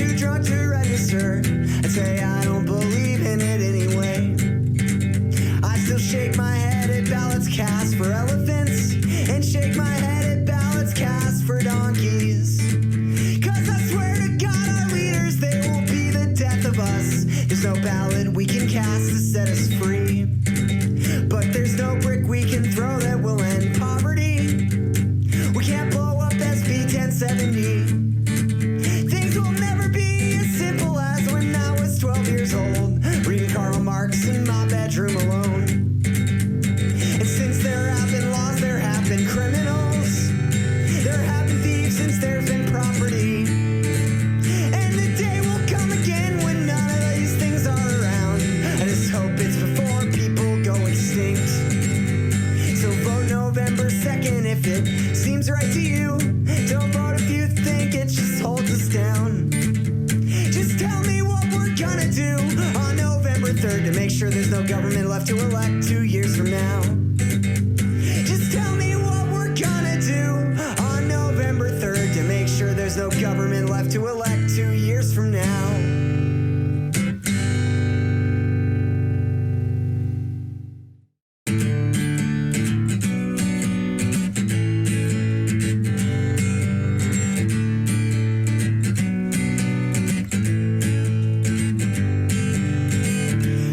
too drunk to register. I'd say I don't believe in it anyway. I still shake my head at ballots cast for elephants and shake my head at ballots cast for donkeys. 'Cause I swear to God, our leaders, they will be the death of us. There's no ballot we can cast to set us free, but there's no brick we can throw that will end poverty. We can't blow up SB 1070. Things will never be as simple as when I was 12 years old, reading Karl Marx in my bedroom alone. And since there have been laws, there have been criminals. There have been thieves since there's been property. And the day will come again when none of these things are around. I just hope it's before people go extinct. So vote November 2nd if it seems right to you. Don't vote if you think it just holds us down. Just tell me what we're gonna do on November 3rd to make sure there's no government left to elect 2 years from now. Just tell me what we're gonna do on November 3rd to make sure there's no government left to elect 2 years from now.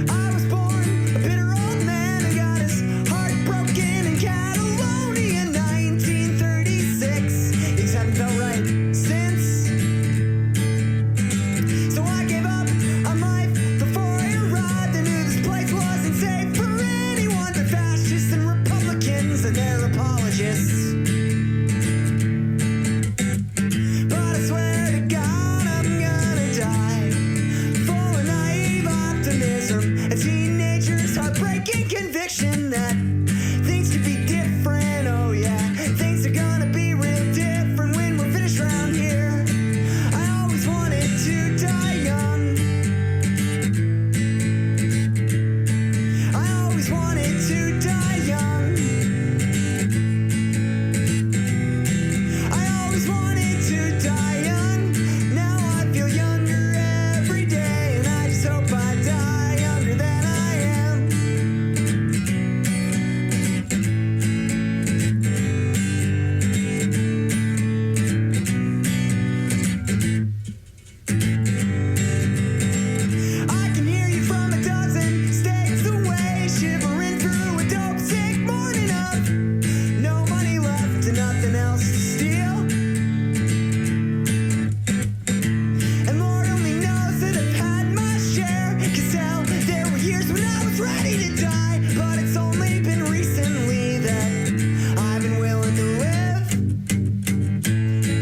I was born a bitter old man who got his heart broken in Catalonia in 1936. Things haven't felt right since. So I gave up on life before I arrived. I knew this place wasn't safe for anyone but fascists and Republicans and their apologists. But I swear to God I'm gonna die full of naive optimism, a teenager's heartbreaking conviction that things could be different. Oh yeah, things are gonna be real different when we're finished around here. I always wanted to die young. I always wanted to die young. I always wanted to die young. Now I feel younger every day, and I just hope I die younger than I am. I can hear you from a dozen states away, shivering through a dope sick morning of no money left and nothing else to steal. And Lord only knows that I've had my share, 'cause hell, there were years when I was ready to die, but it's only been recently that I've been willing to live.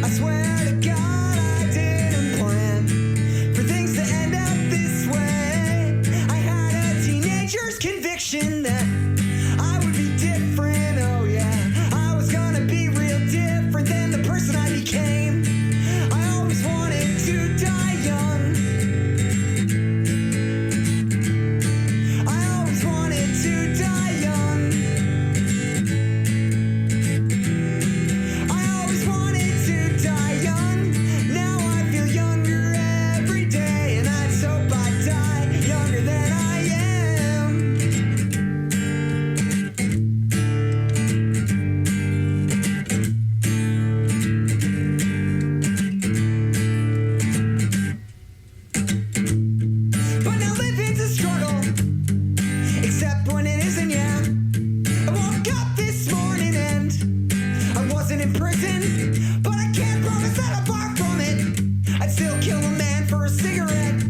I swear to God I didn't plan for things to end up this way. I had a teenager's conviction that I would be different. Oh yeah, I was gonna be real different than the person I became. I always wanted to die young. I always wanted to die young. I always wanted to die young. Now I feel younger every day, and I just hope I die younger than I am. But now living's a struggle, except when it isn't, yeah. I woke up this morning and I wasn't in prison, but I can't promise that I'm far from it. I'd still kill a man for a cigarette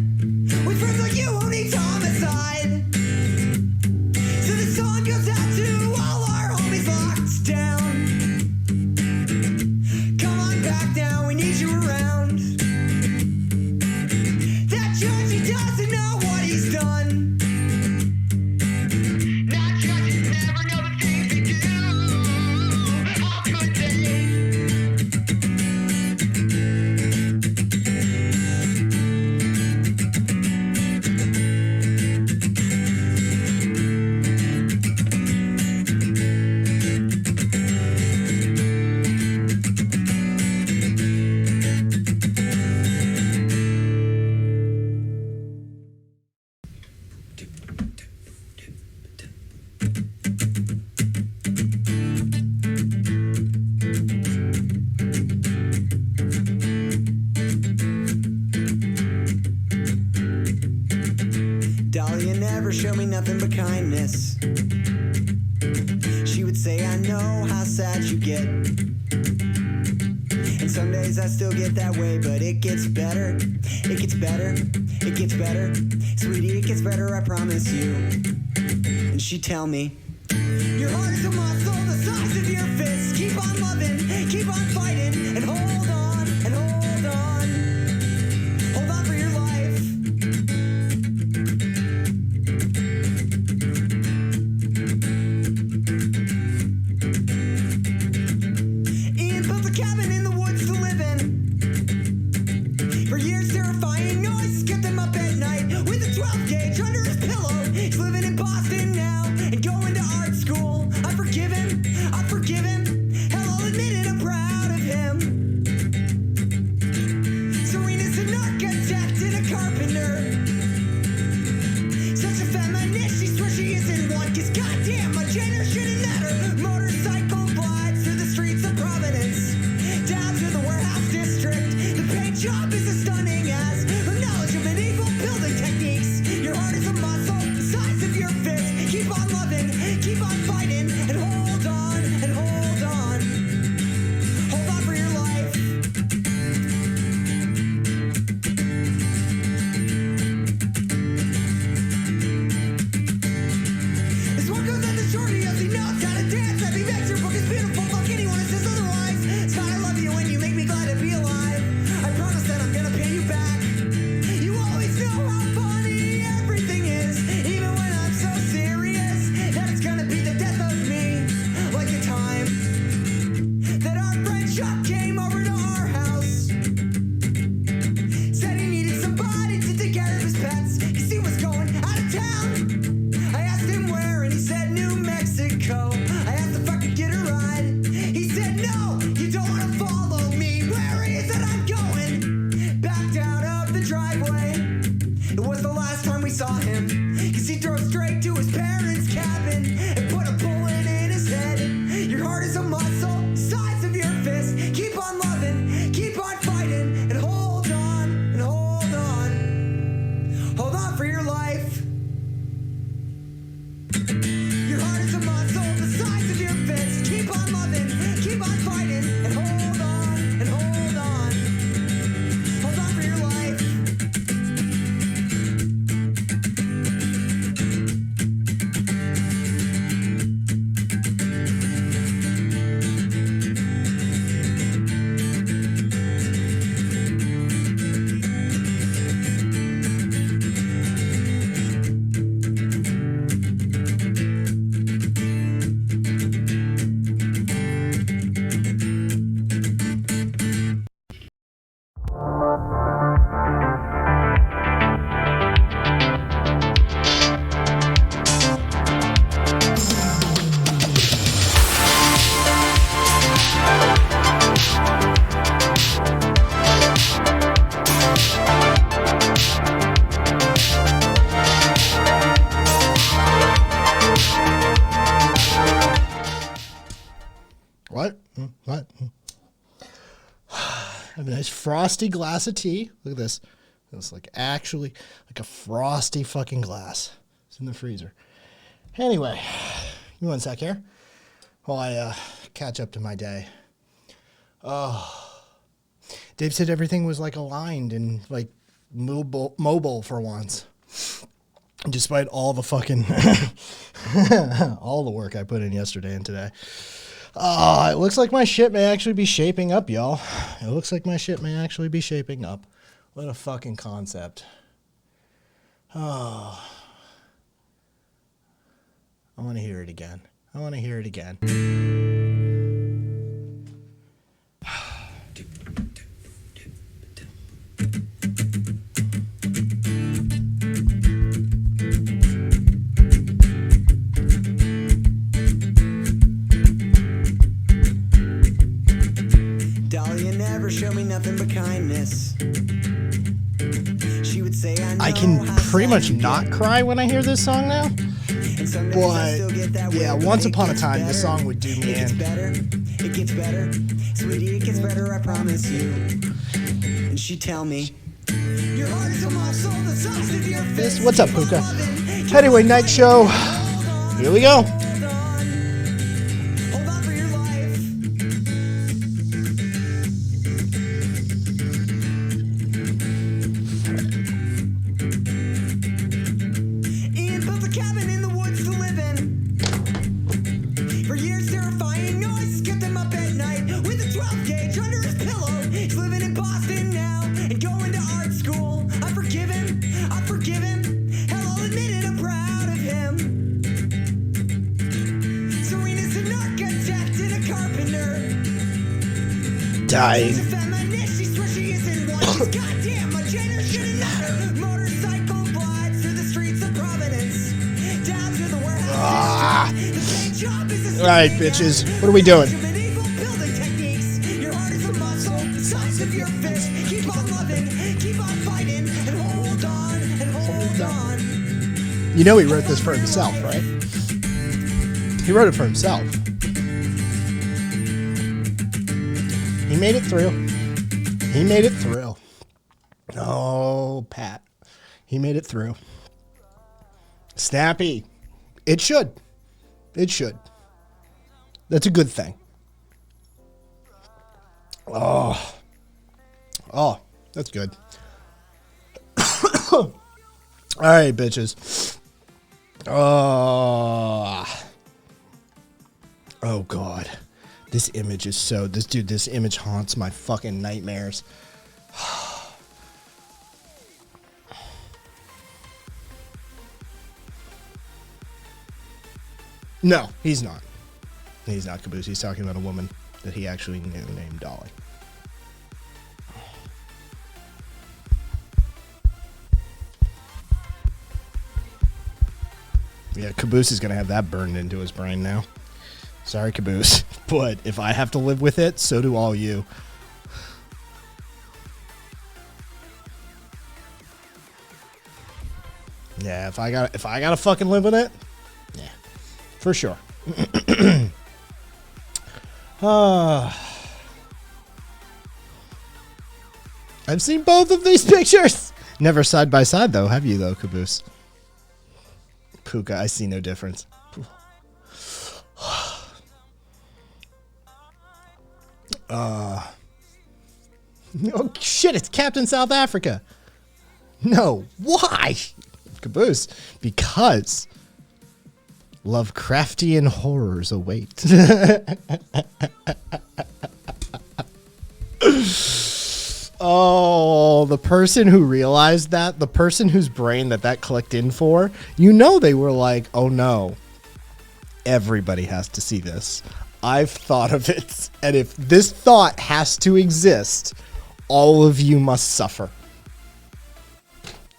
with friends like you who need homicide. So this song goes out to all our homies locked down. Come on back now, we need you around. That judge, he doesn't know what he's done. That judges never know the things they do. How could they? never show me nothing but kindness. She would say, I know how sad you get. And some days I still get that way, but it gets better. It gets better. It gets better. Sweetie, it gets better, I promise you. And she'd tell me, your heart is a muscle the size of your fist. Keep on loving, keep on fighting, and hold on, and hold on. Hold on for your life. Ian built a cabin in the woods to live in. For years, terrifying noises kept him up at night with a 12 gauge under his pillow. He's living in Boston now and going to art school. I forgive him. I forgive him. Hell, I'll admit it, I'm proud of him. Serena's an architect and a carpenter. Such a feminist, she swears she isn't one. Cause goddamn, my gender shouldn't matter. Motorcycle glides through the streets of Providence, down to the warehouse district. The paint job is as stunning as her knowledge of medieval building techniques. Your heart is a muscle the size of your fist. Keep on loving, keep on fighting, and hold on, and hold on. Hold on for your life. This one goes out to Shorty as he knows how to dance. Every picture book is beautiful, fuck anyone who says otherwise. Scott, I love you and you make me glad to be alive. I promise that I'm gonna pay you back. You always know how funny everything is, even when I'm so serious that it's gonna be the death of me. Like the time that our friend Chuck came over to our house, said he needed somebody to take care of his pets cause he was going out of town. I asked him where and he said New Mexico. I asked if I could get a ride. He said no, you don't want to follow me. Where is it I'm going? Backed out of the driveway. It was the last time we saw him, cause he drove straight to his parents' cabin and put a bullet in his head. Your heart is a muscle, size of your fist. Keep on loving, keep on fighting, and hold on, and hold on. Hold on for your life. Your heart is a muscle the size of your fist. Keep on loving, keep on fighting, and hold on, and hold on. Hold on for your life. What? What? I have a nice frosty glass of tea. Look at this. It's like actually like a frosty fucking glass. It's in the freezer. Anyway, you want a sec here? While I catch up to my day. Oh, Dave said everything was like aligned and like mobile for once. Despite all the fucking all the work I put in yesterday and today. It looks like my shit may actually be shaping up, y'all. It looks like my shit may actually be shaping up. What a fucking concept. Oh. I want to hear it again. I want to hear it again. Dahlia never showed me nothing but kindness. She would say, I can pretty much not cry when I hear this song now. But yeah, once upon a time, this song would do me in. It gets better, sweetie, it gets better, I promise you. And she'd tell me, your heart is a muscle the size of your fist. What's up, Puka? Anyway, night show. Here we go. Hold on for your life. Ian built a cabin in the woods to live in. For years, terrifying noises kept him up at night with a 12 gauge under his pillow. He's living in Boston now and going to art school. I forgive him. I forgive him. Hell, I'll admit it. I'm proud of him. Serena's an architect and a carpenter. Dying. She's a feminist. She swears she isn't one. She's goddamn my gender shouldn't matter. Motorcycle glides through the streets of Providence. Down to the warehouse. The same job as a All right, bitches. What are we doing? medieval building techniques. Your heart is a muscle, size of your fist. Keep on loving, keep on fighting, and hold on, and hold on. You know he wrote this for himself, right? He wrote it for himself. He made it through. He made it through. Oh, Pat. He made it through. Snappy. It should. It should. That's a good thing. Oh. Oh, that's good. All right, bitches. Oh, God. This image is so... This image haunts my fucking nightmares. No, he's not. He's not Caboose. He's talking about a woman that he actually knew named Dolly. Yeah, Caboose is going to have that burned into his brain now. Sorry, Caboose. But if I have to live with it, so do all you. Yeah, if I gotta fucking live with it, yeah, for sure. I've seen both of these pictures. Never side by side, though, have you, though, Caboose? Puka, I see no difference. Oh, shit, it's Captain South Africa. No, why? Caboose, because Lovecraftian horrors await. Oh, the person who realized that, the person whose brain that clicked in for, you know they were like, oh no, everybody has to see this. I've thought of it, and if this thought has to exist, all of you must suffer.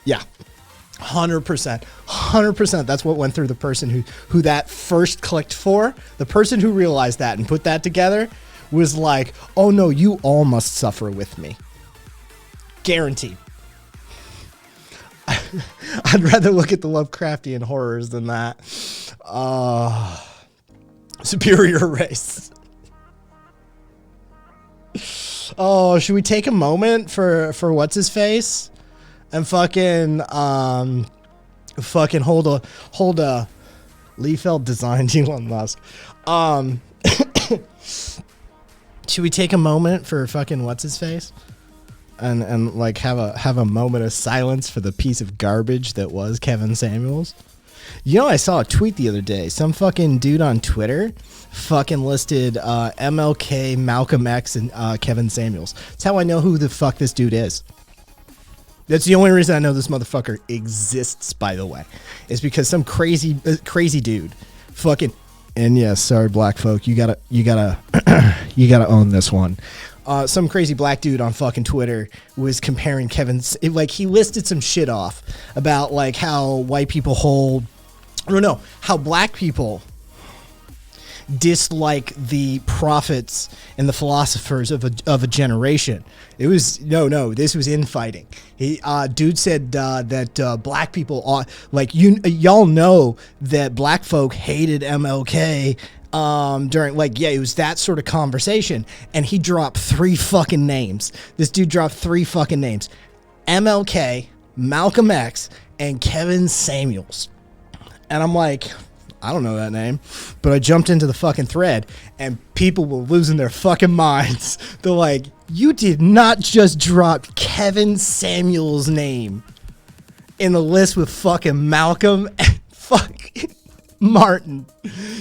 Yeah. 100%. 100%. That's what went through the person who that first clicked for. The person who realized that and put that together was like, oh no, you all must suffer with me. Guaranteed. I'd rather look at the Lovecraftian horrors than that. Superior race. Oh, should we take a moment for what's his face? And fucking hold a Liefeld designed Elon Musk. Should we take a moment for fucking what's his face? And like have a moment of silence for the piece of garbage that was Kevin Samuels? You know, I saw a tweet the other day. Some fucking dude on Twitter fucking listed MLK, Malcolm X, and Kevin Samuels. That's how I know who the fuck this dude is. That's the only reason I know this motherfucker exists, by the way, is because some crazy dude fucking, and yes, sorry, black folk, you gotta own this one. Some crazy black dude on fucking Twitter was comparing he listed some shit off about like how white people how black people dislike the prophets and the philosophers of a generation. It was this was infighting. Dude said that black people y'all know that black folk hated MLK during it was that sort of conversation, and he dropped 3 fucking names. This dude dropped 3 fucking names: MLK, Malcolm X, and Kevin Samuels. And I'm like, I don't know that name. But I jumped into the fucking thread and people were losing their fucking minds. They're like, you did not just drop Kevin Samuel's name in the list with fucking Malcolm and fucking Martin.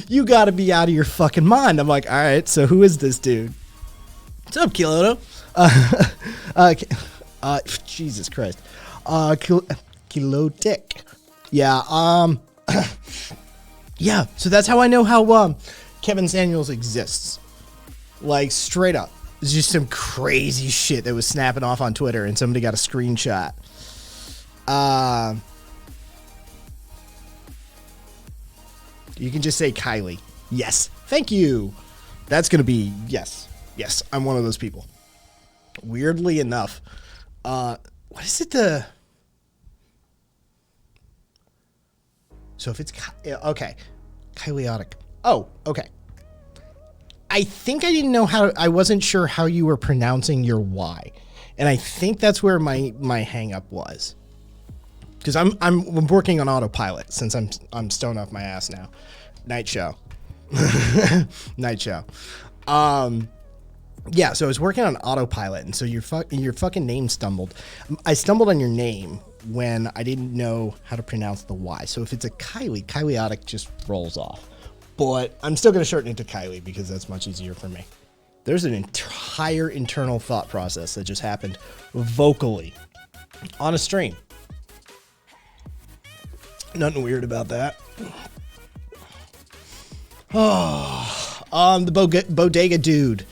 You gotta be out of your fucking mind. I'm like, all right, so who is this dude? What's up, Kiloto? Jesus Christ. Kilotic. Yeah, yeah, so that's how I know how Kevin Samuels exists. Like, straight up. It's just some crazy shit that was snapping off on Twitter and somebody got a screenshot. You can just say Kylie. Yes. Thank you. That's going to be, yes. Yes, I'm one of those people. Weirdly enough, what is it so if it's, okay, Kyliotic. Oh, okay. I think I didn't know I wasn't sure how you were pronouncing your Y. And I think that's where my hang up was. Because I'm working on autopilot since I'm stoned off my ass now. Night show. Night show. Yeah, so I was working on autopilot, and so your fucking name stumbled. I stumbled on your name when I didn't know how to pronounce the Y. So if it's a Kyliotic just rolls off. But I'm still going to shorten it to Kylie because that's much easier for me. There's an entire internal thought process that just happened vocally on a stream. Nothing weird about that. Oh, the bodega dude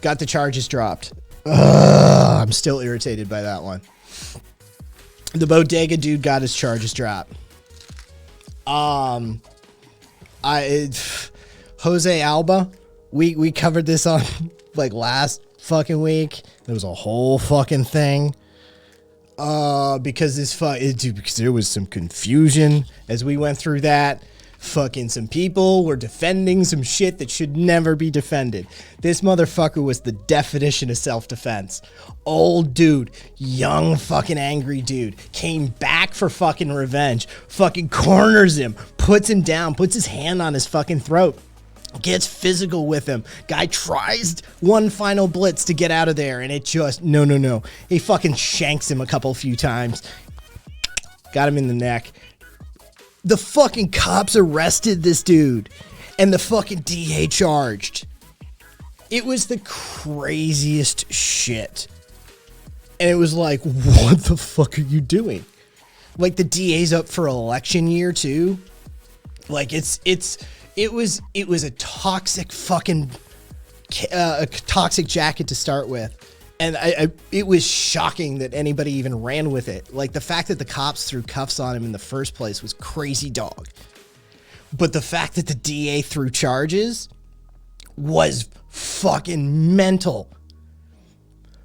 got the charges dropped. I'm still irritated by that one. The bodega dude got his charges dropped. Jose Alba, we covered this on like last fucking week. There was a whole fucking thing. Because because there was some confusion as we went through that. Fucking some people were defending some shit that should never be defended. This motherfucker was the definition of self-defense. Old dude, young fucking angry dude, came back for fucking revenge, fucking corners him, puts him down, puts his hand on his fucking throat, gets physical with him. Guy tries one final blitz to get out of there, and it just, no. He fucking shanks him a few times. Got him in the neck. The fucking cops arrested this dude, and the fucking DA charged. It was the craziest shit. And it was like, what the fuck are you doing? Like, the DA's up for election year too. Like, it was a toxic fucking a toxic jacket to start with. And it was shocking that anybody even ran with it. Like, the fact that the cops threw cuffs on him in the first place was crazy dog. But the fact that the DA threw charges was fucking mental.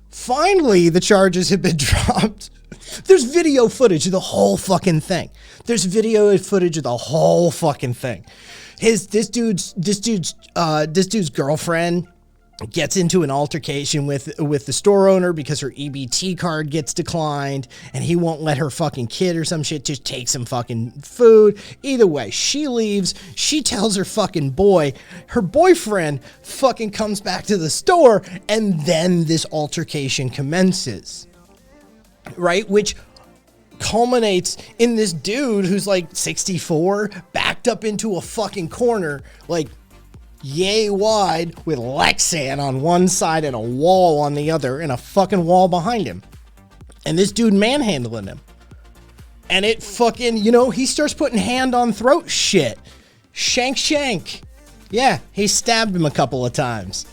Finally, the charges have been dropped. There's video footage of the whole fucking thing. This dude's girlfriend gets into an altercation with the store owner because her EBT card gets declined and he won't let her fucking kid or some shit just take some fucking food. Either way, she leaves. She tells her fucking her boyfriend fucking comes back to the store, and then this altercation commences. Right? Which culminates in this dude who's like 64, backed up into a fucking corner, like yay wide, with Lexan on one side and a wall on the other and a fucking wall behind him. And this dude manhandling him. And it fucking, he starts putting hand on throat shit. Shank. Yeah, he stabbed him a couple of times.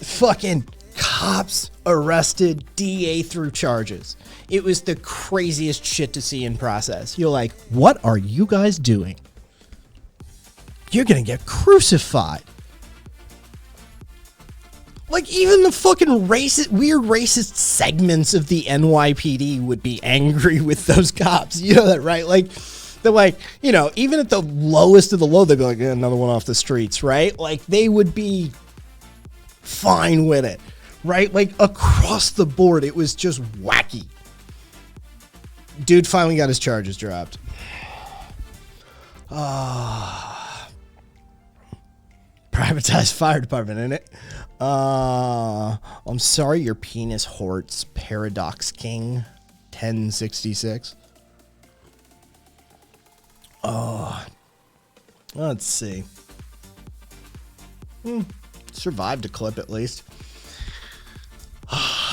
Fucking cops arrested, DA threw charges. It was the craziest shit to see in process. You're like, what are you guys doing? You're gonna get crucified. Like, even the fucking weird racist segments of the NYPD would be angry with those cops. You know that, right? Like, they're like, even at the lowest of the low, they'd be like, another one off the streets, right? Like, they would be fine with it, right? Like, across the board, it was just wacky. Dude finally got his charges dropped. Privatized fire department, isn't it? I'm sorry, your penis horts. Paradox King 1066. Let's see. Survived a clip at least.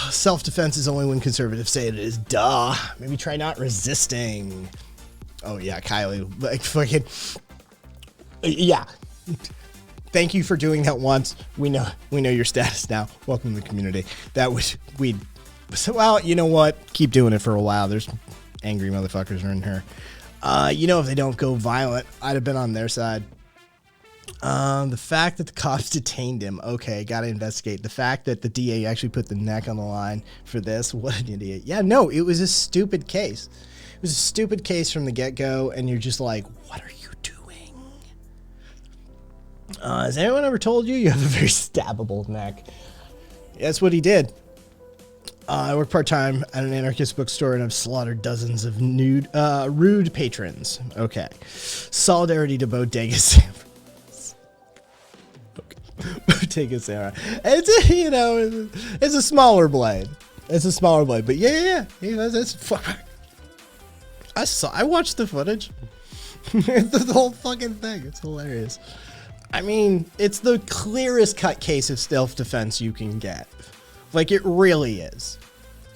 Self-defense is only when conservatives say it is. Duh. Maybe try not resisting. Oh yeah, Kylie. Like fucking. Yeah. Thank you for doing that once. We know your status now. Welcome to the community. Well, you know what? Keep doing it for a while. There's angry motherfuckers in here. If they don't go violent, I'd have been on their side. The fact that the cops detained him, okay, gotta investigate. The fact that the DA actually put the neck on the line for this, what an idiot. Yeah, no, it was a stupid case. It was a stupid case from the get-go, and you're just like, what are you doing? Has anyone ever told you have a very stabbable neck? That's what he did. I work part-time at an anarchist bookstore, and I've slaughtered dozens of rude patrons. Okay. Solidarity to Bodega Sarah. Bodega Sarah. It's a smaller blade. It's a smaller blade, but yeah. I watched the footage. The whole fucking thing. It's hilarious. I mean, it's the clearest cut case of self-defense you can get. Like, it really is.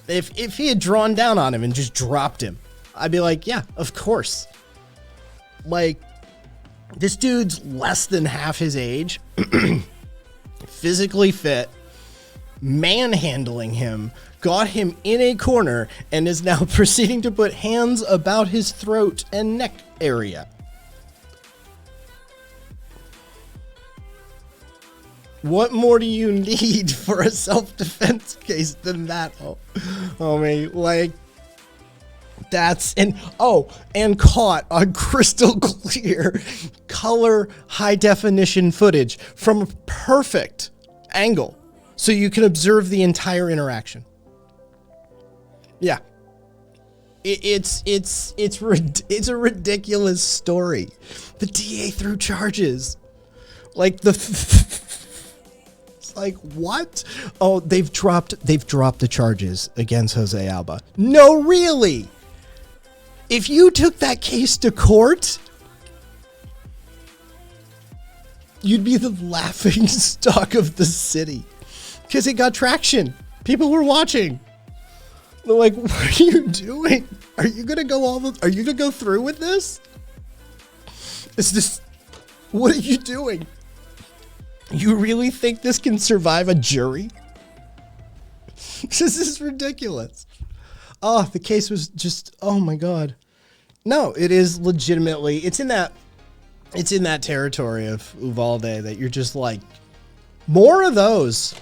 If he had drawn down on him and just dropped him, I'd be like, yeah, of course. Like, this dude's less than half his age, physically fit, manhandling him, got him in a corner, and is now proceeding to put hands about his throat and neck area. What more do you need for a self-defense case than that? Homie, like, that's, and caught on crystal clear color high definition footage from a perfect angle so you can observe the entire interaction. Yeah. It's a ridiculous story. The DA threw charges. Like like, what? Oh, they've dropped the charges against Jose Alba. No, really? If you took that case to court, you'd be the laughing stock of the city. Because it got traction. People were watching. They're like, what are you doing? Are you gonna go through with this? What are you doing? You really think this can survive a jury? This is ridiculous. Oh, the case was just, oh my God. No, it is legitimately, it's in that territory of Uvalde that you're just like, more of those.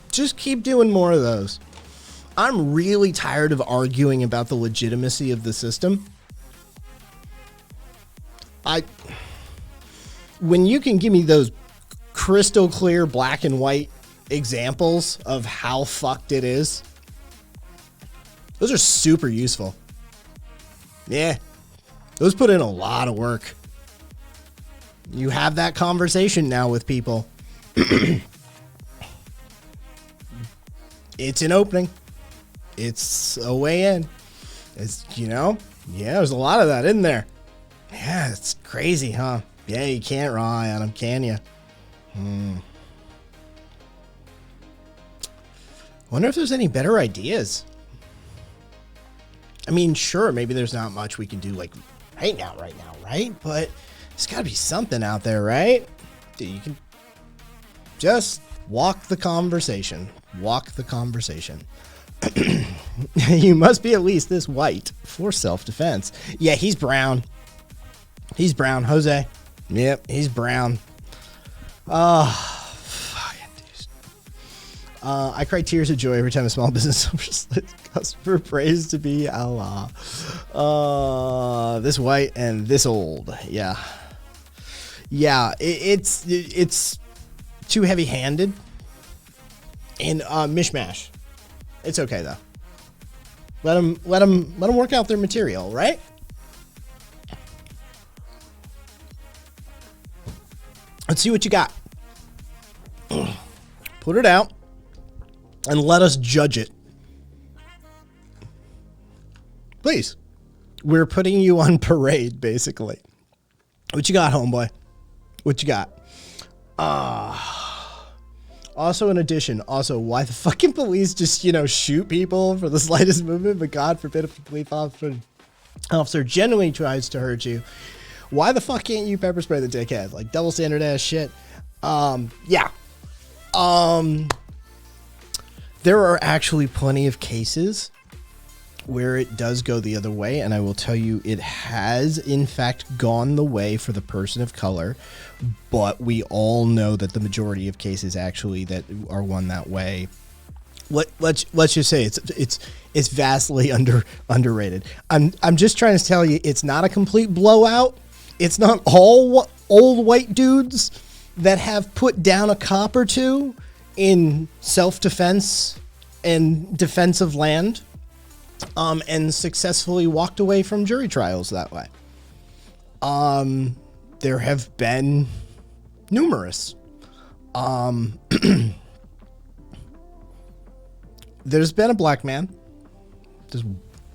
Just keep doing more of those. I'm really tired of arguing about the legitimacy of the system. When you can give me those crystal clear black and white examples of how fucked it is, those are super useful. Yeah. Those put in a lot of work. You have that conversation now with people. It's an opening. It's a way in. It's, yeah, there's a lot of that in there. Yeah, it's crazy, huh? Yeah, you can't rely on them, can you? Wonder if there's any better ideas. I mean, sure, maybe there's not much we can do like right now, right? But there's got to be something out there, right? Dude, you can just walk the conversation. Walk the conversation. You must be at least this white for self-defense. Yeah, he's brown. He's brown, Jose. Yep, he's brown. Fucking dude. I cry tears of joy every time a small business owner customer prays to be Allah. This white and this old. Yeah. Yeah, it's too heavy-handed and mishmash. It's okay though. Let them work out their material, right? Let's see what you got. Put it out and let us judge it. Please. We're putting you on parade, basically. What you got, homeboy? What you got? Also, in addition, why the fucking police just, shoot people for the slightest movement, but God forbid if a police officer genuinely tries to hurt you. Why the fuck can't you pepper spray the dickhead? Like, double standard ass shit. Yeah. There are actually plenty of cases where it does go the other way, and I will tell you it has in fact gone the way for the person of color, but we all know that the majority of cases actually that are won that way, let's just say it's vastly underrated. I'm just trying to tell you, it's not a complete blowout. It's not all old white dudes that have put down a cop or two in self-defense and defense of land, and successfully walked away from jury trials that way. There have been numerous. There's been a black man. There's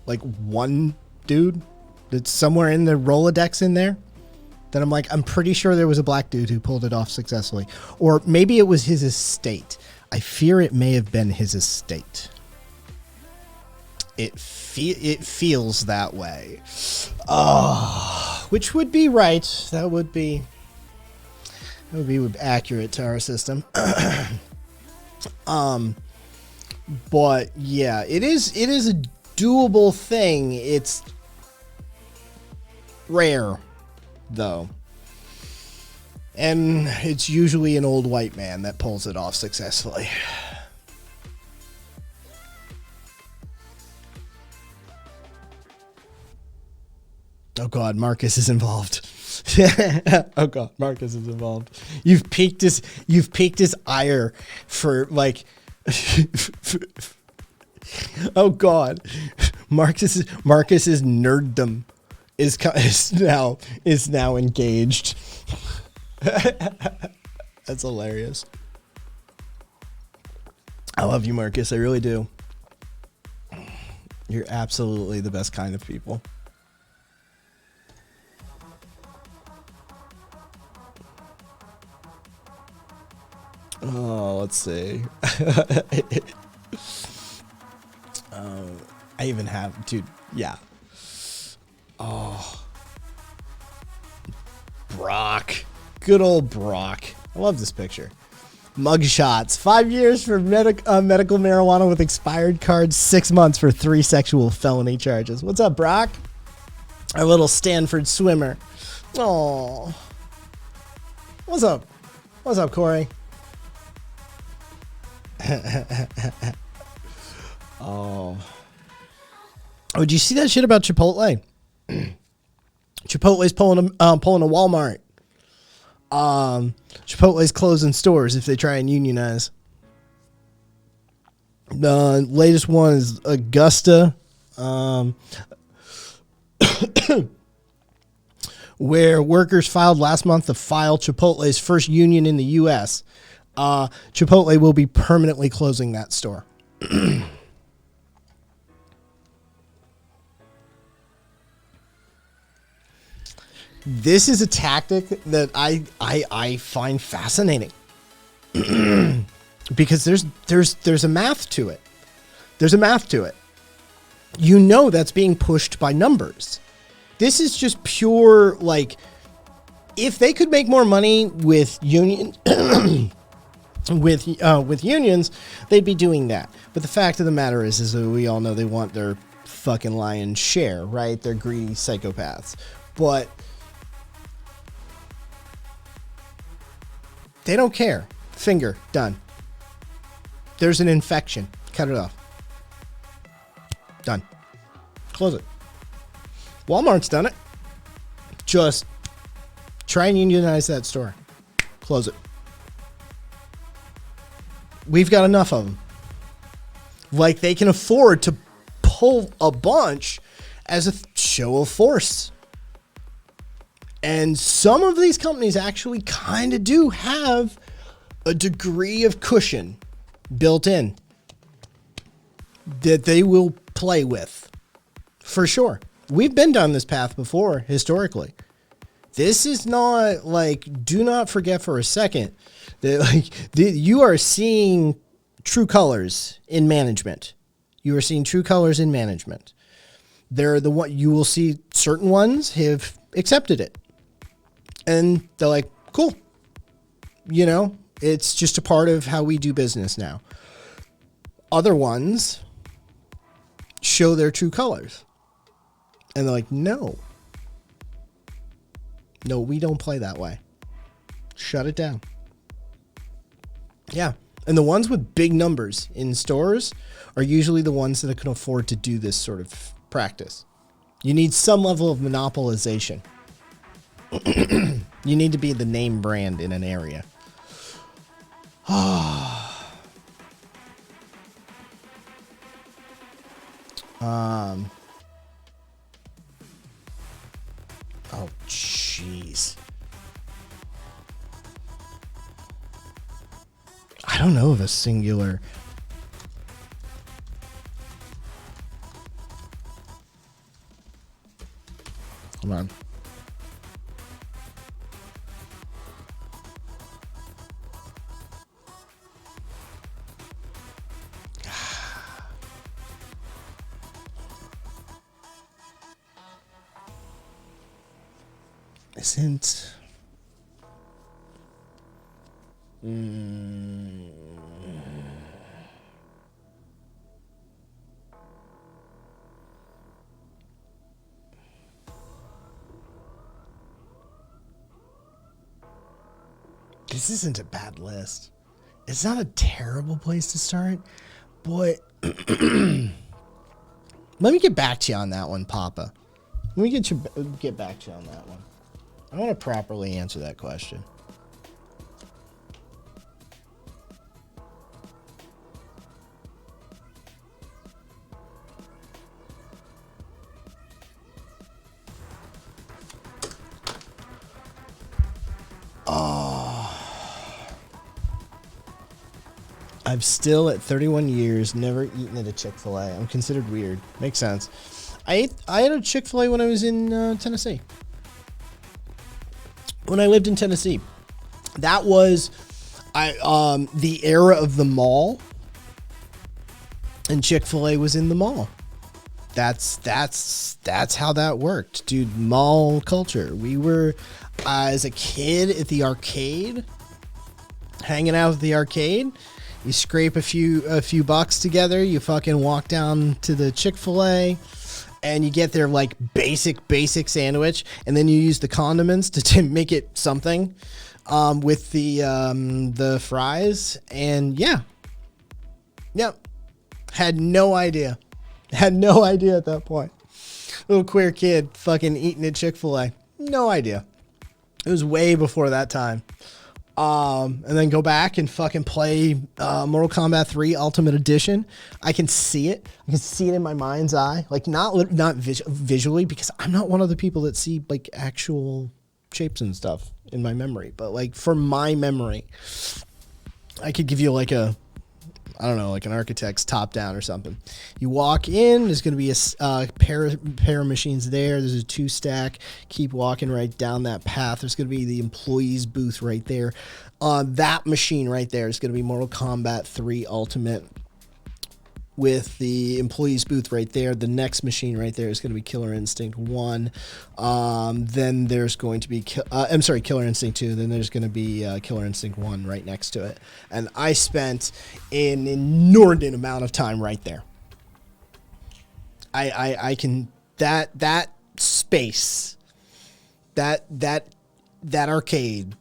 like one dude that's somewhere in the Rolodex in there that I'm pretty sure there was a black dude who pulled it off successfully. Or maybe it was his estate. I fear it may have been his estate. It feels that way. Which would be right. That would be accurate to our system. But yeah, it is a doable thing. It's rare though. And it's usually an old white man that pulls it off successfully. Oh God, Marcus is involved. Oh God, Marcus is involved. You've piqued his ire for like. Oh God, Marcus's nerddom is now engaged. That's hilarious. I love you, Marcus. I really do. You're absolutely the best kind of people. Oh, let's see. I even have, dude. Yeah. Oh, Brock. Good old Brock. I love this picture. Mugshots. 5 years for medical marijuana with expired cards. 6 months for 3 sexual felony charges. What's up, Brock? Our little Stanford swimmer. Oh. What's up? What's up, Corey? Oh, did you see that shit about Chipotle? Chipotle's pulling a Walmart. Chipotle's closing stores if they try and unionize. The latest one is Augusta, where workers filed last month to file Chipotle's first union in the U.S. Chipotle will be permanently closing that store. This is a tactic that I find fascinating because there's a math to it. There's a math to it. You know that's being pushed by numbers. This is just pure, like, if they could make more money with union with unions, they'd be doing that. But the fact of the matter is that we all know they want their fucking lion's share, right? They're greedy psychopaths. But they don't care. Finger, done. There's an infection. Cut it off. Done. Close it. Walmart's done it. Just try and unionize that store. Close it. We've got enough of them. Like, they can afford to pull a bunch as a show of force. And some of these companies actually kind of do have a degree of cushion built in that they will play with. For sure. We've been down this path before, historically. This is not like, do not forget for a second that like you are seeing true colors in management. You are seeing true colors in management. They're the one you will see. Certain ones have accepted it, and they're like, cool. You know, it's just a part of how we do business now. Other ones show their true colors, and they're like, no, we don't play that way. Shut it down. Yeah. And the ones with big numbers in stores are usually the ones that can afford to do this sort of practice. You need some level of monopolization. You need to be the name brand in an area. Oh, jeez. I don't know of a singular. Hold on. Isn't. This isn't a bad list. It's not a terrible place to start, but let me get back to you on that one, Papa. Let me get back to you on that one. I want to properly answer that question. I've still, at 31 years, never eaten at a Chick-fil-A. I'm considered weird. Makes sense. I had a Chick-fil-A when I was in Tennessee. When I lived in Tennessee. That was the era of the mall. And Chick-fil-A was in the mall. That's how that worked, dude. Mall culture. We were, as a kid, at the arcade. Hanging out at the arcade. You scrape a few bucks together. You fucking walk down to the Chick-fil-A, and you get their like basic sandwich, and then you use the condiments to make it something with the fries. And yeah, had no idea at that point. Little queer kid fucking eating at Chick-fil-A. No idea. It was way before that time. And then go back and fucking play Mortal Kombat 3 Ultimate Edition. I can see it. I can see it in my mind's eye. Like, not visually, because I'm not one of the people that see, like, actual shapes and stuff in my memory. But, like, for my memory, I could give you, like, like an architect's top down or something. You walk in, there's going to be a pair of machines there. There's a 2-stack. Keep walking right down that path. There's going to be the employees booth right there. That machine right there is going to be Mortal Kombat 3 Ultimate with the employees booth right there. The next machine right there is going to be Killer Instinct 1. Then there's going to be Killer Instinct 2. Then there's going to be Killer Instinct 1 right next to it. And I spent an inordinate amount of time right there. I can that space, that arcade.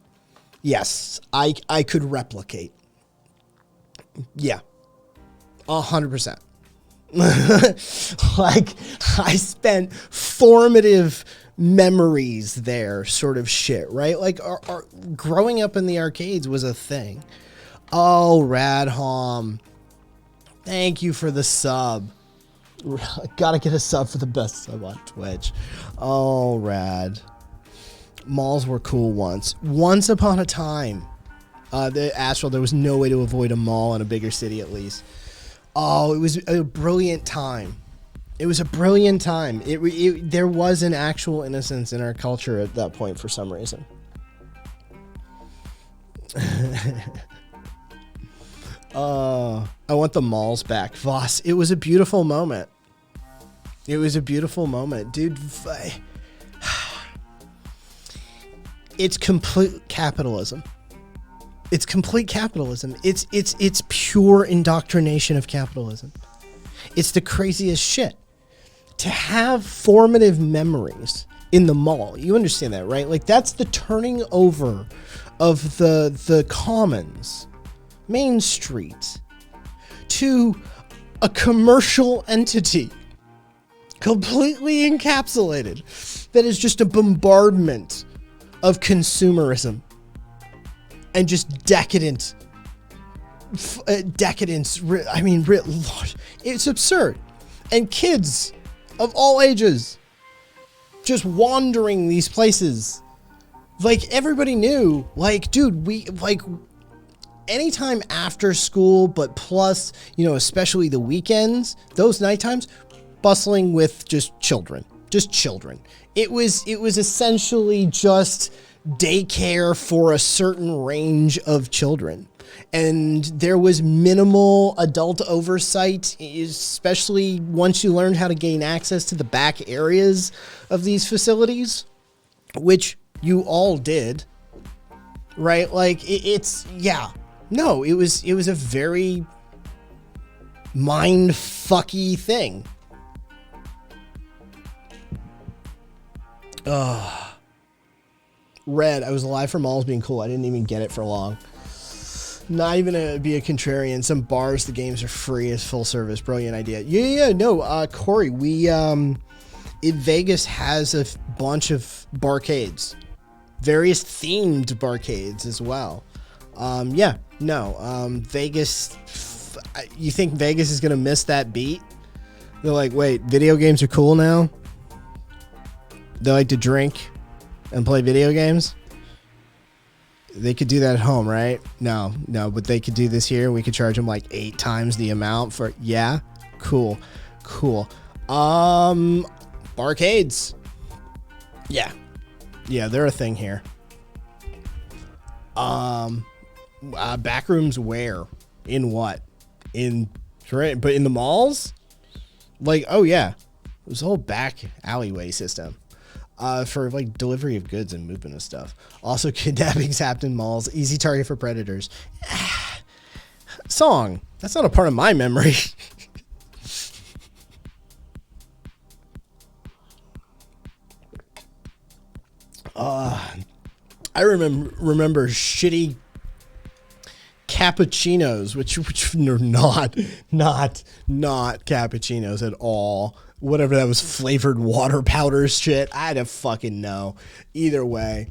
Yes, I could replicate. Yeah. 100%. Like, I spent formative memories there, sort of shit, right? Like, our growing up in the arcades was a thing. Oh, Radhom, thank you for the sub. Gotta get a sub for the best sub on Twitch. Oh, Rad. Malls were cool once. Once upon a time. The Astral, there was no way to avoid a mall in a bigger city, at least. Oh, it was a brilliant time. It was a brilliant time. There was an actual innocence in our culture at that point for some reason. I want the malls back. Voss, it was a beautiful moment. It was a beautiful moment. Dude, it's complete capitalism. It's complete capitalism. It's pure indoctrination of capitalism. It's the craziest shit. To have formative memories in the mall, you understand that, right? Like, that's the turning over of the commons, Main Street, to a commercial entity, completely encapsulated, that is just a bombardment of consumerism and just decadence. I mean, it's absurd. And kids of all ages just wandering these places. Like, everybody knew, like, dude, anytime after school, but plus, you know, especially the weekends, those night times, bustling with just children. It was essentially just daycare for a certain range of children. And there was minimal adult oversight, especially once you learned how to gain access to the back areas of these facilities, which you all did, right? Like, no, it was a very mind-fucky thing. Red, I was alive for malls being cool. I didn't even get it for long. Not even to be a contrarian. Some bars, the games are free as full service. Brilliant idea. No, Corey, Vegas has a bunch of barcades, various themed barcades as well. Vegas, you think Vegas is going to miss that beat? They're like, wait, video games are cool now? They like to drink and play video games? They could do that at home, right? No, but they could do this here. We could charge them like 8 times the amount for, yeah, cool. Barcades. Yeah, they're a thing here. Backrooms where? In what? But in the malls? Like, oh yeah, there's a whole back alleyway system. For like delivery of goods and movement of stuff. Also, kidnappings happen in malls. Easy target for predators. Song. That's not a part of my memory. I remember shitty cappuccinos, which are not cappuccinos at all. Whatever that was, flavored water powder shit. I don't fucking know. Either way,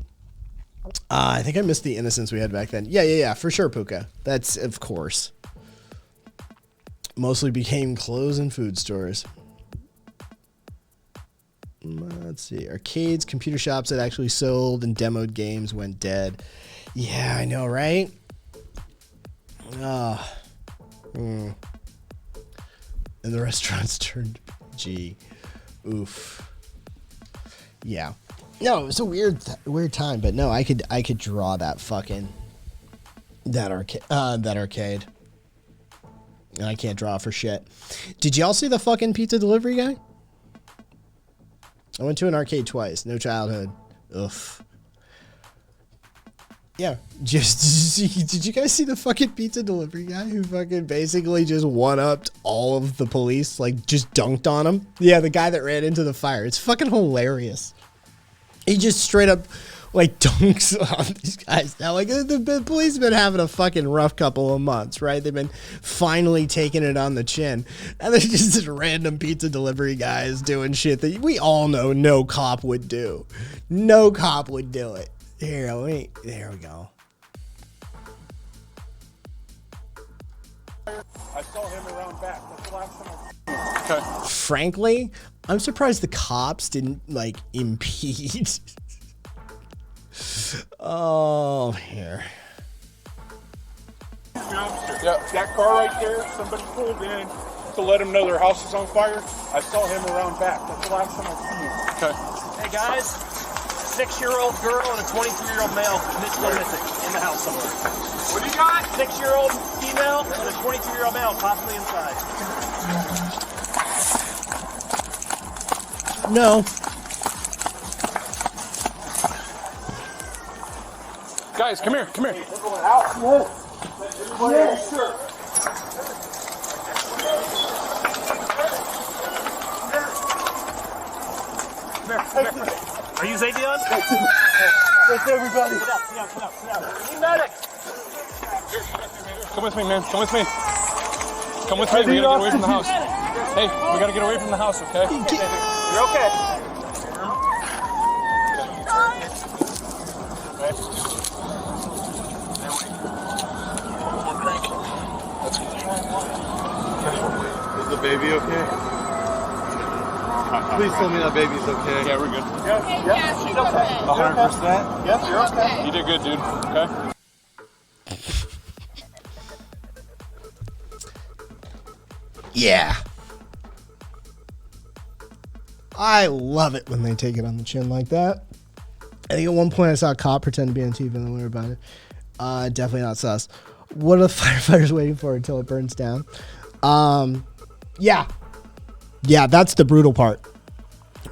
I think I missed the innocence we had back then. Yeah, for sure, Puka. That's, of course. Mostly became clothes and food stores. Let's see. Arcades, computer shops that actually sold and demoed games went dead. Yeah, I know, right? And the restaurants turned G. Oof. Yeah. No, it was a weird time, but no, I could draw that fucking that arcade. And I can't draw for shit. Did y'all see the fucking pizza delivery guy? I went to an arcade twice. No childhood. Oof. Yeah, did you guys see the fucking pizza delivery guy who fucking basically just one-upped all of the police, like just dunked on him? Yeah, the guy that ran into the fire. It's fucking hilarious. He just straight up like dunks on these guys now. Like, the police have been having a fucking rough couple of months, right? They've been finally taking it on the chin. And there's just this random pizza delivery guys doing shit that we all know no cop would do. No cop would do it. There we go. I saw him around back. That's the last time I... Okay. Frankly, I'm surprised the cops didn't, like, impede. Oh, here. Yeah. That car right there, somebody pulled in to let them know their house is on fire. I saw him around back. That's the last time I seen him. Okay. Hey guys, 6-year-old girl and a 23-year-old male still missing in the house somewhere. What do you got? 6-year-old female and a 22-year-old male possibly inside. No. Guys, come here, come here. We're going out. Yes, sir. Are you Xavion? That's everybody. Sit down. Need medic. Come with me, man. Come with me. Come with me. We gotta get away from the house. Hey, we gotta get away from the house, okay? You're okay. Is the baby okay? Please tell me that baby's okay. Yeah, we're good. Yeah, she's okay. 100%? Yes, you're okay. You did good, dude. Okay? Yeah. I love it when they take it on the chin like that. I think at one point I saw a cop pretend to be on TV and then worry about it. Definitely not sus. What are the firefighters waiting for until it burns down? Yeah. Yeah, that's the brutal part.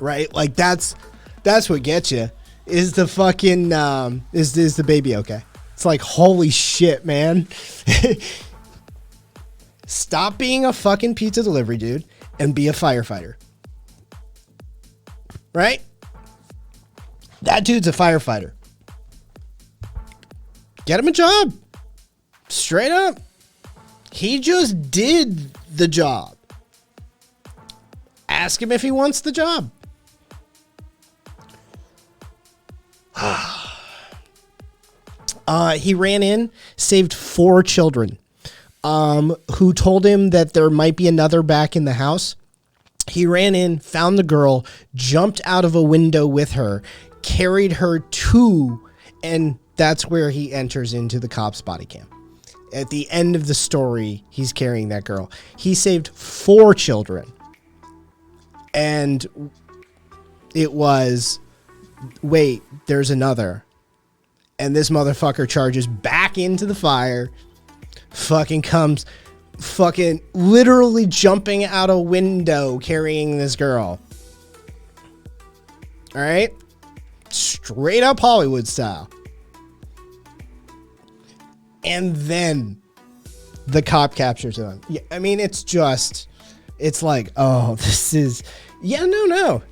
Right? Like that's what gets you. Is the fucking is the baby okay? It's like, holy shit, man. Stop being a fucking pizza delivery dude and be a firefighter. Right? That dude's a firefighter. Get him a job. Straight up. He just did the job. Ask him if he wants the job. He ran in, saved 4 children, who told him that there might be another back in the house. He ran in, found the girl, jumped out of a window with her, carried her to, and that's where he enters into the cop's body cam. At the end of the story, he's carrying that girl. He saved 4 children. And it was, wait, there's another. And this motherfucker charges back into the fire, fucking comes, fucking literally jumping out a window carrying this girl. All right? Straight up Hollywood style. And then the cop captures him. Yeah, I mean, it's like, oh, this is, yeah, no.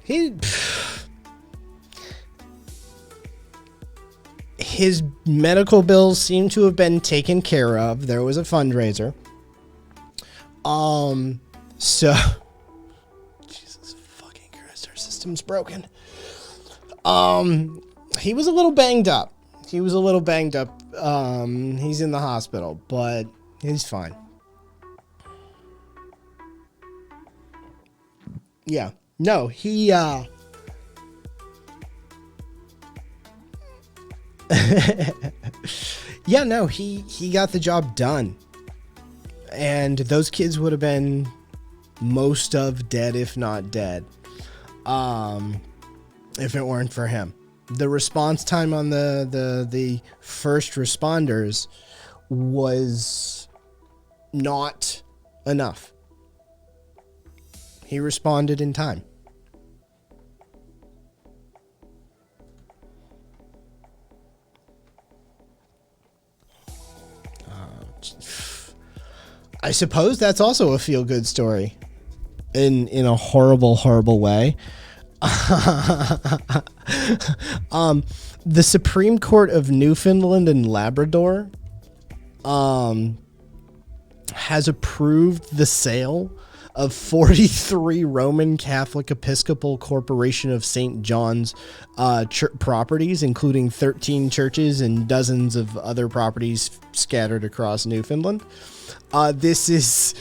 His medical bills seem to have been taken care of. There was a fundraiser. So, Jesus fucking Christ, our system's broken. He was a little banged up. He's in the hospital, but he's fine. Yeah. No, he, yeah, no, he got the job done. And those kids would have been most of dead, if not dead, if it weren't for him. The response time on the first responders was not enough. He responded in time. I suppose that's also a feel-good story in a horrible way. The Supreme Court of Newfoundland and Labrador has approved the sale of 43 Roman Catholic Episcopal Corporation of St. John's properties, including 13 churches and dozens of other properties scattered across Newfoundland. This is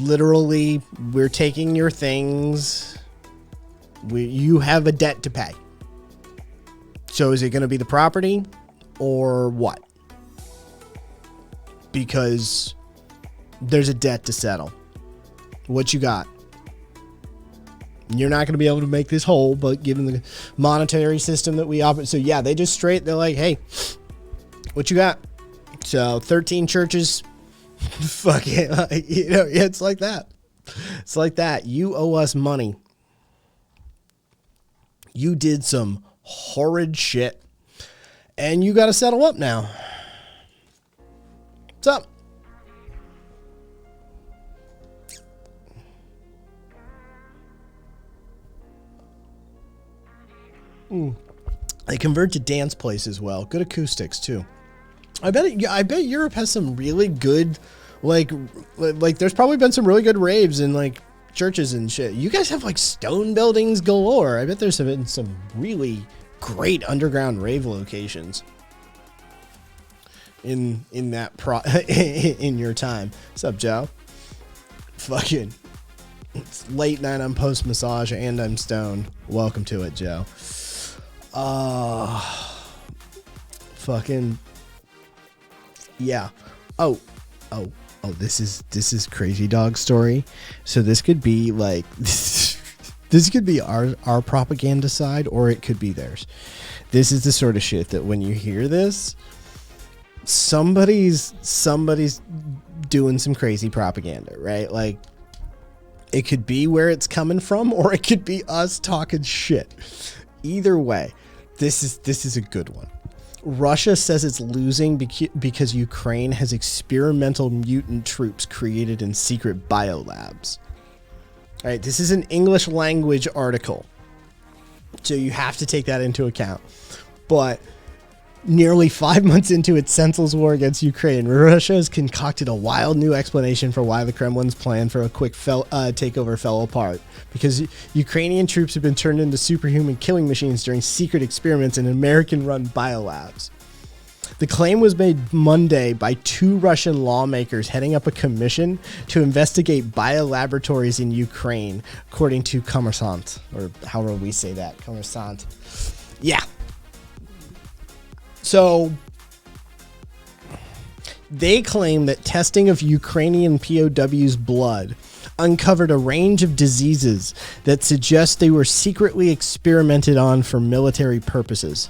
literally, we're taking your things. You have a debt to pay. So is it going to be the property or what? Because there's a debt to settle. What you got? You're not going to be able to make this whole, but given the monetary system that we operate. So yeah, they're like, hey, what you got? So 13 churches, fuck it. It's like that. It's like that. You owe us money. You did some horrid shit and you got to settle up now. What's up? They convert to dance place as well. Good acoustics too. I bet Europe has some really good, like there's probably been some really good raves in like churches and shit. You guys have like stone buildings galore. I bet there's been some really great underground rave locations in that in your time. What's up, Joe? Fucking, it's late night. I'm post massage and I'm stoned. Welcome to it, Joe. Fucking yeah. Oh, this is Crazy Dog story. So this could be like this could be our propaganda side, or it could be theirs. This is the sort of shit that when you hear this, somebody's doing some crazy propaganda, right? Like, it could be where it's coming from, or it could be us talking shit. Either way, this is a good one. Russia says it's losing because Ukraine has experimental mutant troops created in secret biolabs. All right, this is an English language article, so you have to take that into account. But nearly 5 months into its senseless war against Ukraine, Russia has concocted a wild new explanation for why the Kremlin's plan for a quick takeover fell apart. Because Ukrainian troops have been turned into superhuman killing machines during secret experiments in American-run biolabs. The claim was made Monday by 2 Russian lawmakers heading up a commission to investigate biolaboratories in Ukraine, according to Kommersant, or however we say that, Kommersant. Yeah. So they claim that testing of Ukrainian POWs' blood uncovered a range of diseases that suggest they were secretly experimented on for military purposes.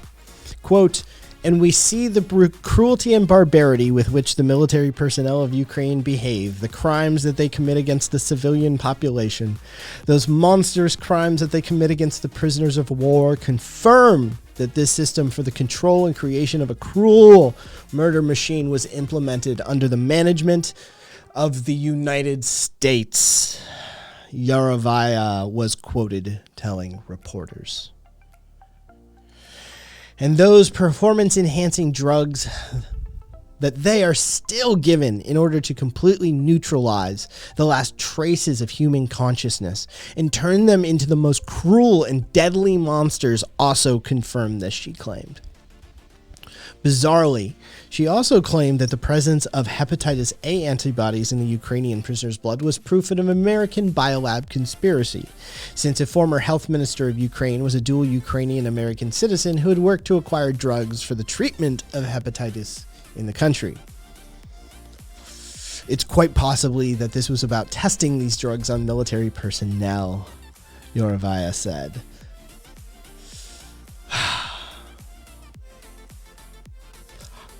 Quote, and we see the cruelty and barbarity with which the military personnel of Ukraine behave, the crimes that they commit against the civilian population, those monstrous crimes that they commit against the prisoners of war, confirm that this system for the control and creation of a cruel murder machine was implemented under the management of the United States. Yarovaya was quoted telling reporters. And those performance-enhancing drugs that they are still given in order to completely neutralize the last traces of human consciousness and turn them into the most cruel and deadly monsters also confirmed this, she claimed. Bizarrely, she also claimed that the presence of hepatitis A antibodies in the Ukrainian prisoner's blood was proof of an American biolab conspiracy, since a former health minister of Ukraine was a dual Ukrainian-American citizen who had worked to acquire drugs for the treatment of hepatitis in the country. It's quite possibly that this was about testing these drugs on military personnel, Yorovaya said.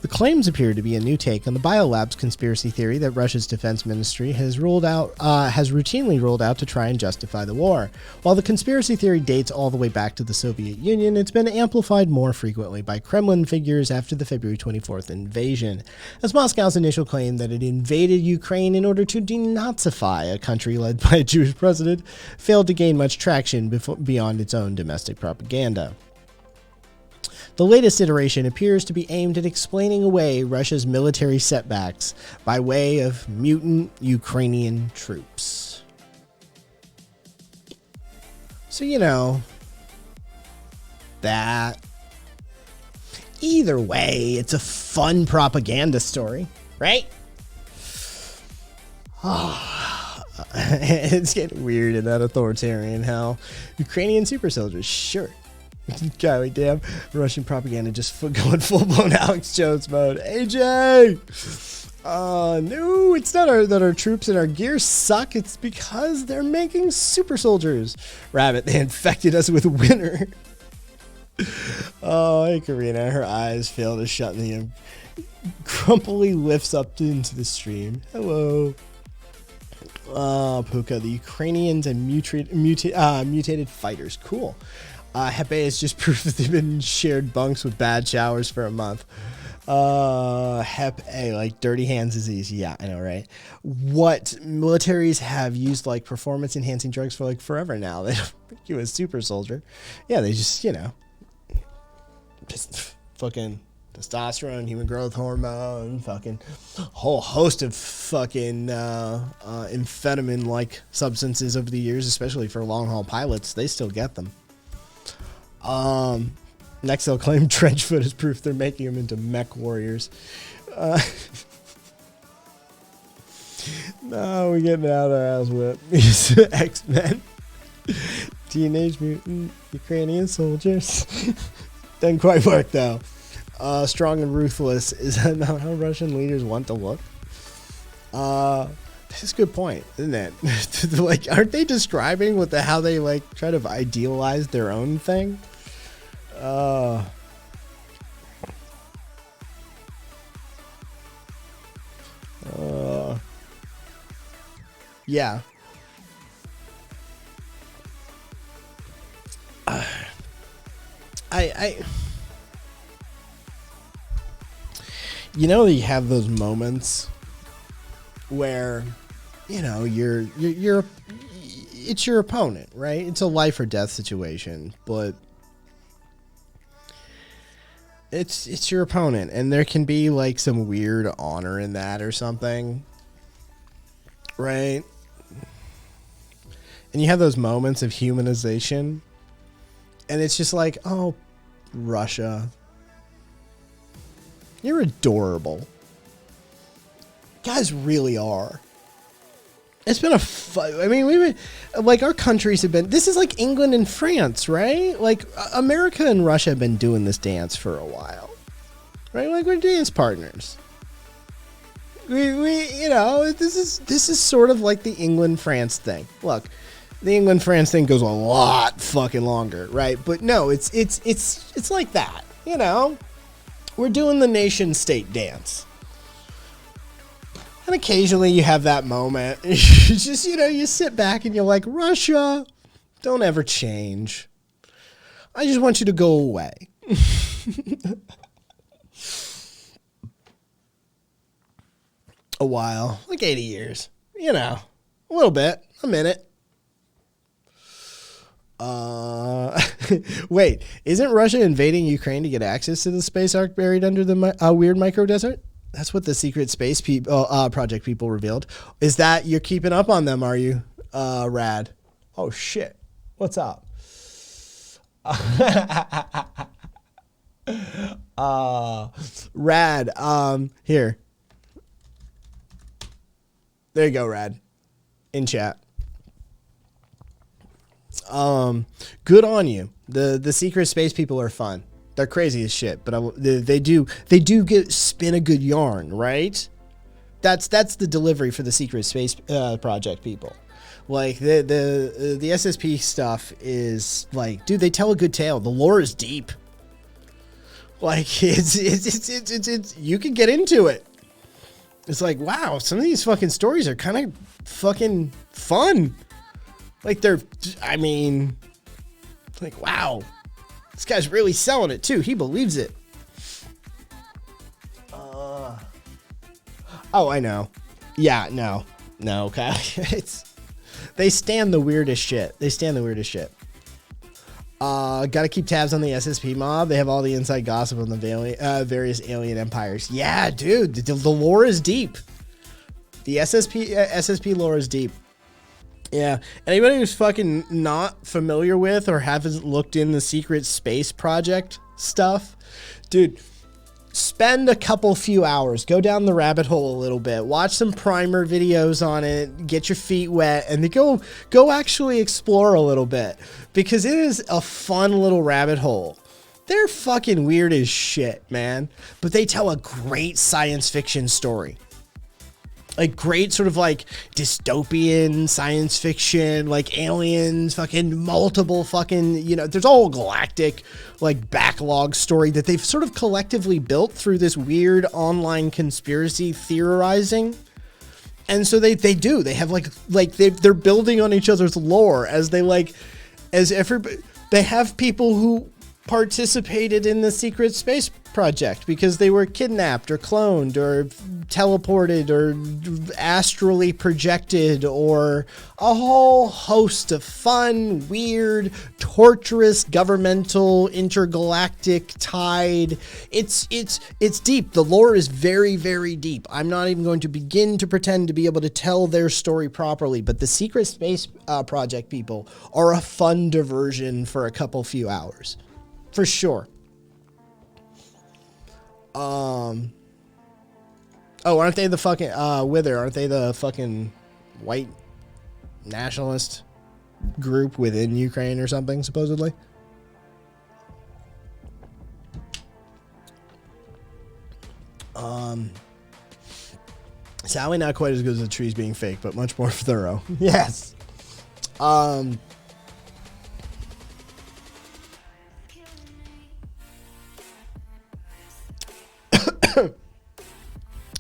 The claims appear to be a new take on the biolabs conspiracy theory that Russia's defense ministry has routinely rolled out to try and justify the war. While the conspiracy theory dates all the way back to the Soviet Union, it's been amplified more frequently by Kremlin figures after the February 24th invasion, as Moscow's initial claim that it invaded Ukraine in order to denazify a country led by a Jewish president failed to gain much traction beyond its own domestic propaganda. The latest iteration appears to be aimed at explaining away Russia's military setbacks by way of mutant Ukrainian troops. So, you know, that. Either way, it's a fun propaganda story, right? It's getting weird in that authoritarian hell. Ukrainian super soldiers, sure. God damn, Russian propaganda just going full-blown Alex Jones mode. AJ! No, it's not that our troops and our gear suck. It's because they're making super soldiers. Rabbit, they infected us with winter. Oh, hey, Karina. Her eyes fail to shut and grumpily lifts up into the stream. Hello. Puka, the Ukrainians and mutated fighters. Cool. Hepe is just proof that they've been in shared bunks with bad showers for a month. Hepe, like dirty hands disease. Yeah, I know, right? What militaries have used like performance enhancing drugs for like forever now. They don't make you a super soldier. Yeah, they just, just fucking testosterone, human growth hormone, fucking whole host of fucking amphetamine like substances over the years, especially for long haul pilots. They still get them. Next, they'll claim Trenchfoot as proof they're making them into mech warriors. No, we're getting out of our ass whip. X-Men. Teenage Mutant Ukrainian soldiers. Doesn't quite work, though. Strong and ruthless. Is that not how Russian leaders want to look? This is a good point, isn't it? Like, aren't they describing how they, like, try to idealize their own thing? Yeah. You have those moments where, it's your opponent, right? It's a life or death situation, but it's your opponent, and there can be like some weird honor in that or something, right? And you have those moments of humanization, and it's just like, oh, Russia, you're adorable. Guys really are. It's been we've been, like, our countries have been, this is like England and France, right? Like, America and Russia have been doing this dance for a while, right? Like, we're dance partners. This is sort of like the England-France thing. Look, the England-France thing goes a lot fucking longer, right? But no, it's like that, We're doing the nation-state dance. And occasionally you have that moment. You just, you sit back and you're like, Russia, don't ever change. I just want you to go away. A while, like 80 years, a little bit, a minute. Wait, isn't Russia invading Ukraine to get access to the space ark buried under the weird micro desert? That's what the secret space project people revealed. Is that you're keeping up on them, are you, Rad? Oh, shit. What's up? Rad, here. There you go, Rad. In chat. Good on you. The secret space people are fun. They're crazy as shit, but they do spin a good yarn, right? That's the delivery for the secret space project people. Like the SSP stuff is like, dude, they tell a good tale. The lore is deep. Like it's you can get into it. It's like, wow, some of these fucking stories are kind of fucking fun. Like like, wow. This guy's really selling it, too. He believes it. Oh, I know. Yeah, no, okay. They stand the weirdest shit. Gotta keep tabs on the SSP mob. They have all the inside gossip on the various alien empires. Yeah, dude, the lore is deep. The SSP lore is deep. Yeah, anybody who's fucking not familiar with or haven't looked in the secret space project stuff, dude, spend a few hours, go down the rabbit hole a little bit, watch some primer videos on it, get your feet wet, and then go actually explore a little bit, because it is a fun little rabbit hole. They're fucking weird as shit, man, but they tell a great science fiction story. Like great sort of like dystopian science fiction, like aliens, fucking multiple fucking, you know, there's a whole galactic like backlog story that they've sort of collectively built through this weird online conspiracy theorizing. And so they have they're building on each other's lore as they have people who participated in the secret space project because they were kidnapped or cloned or teleported or astrally projected, or a whole host of fun, weird, torturous, governmental, intergalactic tied. It's deep. The lore is very, very deep. I'm not even going to begin to pretend to be able to tell their story properly, but the secret space project people are a fun diversion for a few hours. For sure. Oh, aren't they the fucking Wither? Aren't they the fucking white nationalist group within Ukraine or something, supposedly? Sadly not quite as good as the trees being fake, but much more thorough. Yes.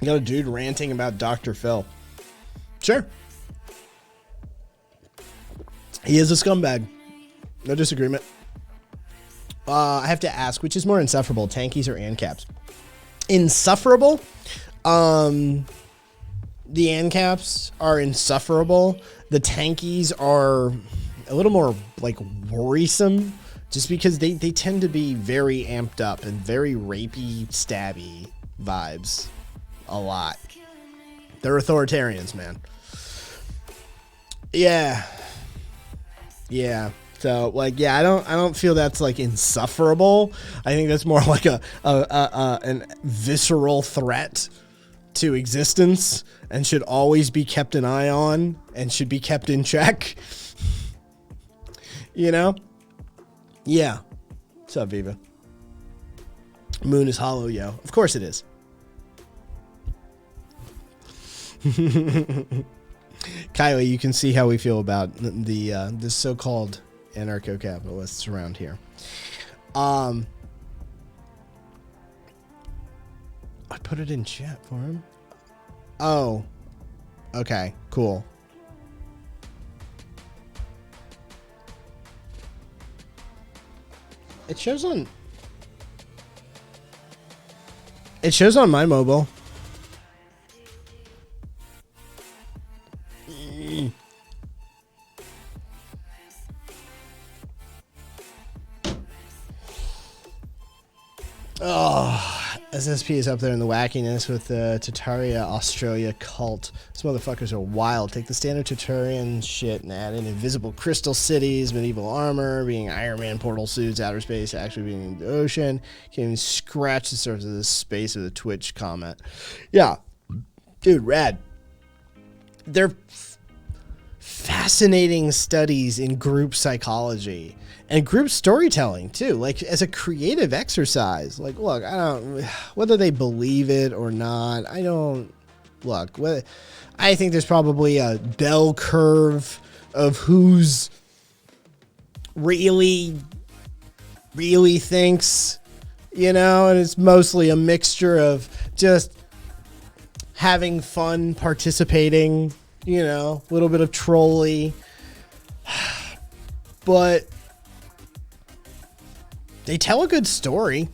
You got a dude ranting about Dr. Phil. Sure. He is a scumbag. No disagreement. I have to ask, which is more insufferable, tankies or ANCAPs? Insufferable? The ANCAPs are insufferable. The tankies are a little more like worrisome, just because they tend to be very amped up and very rapey, stabby vibes. A lot. They're authoritarians, man. Yeah. So like, yeah, I don't feel that's like insufferable. I think that's more like an visceral threat to existence and should always be kept an eye on and should be kept in check. You know? Yeah. What's up, Viva? Moon is hollow, yo. Of course it is. Kylie, you can see how we feel about the so-called anarcho-capitalists around here. I put it in chat for him. Oh, okay, cool. It shows on my mobile. Oh, SSP is up there in the wackiness with the Tartaria Australia cult. These motherfuckers are wild. Take the standard Tartarian shit and add in invisible crystal cities, medieval armor, being Iron Man portal suits, outer space, actually being in the ocean. Can't even scratch the surface of the space of the Twitch comment. Yeah. Dude, rad. They're fascinating studies in group psychology and group storytelling too, like as a creative exercise. Like, look, I don't, whether they believe it or not, I don't, look, I think there's probably a bell curve of who's really thinks, you know, and it's mostly a mixture of just having fun, participating, you know, a little bit of trolly, but they tell a good story.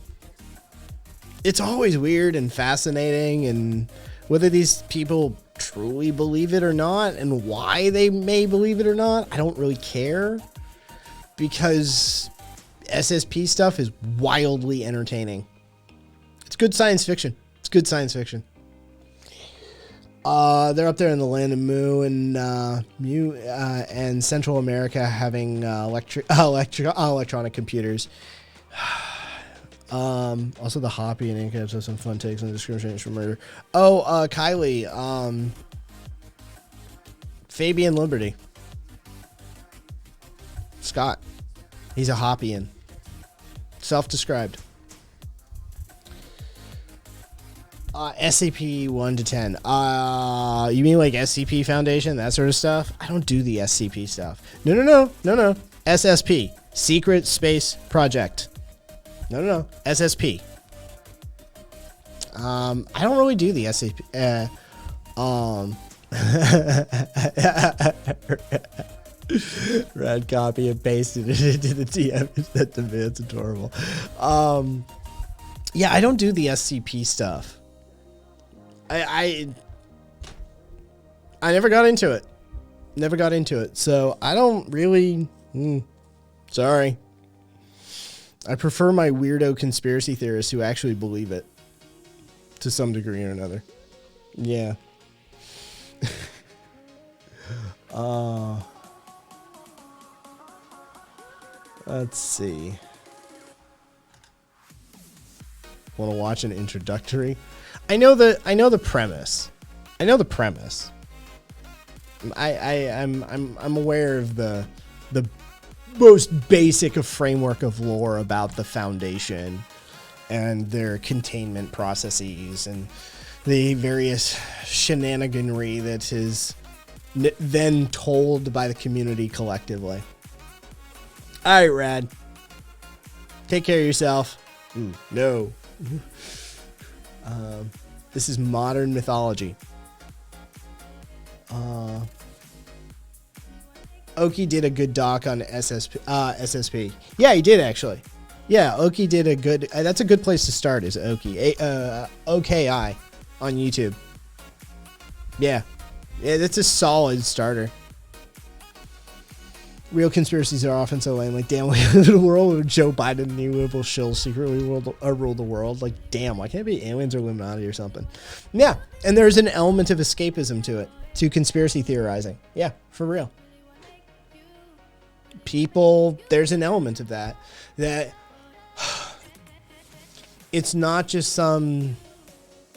It's always weird and fascinating, and whether these people truly believe it or not and why they may believe it or not, I don't really care, because SSP stuff is wildly entertaining. It's good science fiction. It's good science fiction. They're up there in the land of Mu and Central America having electronic computers. Also the Hoppy and Incaps have some fun takes on discrimination for murder. Oh, Kylie, Fabian Liberty. Scott. He's a Hoppian. Self-described. SCP 1 to 10. You mean like SCP Foundation, that sort of stuff? I don't do the SCP stuff. No. SSP. Secret Space Project. No. SSP. I don't really do the SCP. Red copy and pasted it into the DM. That to me, it's adorable. Yeah, I don't do the SCP stuff. I never got into it. Never got into it. So I don't really. Sorry. I prefer my weirdo conspiracy theorists who actually believe it to some degree or another. Yeah. Let's see. Want to watch an introductory? I know the premise. I'm aware of the most basic of framework of lore about the Foundation and their containment processes and the various shenaniganry that is then told by the community collectively. All right, Rad. Take care of yourself. No. This is modern mythology. Oki did a good doc on SSP. Yeah, he did actually. Yeah, Oki did a good. That's a good place to start. Is Oki OKI on YouTube? Yeah, that's a solid starter. Real conspiracies are often so lame. Like, damn, we live in a world where Joe Biden and new liberal shills secretly rule the world. Like, damn, why can't it be aliens or Illuminati or something? Yeah, and there's an element of escapism to it, to conspiracy theorizing. Yeah, for real. People, there's an element of that it's not just some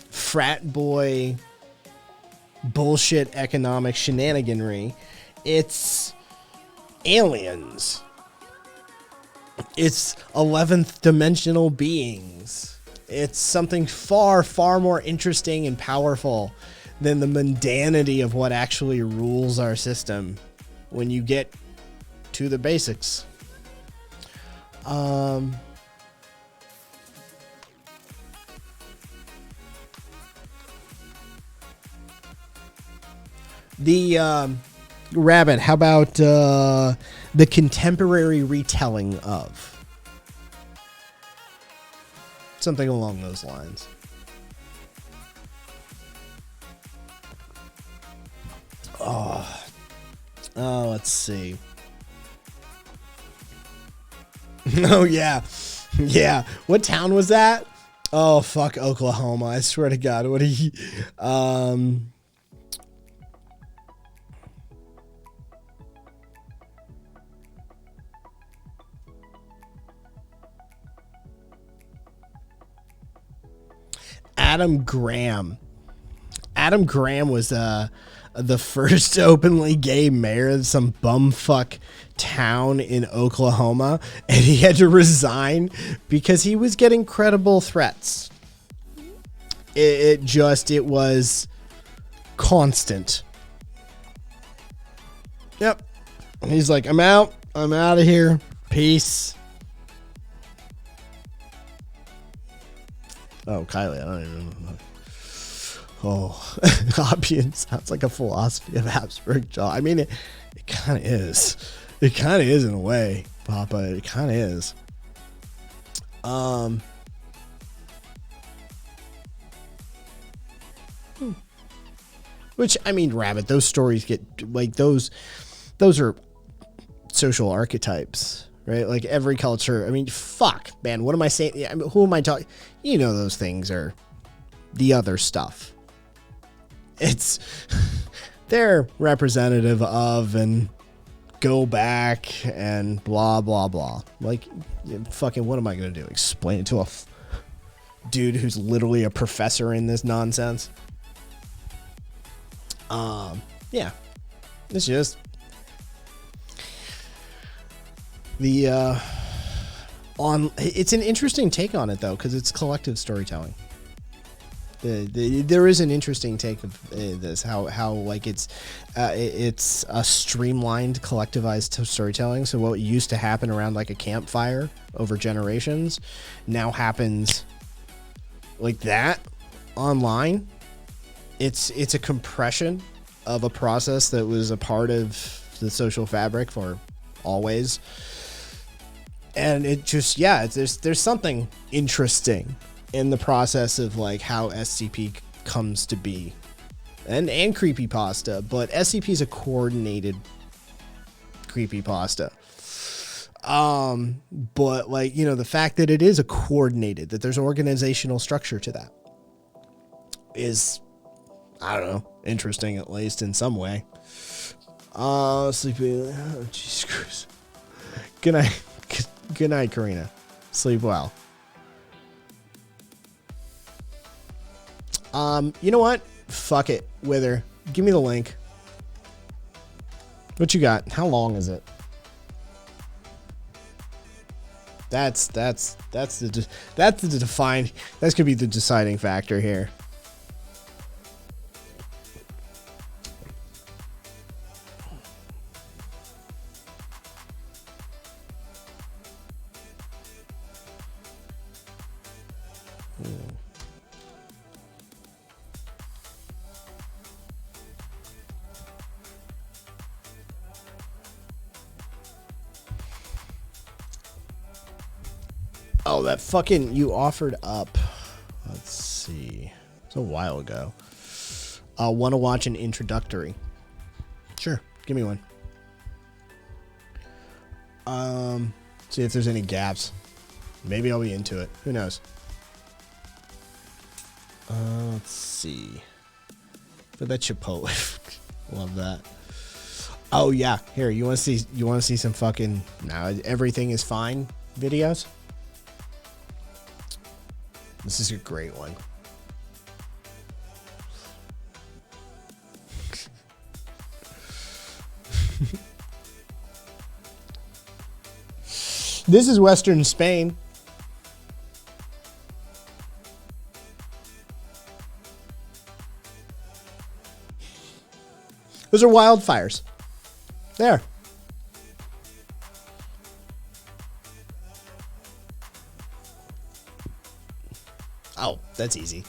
frat boy bullshit economic shenaniganry. It's aliens. It's 11th dimensional beings. It's something far, far more interesting and powerful than the mundanity of what actually rules our system when you get to the basics. The Rabbit, how about the contemporary retelling of? Something along those lines. Oh, let's see. Oh, yeah. Yeah. What town was that? Oh, fuck, Oklahoma. I swear to God. What are you... Adam Graham. Adam Graham was the first openly gay mayor of some bumfuck town in Oklahoma, and he had to resign because he was getting credible threats. It was constant. Yep. He's like, I'm out of here. Peace. Oh, Kylie, I don't even know. Oh, Hoppian sounds like a philosophy of Habsburg jaw. I mean, it kind of is. It kind of is in a way, Papa. It kind of is. Which, I mean, Rabbit, those stories get, like, those are social archetypes, right? Like, every culture, I mean, fuck, man, what am I saying? I mean, who am I talking? You know, those things are the other stuff. They're representative of and go back and blah, blah, blah. Like, fucking, what am I going to do? Explain it to a dude who's literally a professor in this nonsense? Yeah. It's just the it's an interesting take on it though, because it's collective storytelling. There is an interesting take of this, how like it's a streamlined, collectivized storytelling. So what used to happen around like a campfire over generations now happens like that online. It's a compression of a process that was a part of the social fabric for always. And it just, yeah, there's something interesting in the process of like how SCP comes to be, and creepypasta, but SCP is a coordinated creepypasta. But like, you know, the fact that it is a coordinated, that there's organizational structure to that is, I don't know, interesting, at least in some way. Sleepy. Oh, Jesus Christ. Good night. Good night, Karina. Sleep well. You know what? Fuck it. Wither, give me the link. What you got? How long is it? That's gonna be the deciding factor here. Oh, that fucking, you offered up. Let's see. It's a while ago. Want to watch an introductory? Sure. Give me one. See if there's any gaps. Maybe I'll be into it. Who knows? Let's see. For that Chipotle. Love that. Oh yeah. Here, you want to see some fucking now everything is fine videos? This is a great one. This is Western Spain. Those are wildfires. There. Oh, that's easy.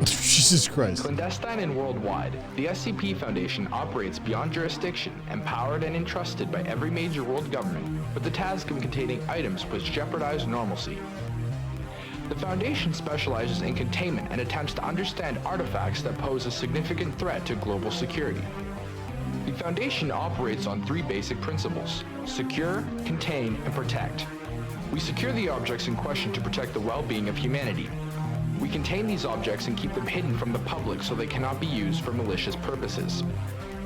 Jesus Christ. Clandestine and worldwide, the SCP Foundation operates beyond jurisdiction, empowered and entrusted by every major world government with the task of containing items which jeopardize normalcy. The Foundation specializes in containment and attempts to understand artifacts that pose a significant threat to global security. The Foundation operates on three basic principles: secure, contain, and protect. We secure the objects in question to protect the well-being of humanity. We contain these objects and keep them hidden from the public so they cannot be used for malicious purposes.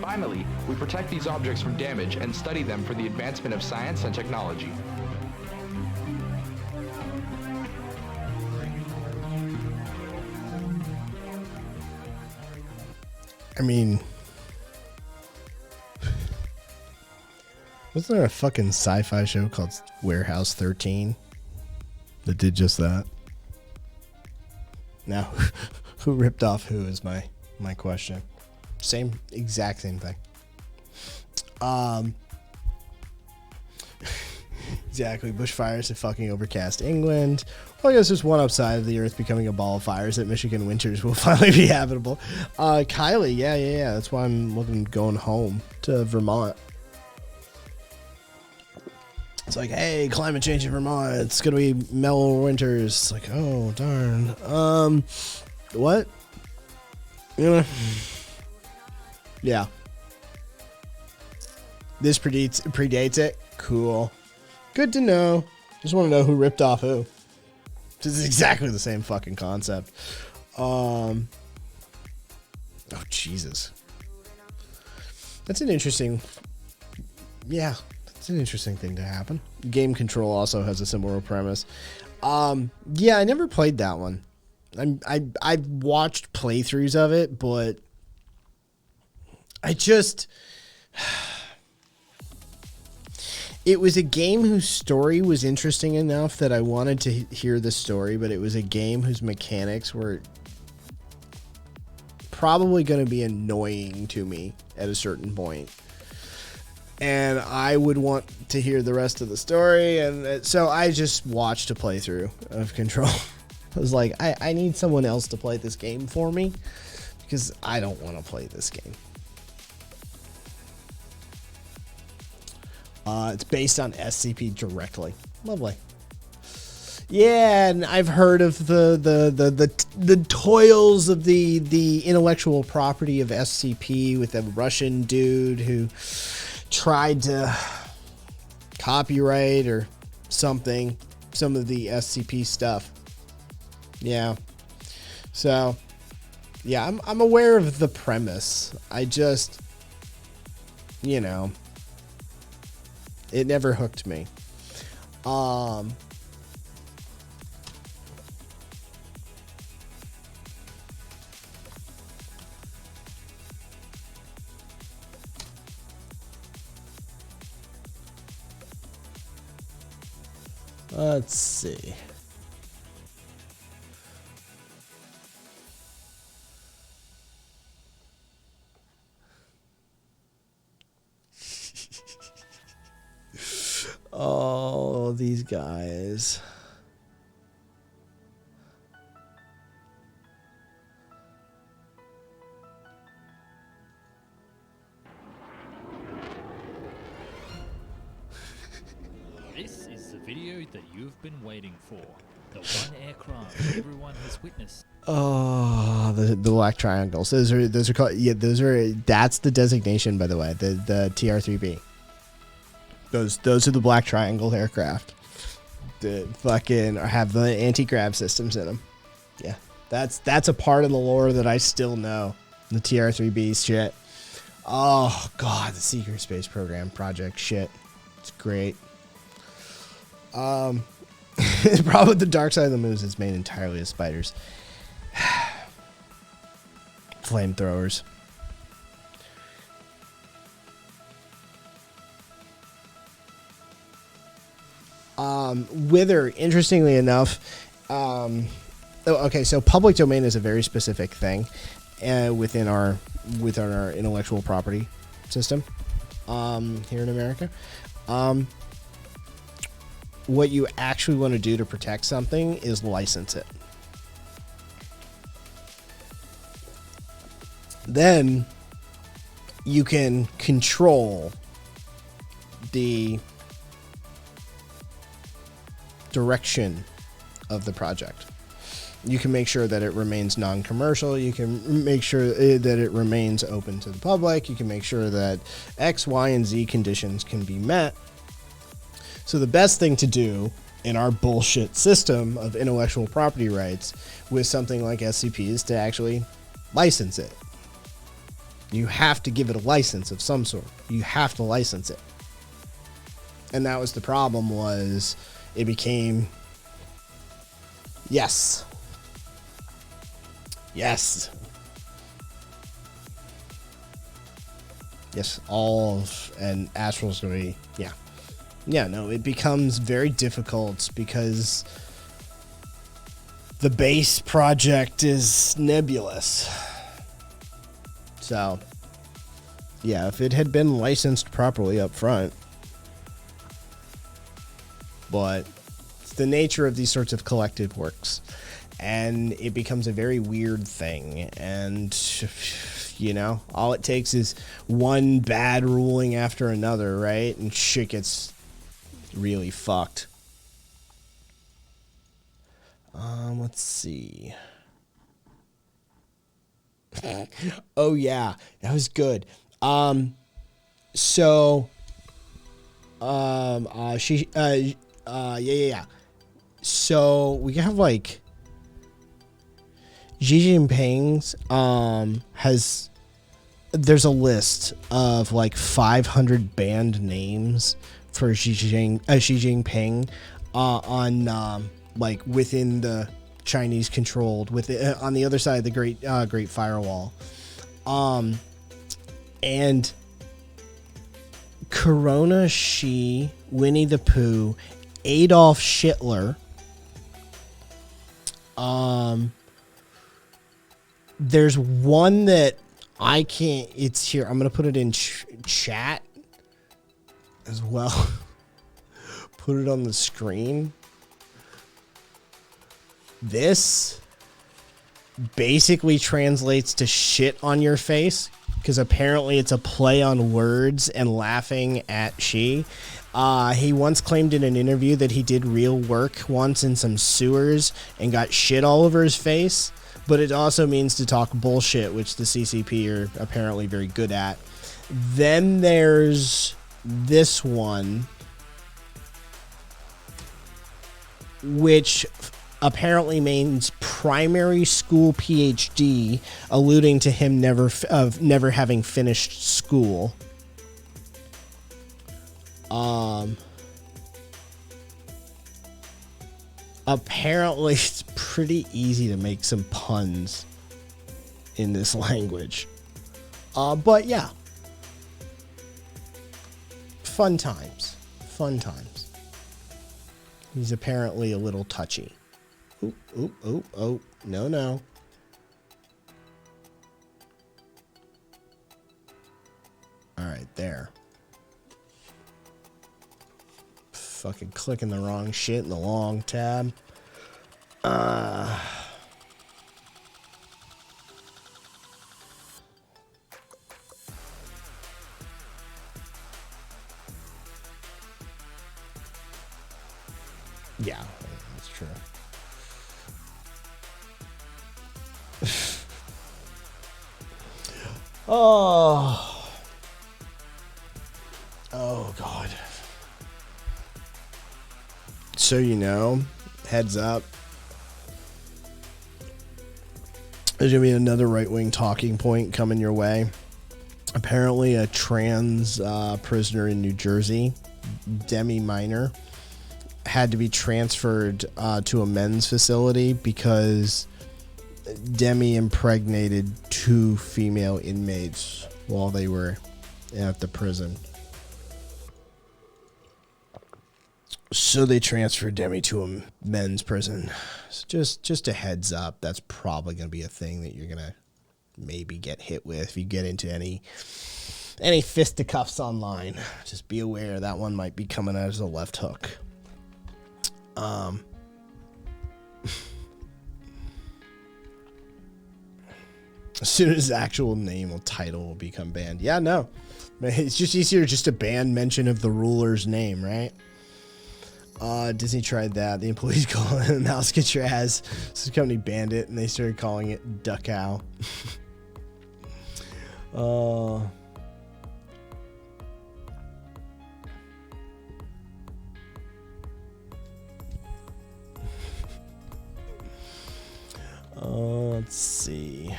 Finally, we protect these objects from damage and study them for the advancement of science and technology. I mean, wasn't there a fucking sci-fi show called Warehouse 13 that did just that? Now, who ripped off who is my question. Exact same thing. Exactly. Bushfires have fucking overcast England. Well, I guess there's one upside of the Earth becoming a ball of fires that Michigan winters will finally be habitable. Kylie, yeah. That's why I'm going home to Vermont. It's like, hey, climate change in Vermont. It's gonna be mellow winters. It's like, oh darn. What? You know, Yeah. This predates it. Cool. Good to know. Just want to know who ripped off who. This is exactly the same fucking concept. Oh, Jesus. That's an interesting... Yeah, that's an interesting thing to happen. Game Control also has a similar premise. Yeah, I never played that one. I've watched playthroughs of it, but I just... It was a game whose story was interesting enough that I wanted to hear the story, but it was a game whose mechanics were probably going to be annoying to me at a certain point. And I would want to hear the rest of the story, and so I just watched a playthrough of Control. I was like, I need someone else to play this game for me, because I don't want to play this game. It's based on SCP directly. Lovely. Yeah, and I've heard of the toils of the intellectual property of SCP with a Russian dude who tried to copyright or something, some of the SCP stuff. Yeah. So, yeah, I'm aware of the premise. I just, you know, it never hooked me. Let's see. Oh, these guys. This is the video that you've been waiting for. The one aircraft everyone has witnessed. Oh, the black triangles. Those are called, yeah, that's the designation, by the way. The TR-3B. Those are the black triangle aircraft that fucking have the anti-grav systems in them. Yeah, that's a part of the lore that I still know. The TR-3B shit. Oh god, the Secret Space Program project shit. It's great. The problem with the Dark Side of the Moon is it's made entirely of spiders. Flamethrowers. Wither, interestingly enough, okay, so public domain is a very specific thing within our intellectual property system here in America. What you actually want to do to protect something is license it. Then you can control the direction of the project. You can make sure that it remains non-commercial. You can make sure that it remains open to the public. You can make sure that X, Y, and Z conditions can be met. So the best thing to do in our bullshit system of intellectual property rights with something like SCP is to actually license it. You have to give it a license of some sort. You have to license it. And that was the problem, was it became, yes, all of, and Astral's gonna be, no, it becomes very difficult because the base project is nebulous. So, yeah, if it had been licensed properly up front, but it's the nature of these sorts of collective works, and it becomes a very weird thing, and you know, all it takes is one bad ruling after another, right? And shit gets really fucked. Let's see. Oh yeah, that was good. Yeah. So we have like Xi Jinping's there's a list of like 500 banned names for Xi Jinping on like within the Chinese controlled on the other side of the Great Firewall, and Corona Xi, Winnie the Pooh, Adolf Hitler. There's one that I can't. It's here. I'm gonna put it in chat as well. Put it on the screen. This basically translates to shit on your face, because apparently it's a play on words and laughing at Xi. He once claimed in an interview that he did real work once in some sewers and got shit all over his face, but it also means to talk bullshit, which the CCP are apparently very good at. Then there's this one, which apparently means primary school PhD, alluding to him never having finished school. Apparently it's pretty easy to make some puns in this language. But yeah. Fun times. He's apparently a little touchy. Oh, no. All right, there. Fucking clicking the wrong shit in the long tab. Yeah, that's true. Oh God. So heads up. There's going to be another right-wing talking point coming your way. Apparently a trans prisoner in New Jersey, Demi Minor, had to be transferred to a men's facility because Demi impregnated 2 female inmates while they were at the prison. So they transferred Demi to a men's prison. So just a heads up, that's probably going to be a thing that you're going to maybe get hit with if you get into any fisticuffs online. Just be aware that one might be coming out as a left hook. As soon as the actual name or title will become banned. Yeah, no. It's just easier just to ban mention of the ruler's name, right? Disney tried that. The employees call it Mouse Catraz. So the company banned it, and they started calling it Duck Owl. Let's see.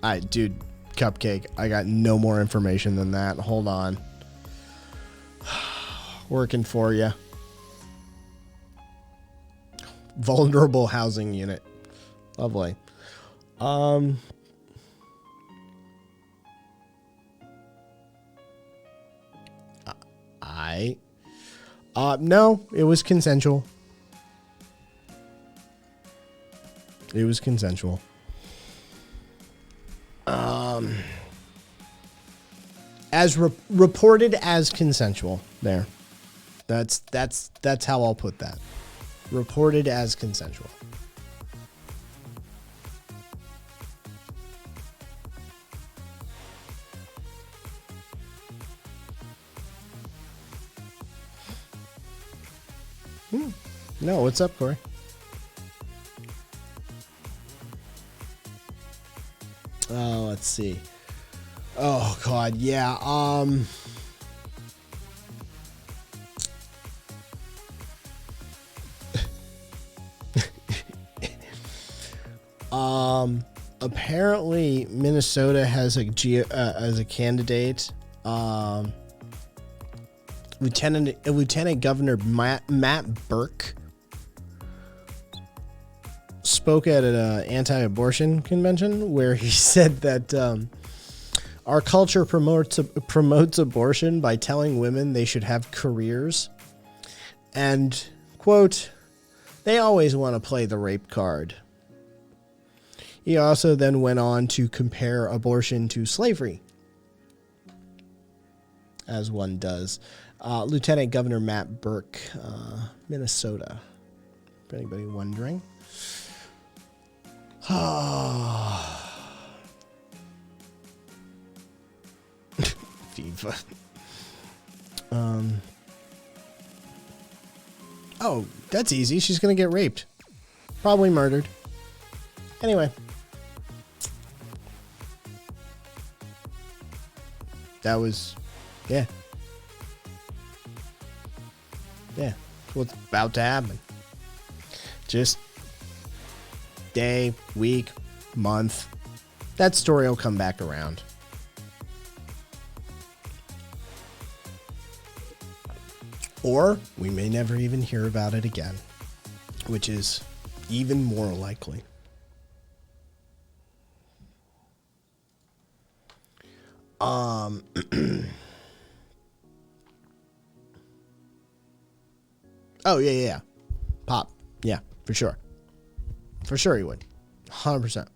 Alright, dude, Cupcake, I got no more information than that. Hold on. Working for you. Vulnerable housing unit. Lovely. No, it was consensual. It was consensual. As reported as consensual. There. That's how I'll put that. Reported as consensual. No, what's up, Corey? let's see. Oh God, yeah. Apparently Minnesota has as a candidate, Lieutenant Governor Matt Burke spoke at an anti-abortion convention where he said that our culture promotes abortion by telling women they should have careers, and quote, they always want to play the rape card. He also then went on to compare abortion to slavery, as one does. Lieutenant Governor Matt Burke, Minnesota. If anybody wondering. FIFA. Oh, that's easy. She's going to get raped. Probably murdered. Anyway. That was, yeah. Yeah, what's about to happen. Just day, week, month. That story will come back around. Or we may never even hear about it again, which is even more likely. Oh, yeah. Pop. Yeah, for sure. For sure he would. 100%.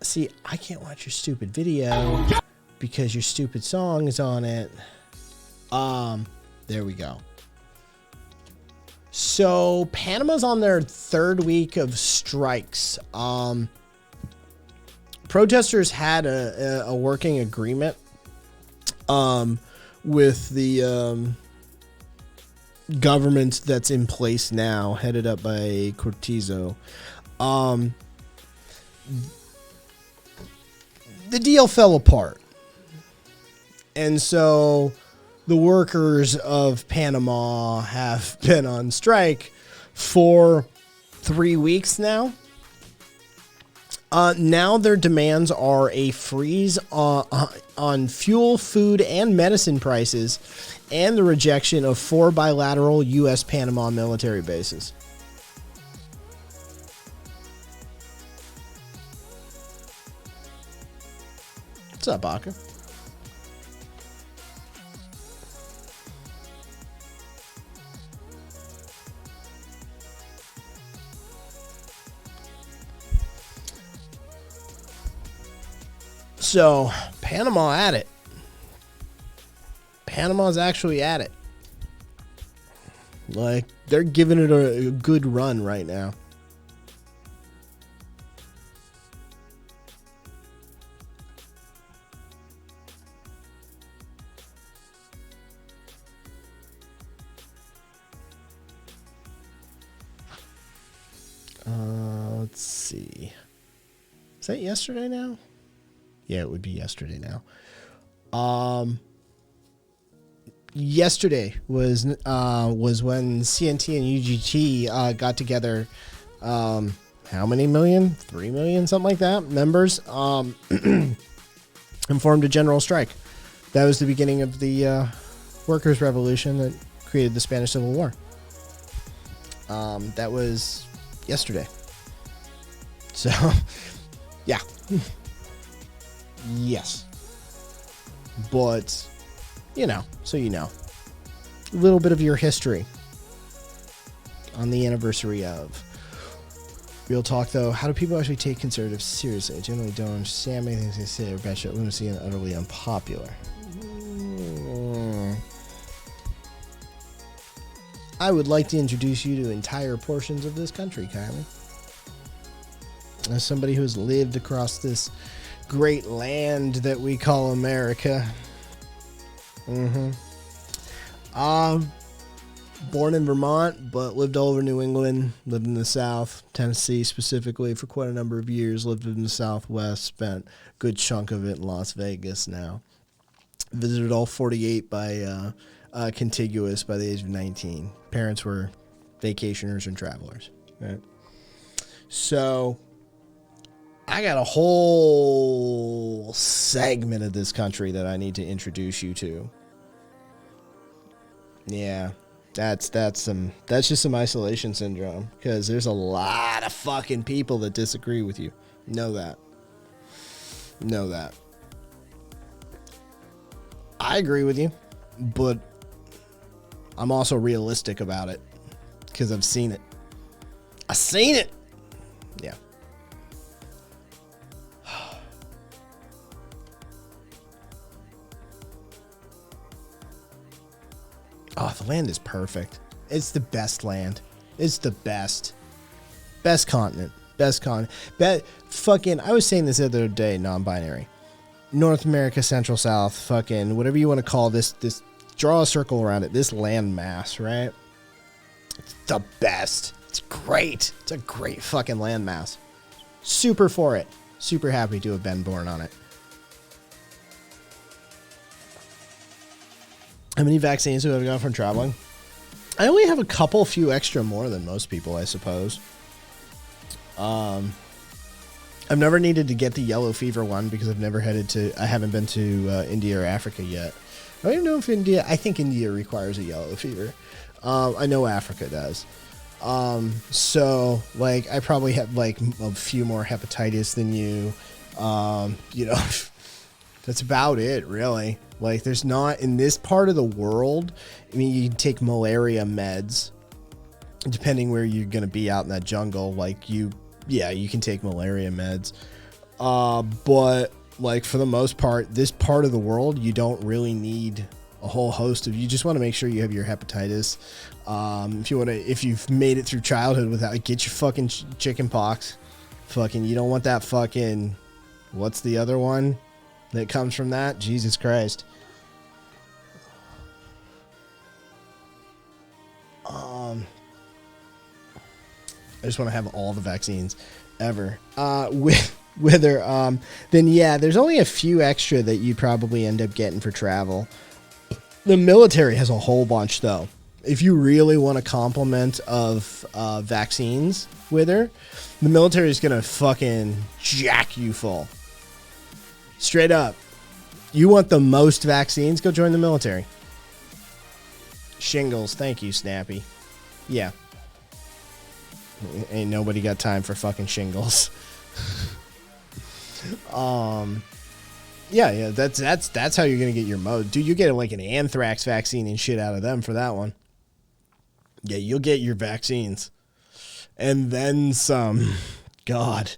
See, I can't watch your stupid video because your stupid song is on it. There we go. So, Panama's on their third week of strikes. Protesters had a working agreement with the government that's in place now, headed up by Cortizo. The deal fell apart. And so the workers of Panama have been on strike for 3 weeks now. Now their demands are a freeze on fuel, food, and medicine prices, and the rejection of 4 bilateral U.S.-Panama military bases. What's up, Aka? So, Panama at it. Panama's actually at it. Like, they're giving it a good run right now. Let's see. Is that yesterday now? Yeah, it would be yesterday now. Yesterday was when CNT and UGT got together. How many million? 3 million, something like that. Members and formed a general strike. That was the beginning of the workers' revolution that created the Spanish Civil War. That was yesterday. So, yeah. Yes. But, you know, so you know. A little bit of your history on the anniversary of. Real talk, though. How do people actually take conservatives seriously? I generally don't understand many things they say are bad shit, lunacy, and utterly unpopular. I would like to introduce you to entire portions of this country, Kylie. As somebody who has lived across this great land that we call America. Born in Vermont, but lived all over New England, lived in the South, Tennessee specifically for quite a number of years, lived in the Southwest, spent a good chunk of it in Las Vegas now. Visited all 48 by contiguous by the age of 19. Parents were vacationers and travelers. Right? So I got a whole segment of this country that I need to introduce you to. Yeah. That's just some isolation syndrome, because there's a lot of fucking people that disagree with you. Know that. I agree with you, but I'm also realistic about it because I've seen it. Yeah. Oh, the land is perfect. It's the best land. It's the best. Best continent. Fucking, I was saying this the other day, non-binary. North America, Central, South, fucking, whatever you want to call this, draw a circle around it. This land mass, right? It's the best. It's great. It's a great fucking land mass. Super for it. Super happy to have been born on it. How many vaccines have I got from traveling? I only have a few extra more than most people, I suppose. I've never needed to get the yellow fever one because I haven't been to India or Africa yet. I don't even know if I think India requires a yellow fever. I know Africa does. So, like, I probably have, like, a few more hepatitis than you. That's about it, really. Like, there's not, in this part of the world, I mean, you can take malaria meds, depending where you're going to be out in that jungle. Like, you can take malaria meds. But, like, for the most part, this part of the world, you don't need a whole host of, you just want to make sure you have your hepatitis. If you've made it through childhood without, get your fucking chicken pox. Fucking, you don't want that fucking, what's the other one that comes from that? Jesus Christ. I just want to have all the vaccines ever. Then yeah, there's only a few extra that you probably end up getting for travel. The military has a whole bunch, though. If you really want a complement of vaccines with her, the military is gonna fucking jack you full. Straight up. You want the most vaccines? Go join the military. Shingles. Thank you, Snappy. Yeah. Ain't nobody got time for fucking shingles. Yeah, that's how you're gonna get your mode. Dude, you get like an anthrax vaccine and shit out of them for that one. Yeah, you'll get your vaccines. And then some. God.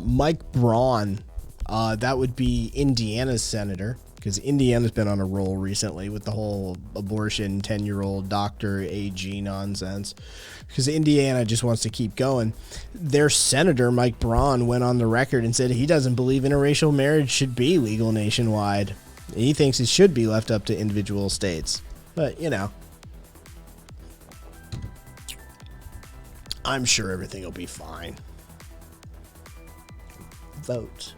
Mike Braun, that would be Indiana's senator, because Indiana's been on a roll recently with the whole abortion 10-year-old doctor AG nonsense, because Indiana just wants to keep going. Their senator, Mike Braun, went on the record and said he doesn't believe interracial marriage should be legal nationwide. He thinks it should be left up to individual states. But, you know, I'm sure everything will be fine. Vote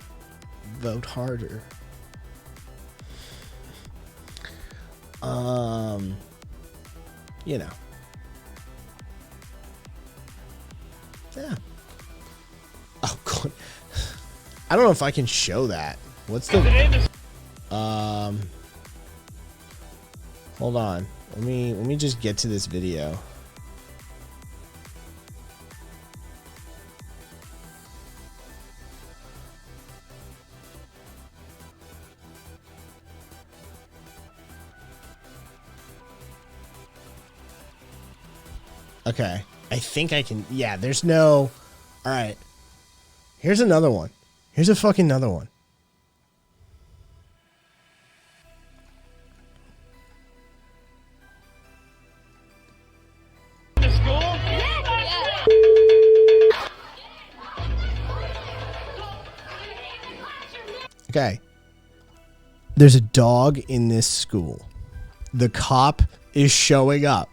harder. You know. Yeah. Oh god. I don't know if I can show that. What's the hold on. Let me just get to this video. Okay, I think I can. Yeah, there's no. All right. Here's another one. Here's a fucking another one. Okay. There's a dog in this school. The cop is showing up.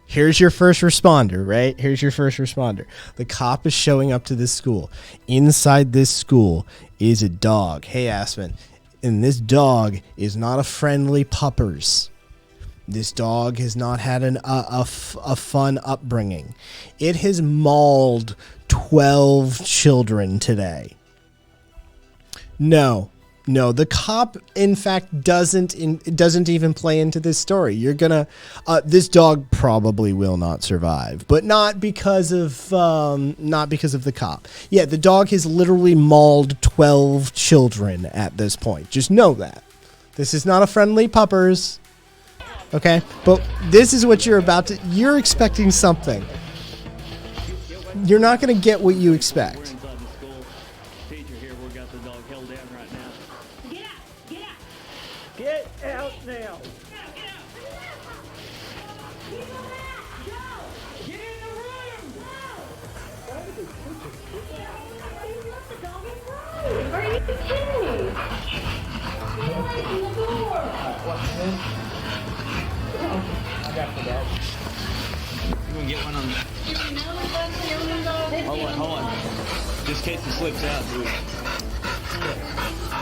Here's your first responder, right? Here's your first responder. The cop is showing up to this school. Inside this school is a dog. Hey, Aspen. And this dog is not a friendly puppers. This dog has not had a fun upbringing. It has mauled 12 children today. No, the cop, in fact, doesn't even play into this story. You're gonna, this dog probably will not survive, but not because of the cop. Yeah, the dog has literally mauled 12 children at this point. Just know that. This is not a friendly puppers. Okay, but this is what you're expecting something. You're not gonna get what you expect. Get out now! Get in the room! Are you kidding me? Open the door! You gonna get one on hold on. Just in case it slips out, dude.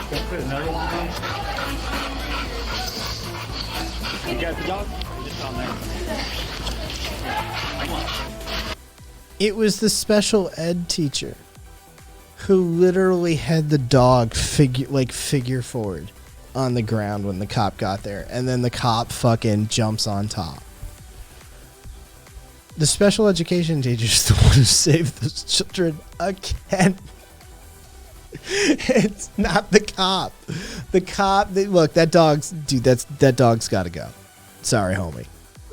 Can I put another one on? You got the dog? Just on there. Come on. It was the special ed teacher who literally had the dog figure forward on the ground when the cop got there, and then the cop fucking jumps on top. The special education teacher is the one who saved those children again. It's not the cop. The cop, look, that dog's got to go. Sorry, homie.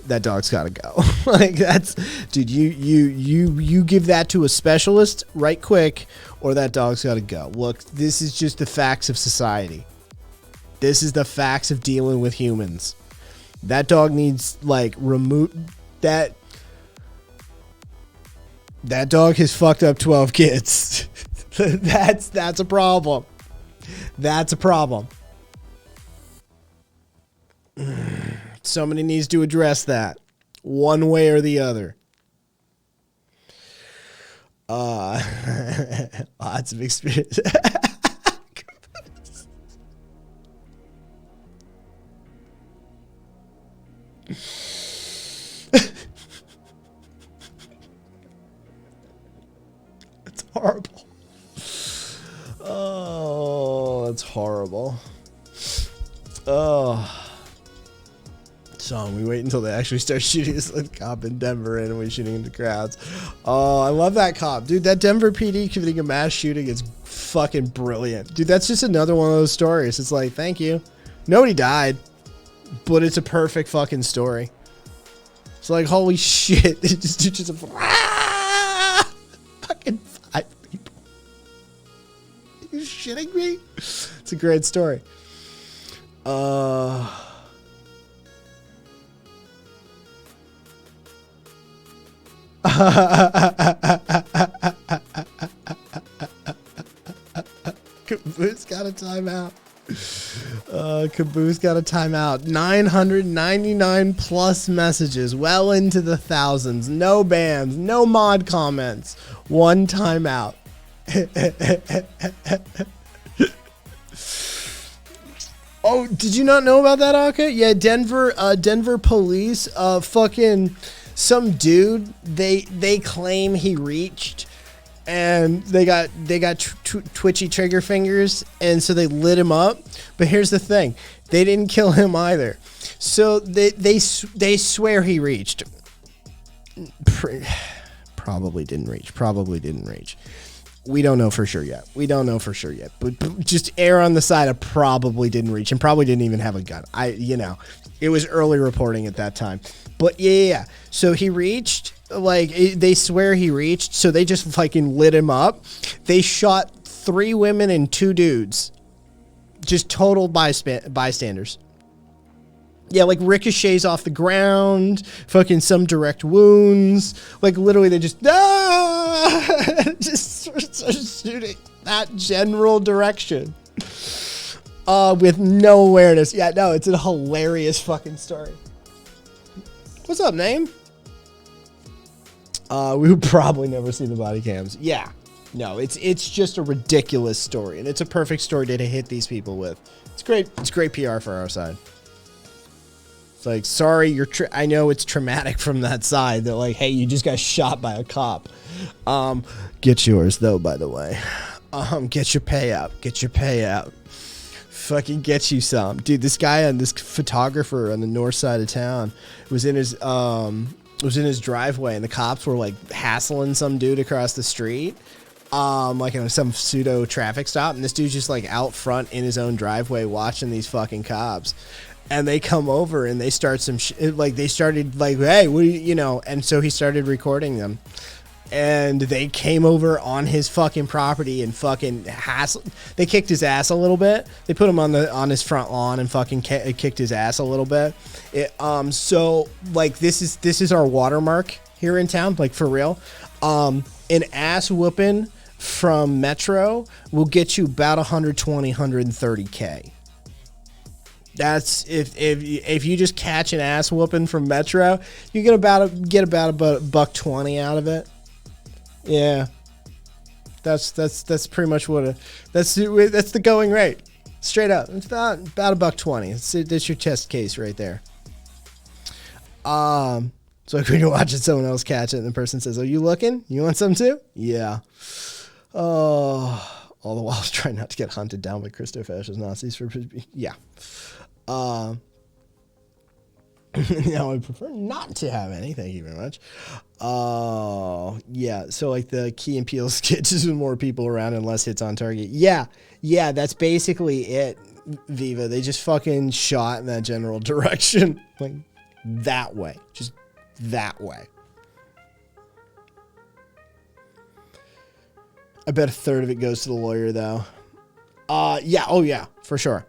That dog's got to go. Like, that's, dude, you give that to a specialist right quick, or that dog's got to go. Look, this is just the facts of society. This is the facts of dealing with humans. That dog needs, like, that dog has fucked up 12 kids. That's a problem. That's a problem. Somebody needs to address that one way or the other. Lots of experience. It's horrible. Oh, that's horrible. Oh. So we wait until they actually start shooting this cop in Denver and we're shooting into crowds. Oh, I love that cop. Dude, that Denver PD committing a mass shooting is fucking brilliant. Dude, that's just another one of those stories. It's like, thank you. Nobody died, but it's a perfect fucking story. It's like, holy shit. It's just fucking 5 people. Are you shitting me? It's a great story. Caboose got a timeout. Caboose got a timeout. 999 plus messages, well into the thousands. No bans, no mod comments. One timeout. Oh, did you not know about that, Aka? Yeah, Denver police, fucking some dude. They claim he reached, and they got twitchy trigger fingers, and so they lit him up. But here's the thing: they didn't kill him either. So they swear he reached. Probably didn't reach. We don't know for sure yet. But just err on the side of probably didn't reach, and probably didn't even have a gun. It was early reporting at that time. But yeah. So he reached, like, they swear he reached, so they just fucking lit him up. They shot 3 women and 2 dudes. Just total bystanders. Yeah, like ricochets off the ground, fucking some direct wounds. Like, literally, they just just started shooting that general direction. with no awareness. Yeah, no, it's a hilarious fucking story. What's up, name? We would probably never see the body cams. Yeah. No, it's just a ridiculous story, and it's a perfect story to hit these people with. It's great. It's great PR for our side. It's like, sorry, I know it's traumatic from that side. That like, hey, you just got shot by a cop. Get yours though, by the way. Get your payout. Get your payout. Fucking get you some, dude. This guy this photographer on the north side of town was in his driveway, and the cops were like hassling some dude across the street. Like in some pseudo traffic stop, and this dude's just like out front in his own driveway watching these fucking cops, and they come over and they start some they started like, hey, what do you know? And so he started recording them, and they came over on his fucking property and fucking they kicked his ass a little bit. They put him on his front lawn and fucking kicked his ass a little bit. So like this is our watermark here in town, like for real. An ass whooping from Metro will get you about 120-130K. That's if you just catch an ass whooping from Metro, you get about $120 out of it. Yeah, that's pretty much what that's the going rate, straight up. It's about $120. That's your test case right there. So if you're watching someone else catch it and the person says, "Are you looking? You want some too?" Yeah. Oh, all the while trying not to get hunted down by Christo-fascist Nazis for yeah. No, I prefer not to have any. Thank you very much. Yeah. So like the Key and Peele sketch is with more people around and less hits on target. Yeah. That's basically it. Viva. They just fucking shot in that general direction, like that way, just that way. I bet a third of it goes to the lawyer though. Yeah. Oh yeah, for sure.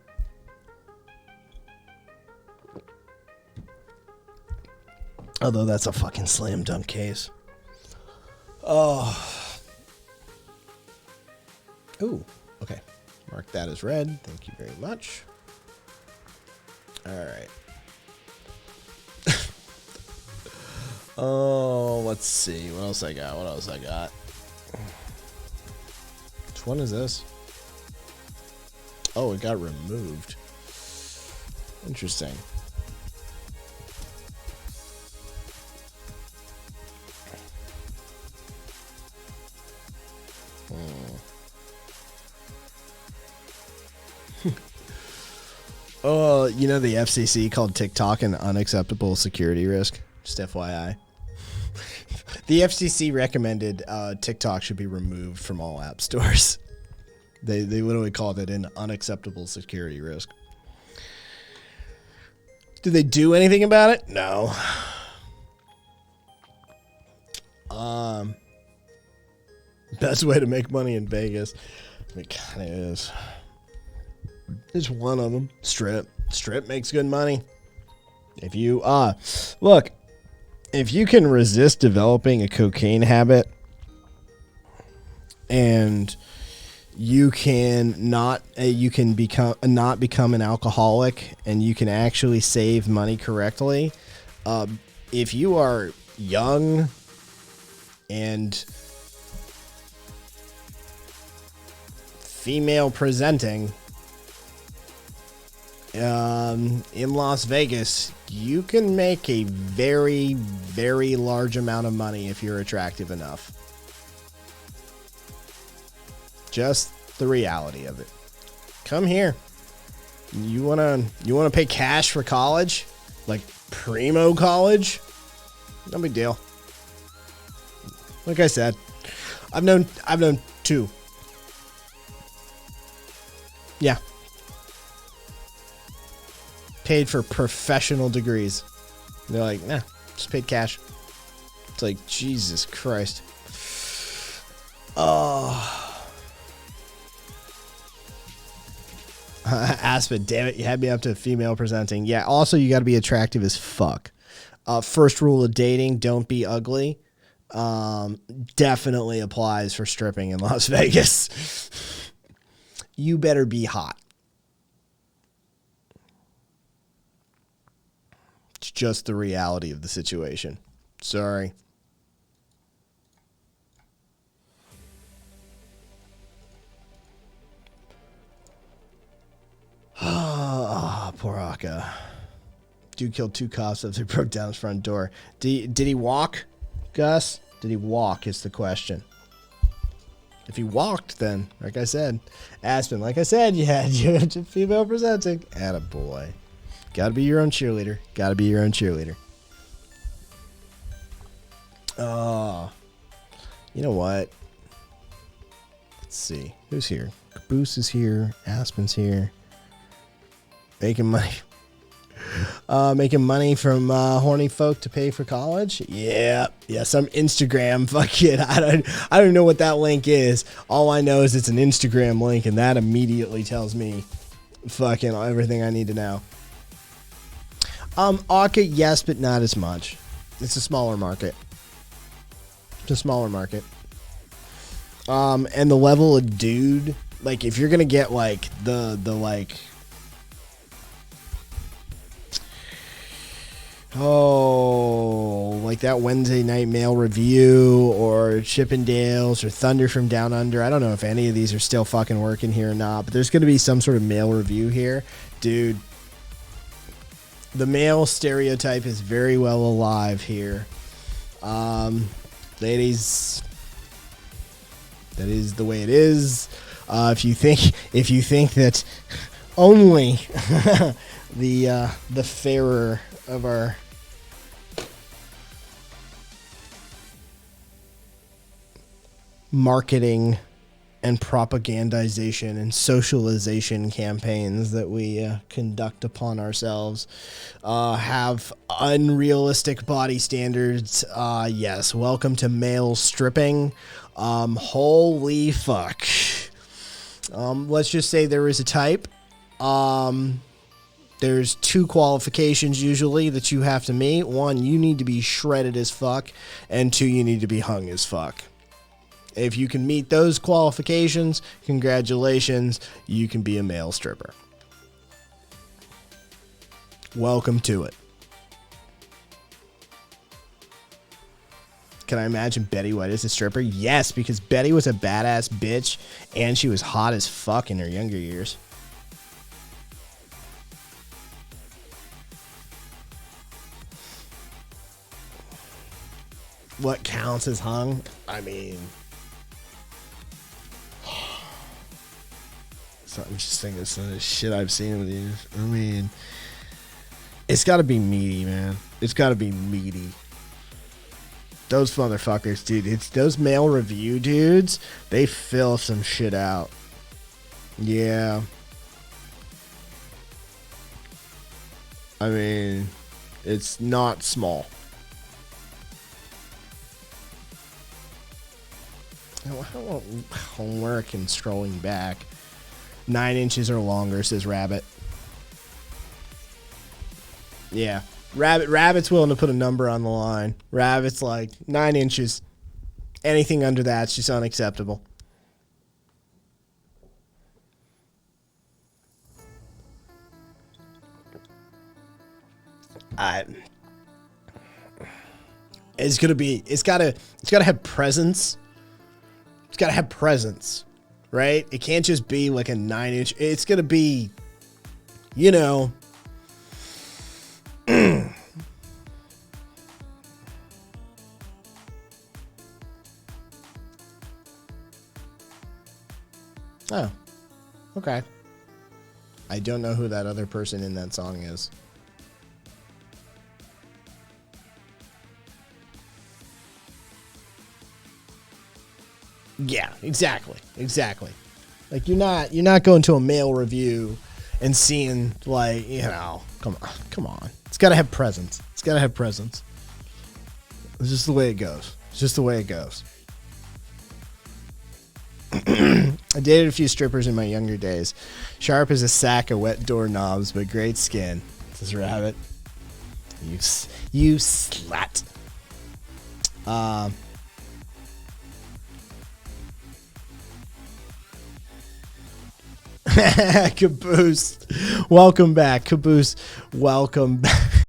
Although that's a fucking slam dunk case. Oh. Ooh. Okay. Mark that as red. Thank you very much. All right. Oh, let's see. What else I got? Which one is this? Oh, it got removed. Interesting. Oh, you know the FCC called TikTok an unacceptable security risk? Just FYI. The FCC recommended TikTok should be removed from all app stores. They literally called it an unacceptable security risk. Did they do anything about it? No. Best way to make money in Vegas. It kind of is. It's one of them. Strip makes good money. If you look, if you can resist developing a cocaine habit, and you can not become an alcoholic, and you can actually save money correctly. If you are young and female presenting in Las Vegas, you can make a very, very large amount of money if you're attractive enough. Just the reality of it. Come here. You wanna pay cash for college? Like primo college? No big deal. Like I said, I've known two. Yeah. Paid for professional degrees. They're like, nah, just paid cash. It's like, Jesus Christ. Oh. Aspen, damn it, you had me up to female presenting. Yeah, also you got to be attractive as fuck. First rule of dating, don't be ugly. Definitely applies for stripping in Las Vegas. You better be hot. just the reality of the situation. Sorry. Ah, poor Aka. Dude killed 2 cops after he broke down his front door. Did he walk, Gus? Did he walk is the question. If he walked, then, like I said, Aspen, like I said, you had female presenting. Attaboy. Gotta be your own cheerleader. Gotta be your own cheerleader. Oh. You know what? Let's see. Who's here? Caboose is here. Aspen's here. Making money. Making money from horny folk to pay for college. Yeah, some Instagram fucking. I don't know what that link is. All I know is it's an Instagram link, and that immediately tells me fucking everything I need to know. Aka, yes, but not as much. It's a smaller market. It's a smaller market. And the level of dude, like if you're gonna get like the like. Oh, like that Wednesday night mail review or Chippendales or Thunder from Down Under. I don't know if any of these are still fucking working here or not, but there's going to be some sort of male review here. Dude, the male stereotype is very well alive here. Ladies, that is the way it is. If you think that only the fairer of our marketing and propagandization and socialization campaigns that we conduct upon ourselves have unrealistic body standards, yes, welcome to male stripping. Holy fuck. Let's just say there is a type. There's 2 qualifications usually that you have to meet. 1, you need to be shredded as fuck, and 2, you need to be hung as fuck. If you can meet those qualifications, congratulations, you can be a male stripper. Welcome to it. Can I imagine Betty White as a stripper? Yes, because Betty was a badass bitch, and she was hot as fuck in her younger years. What counts as hung? I mean, so I'm just thinking of some of the shit I've seen with these. I mean, it's got to be meaty, man. It's got to be meaty. Those motherfuckers, dude. It's those male review dudes. They fill some shit out. Yeah. I mean, it's not small. Homework and strolling back. 9 inches or longer, says Rabbit. Yeah. Rabbit's willing to put a number on the line. Rabbit's like 9 inches. Anything under that's just unacceptable. It's gotta have presence. It's gotta have presence, right? It can't just be like a 9 inch. It's gonna be, you know. Oh, okay. I don't know who that other person in that song is. Yeah, exactly. Like you're not going to a male review and seeing like, you know, come on. It's got to have presence. It's just the way it goes. I dated a few strippers in my younger days. Sharp as a sack of wet doorknobs, but great skin. Says Rabbit. You slut. Caboose, welcome back. Caboose, welcome back.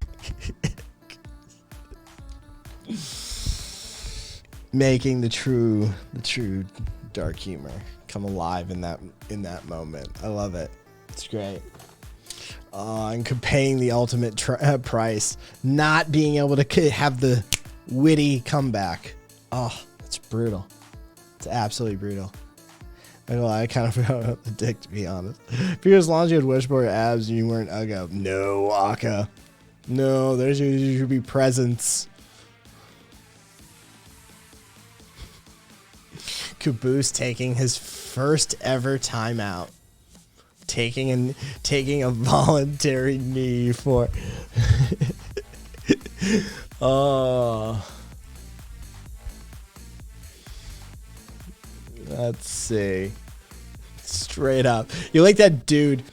making the true dark humor come alive in that moment. I love it. It's great. And paying the ultimate price, not being able to have the witty comeback. Oh, it's brutal. It's absolutely brutal. I kind of forgot about the dick, to be honest. Because as long as you had wishbone abs and you weren't uggo. No, Aka. No, there should be presents. Caboose taking his first ever timeout. Taking a voluntary knee for oh, let's see, straight up, you like that dude.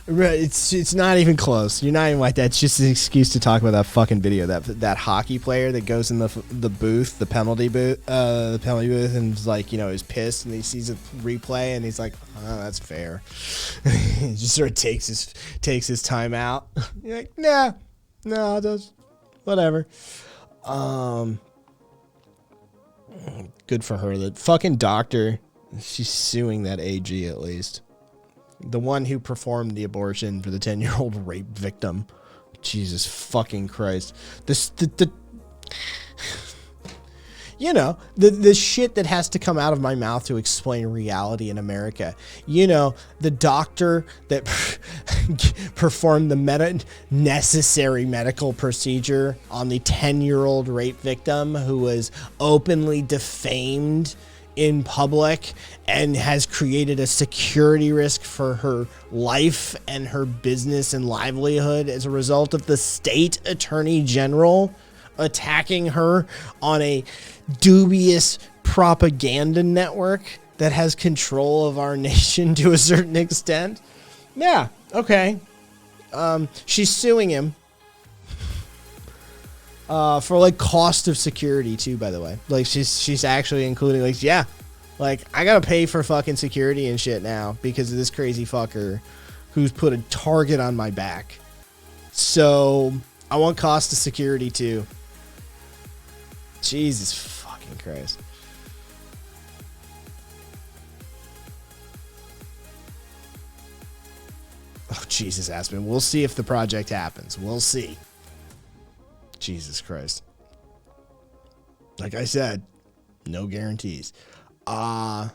It's not even close. You're not even like that. It's just an excuse to talk about that fucking video. That hockey player that goes in the booth, the penalty booth, and is like, is pissed, and he sees a replay, and he's like, oh, that's fair. He just sort of takes his time out. You're like, no, just whatever. Good for her. The fucking doctor, she's suing that AG at least. The one who performed the abortion for the 10-year-old rape victim. Jesus fucking Christ. The shit that has to come out of my mouth to explain reality in America. The doctor that performed the necessary medical procedure on the 10-year-old rape victim who was openly defamed in public and has created a security risk for her life and her business and livelihood as a result of the state attorney general attacking her on a dubious propaganda network that has control of our nation to a certain extent. Yeah, okay. She's suing him for like cost of security too, by the way. Like she's actually including like, yeah, like I gotta pay for fucking security and shit now because of this crazy fucker who's put a target on my back. So I want cost of security too. Jesus fucking Christ. Oh, Jesus, Aspen. We'll see if the project happens. We'll see. Jesus Christ. Like I said, no guarantees. My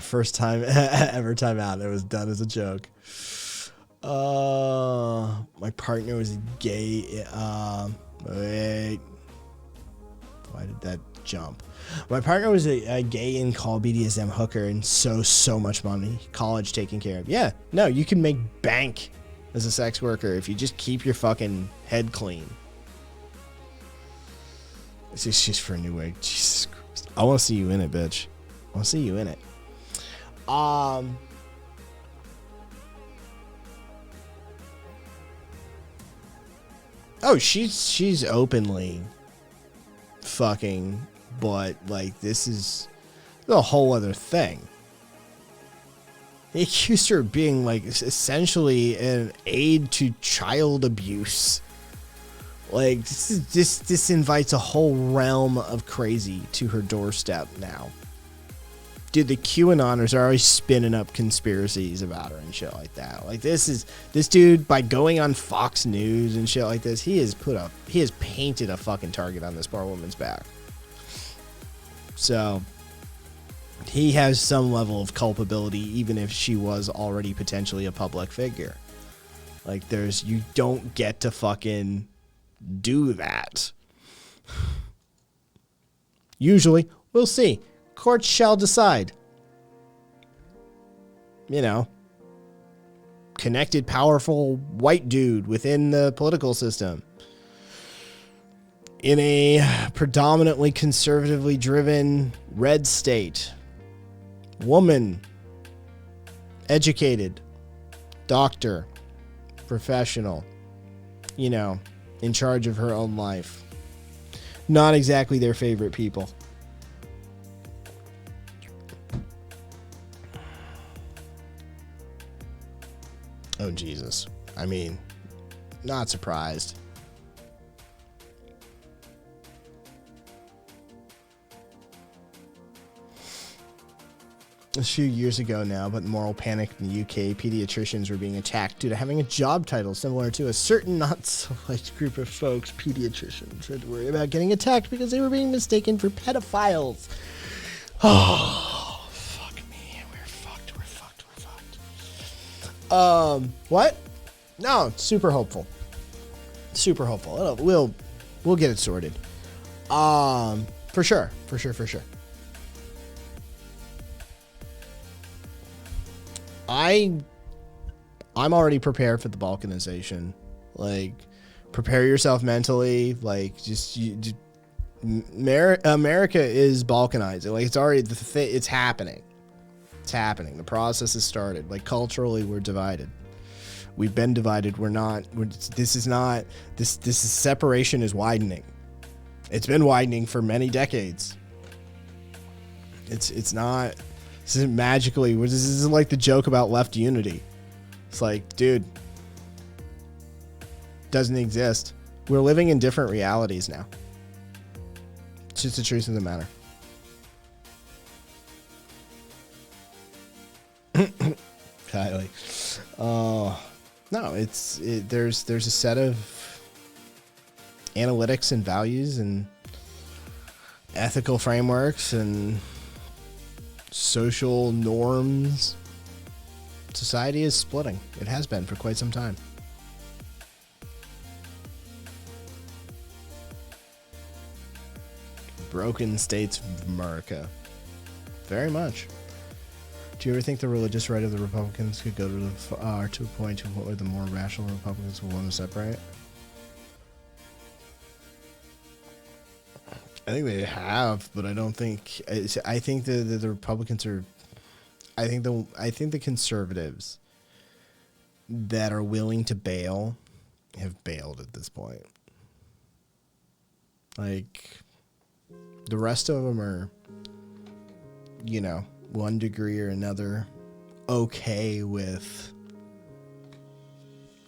first time ever time out, it was done as a joke. My partner was a gay. Wait. Why did that jump? My partner was a gay and call BDSM hooker and so much money. College taken care of. Yeah, no, you can make bank as a sex worker if you just keep your fucking head clean. This is just for a new wig. Jesus Christ. I want to see you in it, bitch. I want to see you in it. Oh, she's openly fucking, but like this is a whole other thing. They accused her of being like essentially an aid to child abuse. Like this invites a whole realm of crazy to her doorstep now. Dude, the QAnoners are always spinning up conspiracies about her and shit like that. Like this dude, by going on Fox News and shit like this, he has painted a fucking target on this poor woman's back. So he has some level of culpability, even if she was already potentially a public figure. Like you don't get to fucking do that. Usually, we'll see. Courts shall decide. Connected, powerful white dude within the political system. In a predominantly conservatively driven red state. Woman. Educated. Doctor. Professional. In charge of her own life. Not exactly their favorite people. Oh, Jesus. I mean, not surprised. a few years ago now, but moral panic in the UK, pediatricians were being attacked due to having a job title similar to a certain not-select group of folks. Pediatricians had to worry about getting attacked because they were being mistaken for pedophiles. Oh, fuck me. We're fucked. What? No, super hopeful. Super hopeful. We'll get it sorted. For sure. I'm already prepared for the balkanization. Like, prepare yourself mentally. Like, America is balkanizing. Like, it's already it's happening. It's happening. The process has started. Like, culturally, we're divided. We've been divided. This separation is widening. It's been widening for many decades. It's not. This isn't magically. This isn't like the joke about left unity. It's like, dude, doesn't exist. We're living in different realities now. It's just the truth of the matter. Kylie. No, there's a set of analytics and values and ethical frameworks and social norms. Society is splitting. It has been for quite some time. Broken states of America. Very much. Do you ever think the religious right of the Republicans could go to a point to where the more rational Republicans will want to separate? I think they have, but I don't think. I think the Republicans are. I think the conservatives that are willing to bail have bailed at this point. Like, the rest of them are, one degree or another, okay with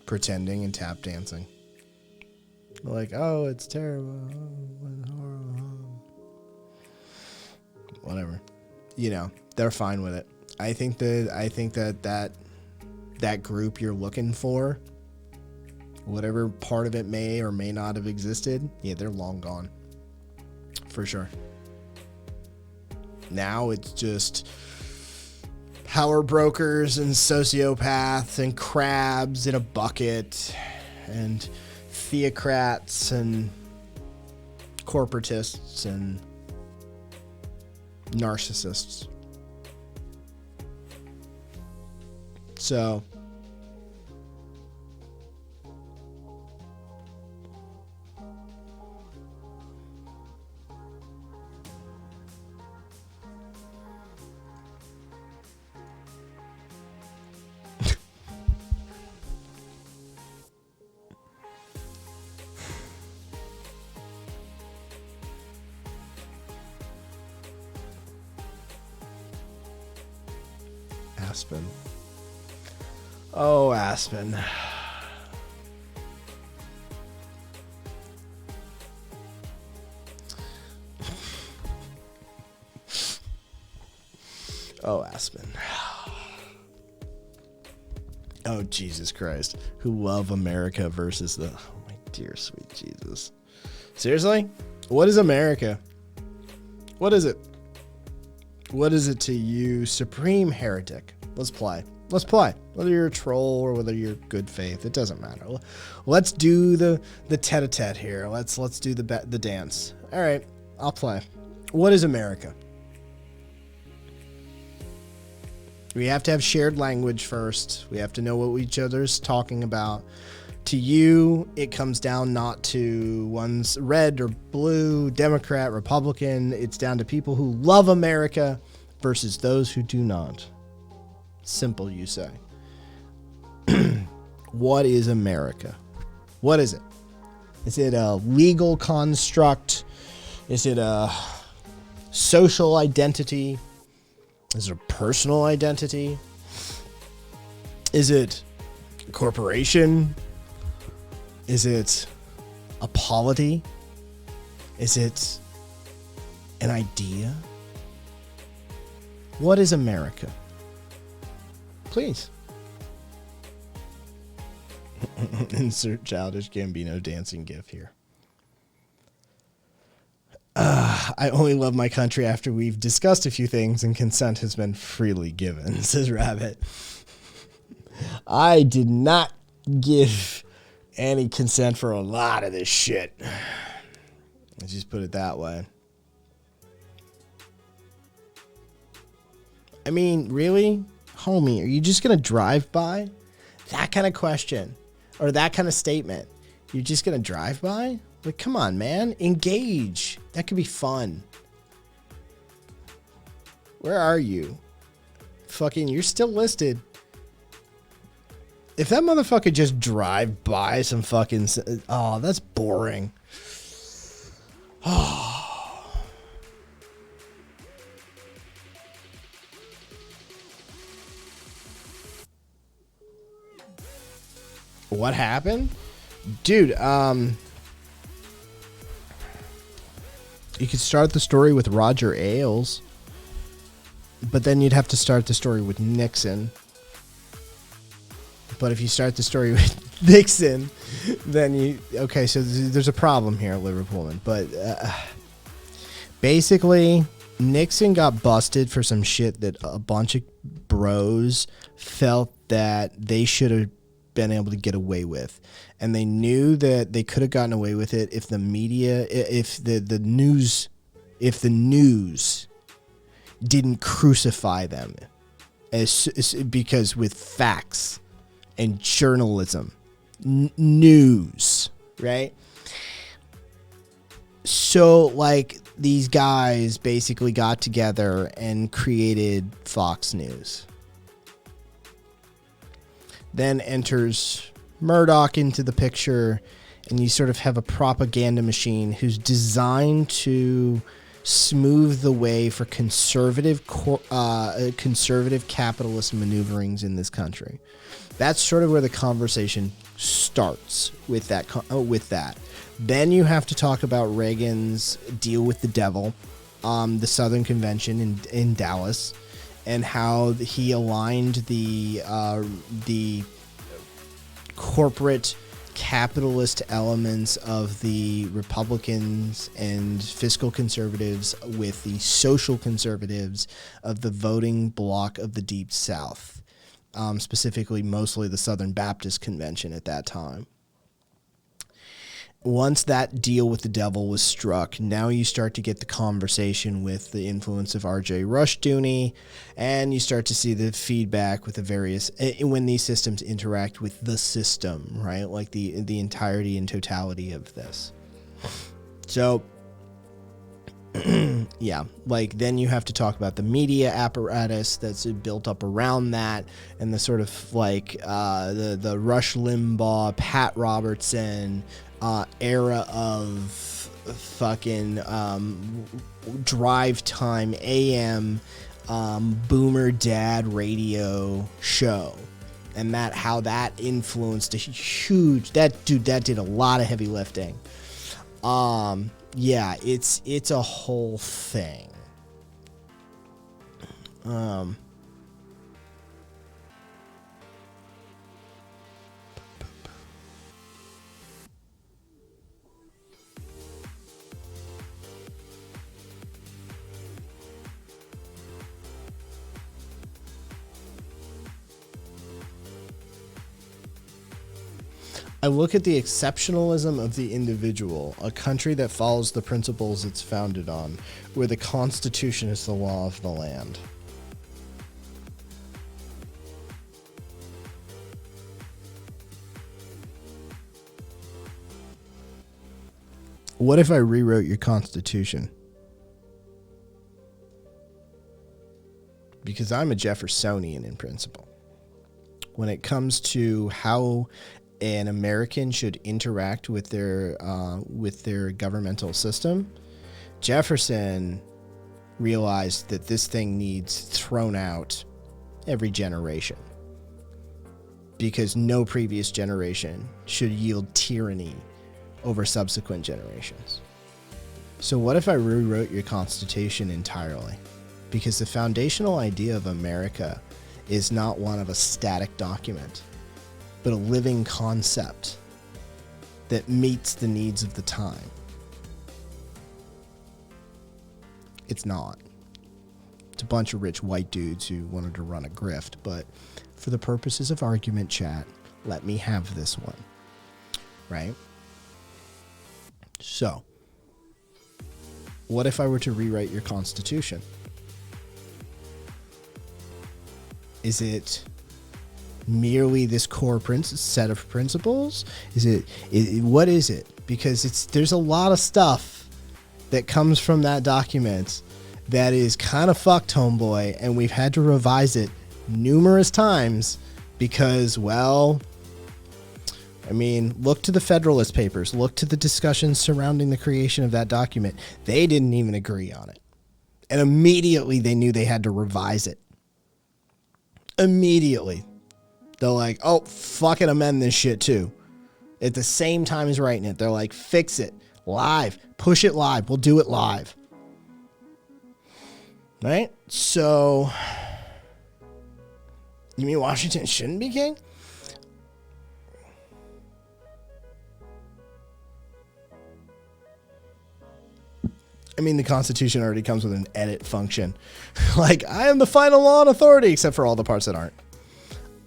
pretending and tap dancing. Like, oh, it's terrible. Whatever. They're fine with it. I think that group you're looking for, whatever part of it may or may not have existed, yeah, they're long gone. For sure. Now it's just power brokers and sociopaths and crabs in a bucket and theocrats and corporatists and narcissists. So Aspen. Oh, Aspen. Oh, Aspen. Oh, Jesus Christ. Who love America versus the... Oh, my dear sweet Jesus. Seriously? What is America? What is it? What is it to you, supreme heretic? Let's play. Let's play. Whether you're a troll or whether you're good faith, it doesn't matter. Let's do the tete-a-tete here. Let's do the dance. All right, I'll play. What is America? We have to have shared language first. We have to know what each other's talking about. To you, it comes down not to one's red or blue, Democrat, Republican. It's down to people who love America versus those who do not. Simple, you say. What is America? What is it? Is it a legal construct? Is it a social identity? Is it a personal identity? Is it a corporation? Is it a polity? Is it an idea? What is America? Please. Insert Childish Gambino dancing gif here. I only love my country after we've discussed a few things and consent has been freely given, says Rabbit. I did not give any consent for a lot of this shit. Let's just put it that way. I mean, really? Homie, are you just going to drive by? That kind of question. Or that kind of statement. You're just going to drive by? Like, come on, man. Engage. That could be fun. Where are you? Fucking, you're still listed. If that motherfucker just drive by some fucking... Oh, that's boring. Oh. What happened? Dude, you could start the story with Roger Ailes, but then you'd have to start the story with Nixon. But if you start the story with Nixon, then you... Okay, so there's a problem here, Liverpoolman. But basically, Nixon got busted for some shit that a bunch of bros felt that they should have been able to get away with, and they knew that they could have gotten away with it if the media, if the news didn't crucify them, because with facts and journalism, news, right? So like these guys basically got together and created Fox News. Then enters Murdoch into the picture, and you sort of have a propaganda machine who's designed to smooth the way for conservative capitalist maneuverings in this country. That's sort of where the conversation starts with that. Then you have to talk about Reagan's deal with the devil, the Southern Convention in Dallas, and how he aligned the corporate capitalist elements of the Republicans and fiscal conservatives with the social conservatives of the voting bloc of the Deep South, specifically mostly the Southern Baptist Convention at that time. Once that deal with the devil was struck, now you start to get the conversation with the influence of R.J. Rushdoony, and you start to see the feedback with the various, when these systems interact with the system, right? Like the entirety and totality of this. So, yeah, like then you have to talk about the media apparatus that's built up around that, and the sort of like the Rush Limbaugh, Pat Robertson, era of fucking drive time AM boomer dad radio show, and that how that influenced a huge that did a lot of heavy lifting. Yeah, it's a whole thing. I look at the exceptionalism of the individual, a country that follows the principles it's founded on, where the Constitution is the law of the land. What if I rewrote your Constitution? Because I'm a Jeffersonian in principle. When it comes to how an American should interact with their governmental system, Jefferson realized that this thing needs thrown out every generation, because no previous generation should yield tyranny over subsequent generations. So what if I rewrote your Constitution entirely? because the foundational idea of America is not one of a static document, but a living concept that meets the needs of the time. It's not. It's a bunch of rich white dudes who wanted to run a grift, but for the purposes of argument, chat, let me have this one. Right? So, what if I were to rewrite your Constitution? Is it merely this core set of principles? What is it? Because there's a lot of stuff that comes from that document that is kind of fucked, homeboy, and we've had to revise it numerous times because, well, I mean, look to the Federalist Papers, look to the discussions surrounding the creation of that document. They didn't even agree on it. And immediately they knew they had to revise it. Immediately. They're like, oh, fucking amend this shit too. At the same time as writing it, they're like, fix it. Live. Push it live. We'll do it live. Right? So, you mean Washington shouldn't be king? I mean, the Constitution already comes with an edit function. Like, I am the final law and authority, except for all the parts that aren't.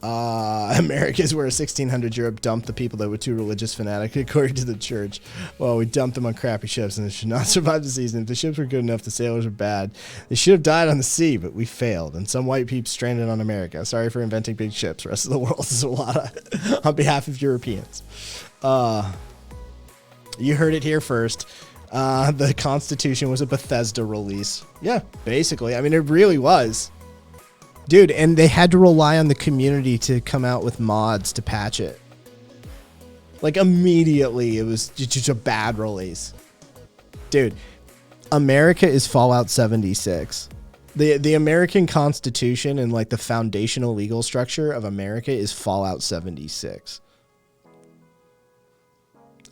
America is where 1600 Europe dumped the people that were too religious fanatic, according to the church. Well, we dumped them on crappy ships, and they should not survive the season. If the ships were good enough, the sailors were bad. They should have died on the sea, but we failed, and some white peeps stranded on America. Sorry for inventing big ships. The rest of the world is a lot on behalf of Europeans. You heard it here first. The Constitution was a Bethesda release. Yeah, basically. I mean, it really was. Dude, and they had to rely on the community to come out with mods to patch it. Like, immediately, it was just a bad release. Dude, America is Fallout 76. The American Constitution and, like, the foundational legal structure of America is Fallout 76.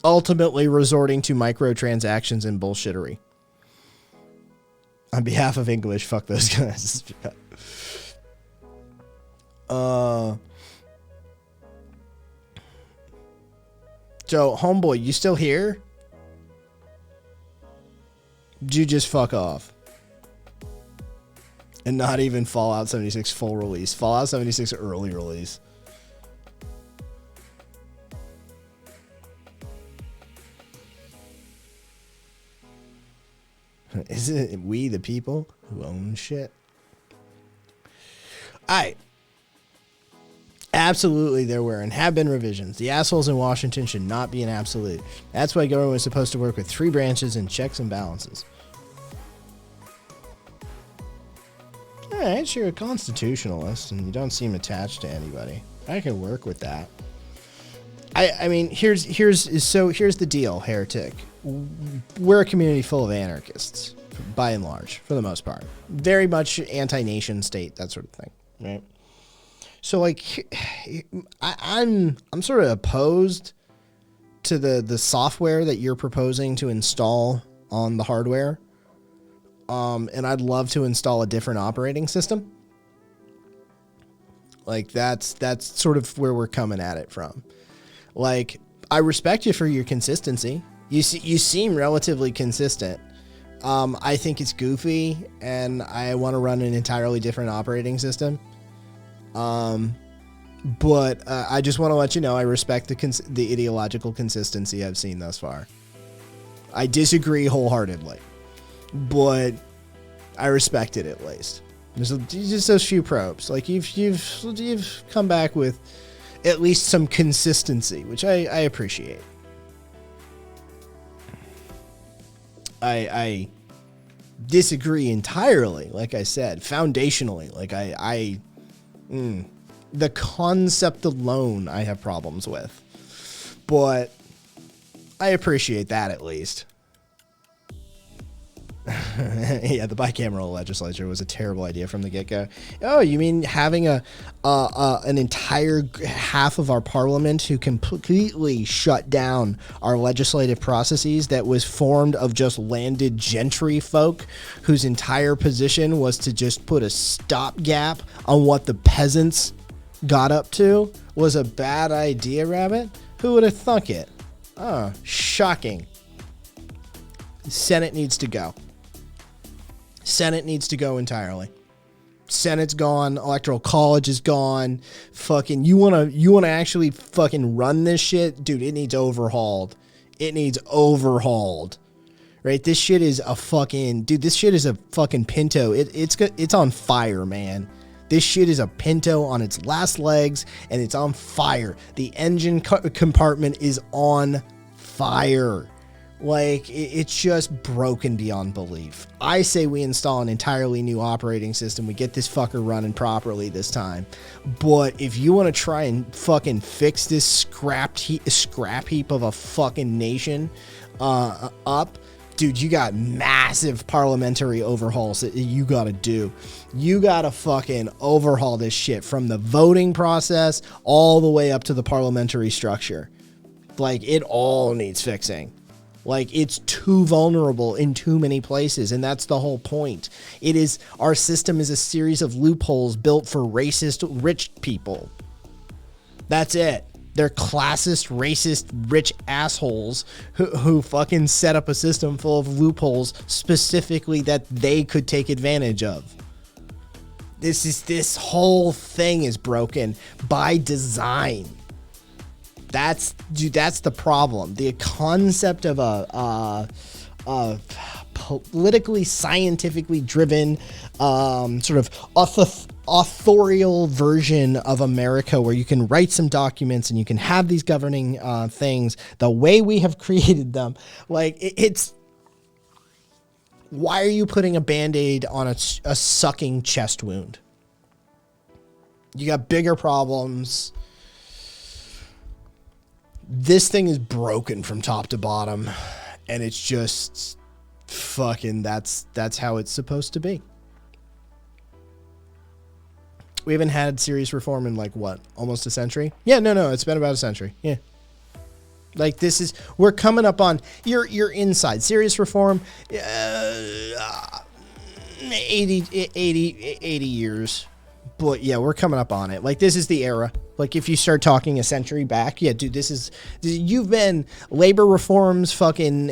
Ultimately resorting to microtransactions and bullshittery. On behalf of English, fuck those guys. So, homeboy, you still here? Did you just fuck off? And not even Fallout 76 full release. Fallout 76 early release. Isn't it we the people who own shit? Alright. Absolutely, there were and have been revisions. The assholes in Washington should not be an absolute. That's why government was supposed to work with 3 branches and checks and balances. Alright, you're a constitutionalist and you don't seem attached to anybody. I can work with that. I mean, here's the deal, heretic. We're a community full of anarchists, by and large, for the most part. Very much anti-nation state, that sort of thing, right? So, like, I'm sort of opposed to the software that you're proposing to install on the hardware, and I'd love to install a different operating system. Like, that's sort of where we're coming at it from. Like, I respect you for your consistency. You seem relatively consistent. I think it's goofy, and I want to run an entirely different operating system. But I just want to let you know I respect the ideological consistency I've seen thus far. I disagree wholeheartedly, but I respect it at least. There's just those few probes. Like you've come back with at least some consistency, which I appreciate. I disagree entirely, like I said, foundationally. Like the concept alone I have problems with, but I appreciate that at least. Yeah, the bicameral legislature was a terrible idea from the get-go. Oh, you mean having an entire half of our parliament who completely shut down our legislative processes that was formed of just landed gentry folk whose entire position was to just put a stopgap on what the peasants got up to was a bad idea, Rabbit? Who would have thunk it? Oh, shocking. The Senate needs to go. Senate needs to go entirely. Senate's gone. Electoral College is gone. Fucking, you wanna actually fucking run this shit? Dude, it needs overhauled. It needs overhauled. Right? This shit is a fucking... Dude, this shit is a fucking Pinto. It's on fire, man. This shit is a Pinto on its last legs, and it's on fire. The engine compartment is on fire. Like, it's just broken beyond belief. I say we install an entirely new operating system. We get this fucker running properly this time. But if you want to try and fucking fix this scrap heap of a fucking nation up, dude, you got massive parliamentary overhauls that you got to do. You got to fucking overhaul this shit from the voting process all the way up to the parliamentary structure. Like, it all needs fixing. Like, it's too vulnerable in too many places, and that's the whole point. Our system is a series of loopholes built for racist rich people. That's it. They're classist, racist, rich assholes who fucking set up a system full of loopholes specifically that they could take advantage of. This whole thing is broken by design. That's the problem. The concept of a politically, scientifically driven, sort of authorial version of America where you can write some documents and you can have these governing things the way we have created them. Like, it's... Why are you putting a Band-Aid on a sucking chest wound? You got bigger problems. This thing is broken from top to bottom, and it's just fucking that's how it's supposed to be. We haven't had serious reform in, like, what, almost a century? Yeah, no, it's been about a century. Yeah. Like, we're coming up on you're inside serious reform 80 years. But yeah, we're coming up on it. Like, this is the era. Like, if you start talking a century back, yeah, dude, you've been labor reforms fucking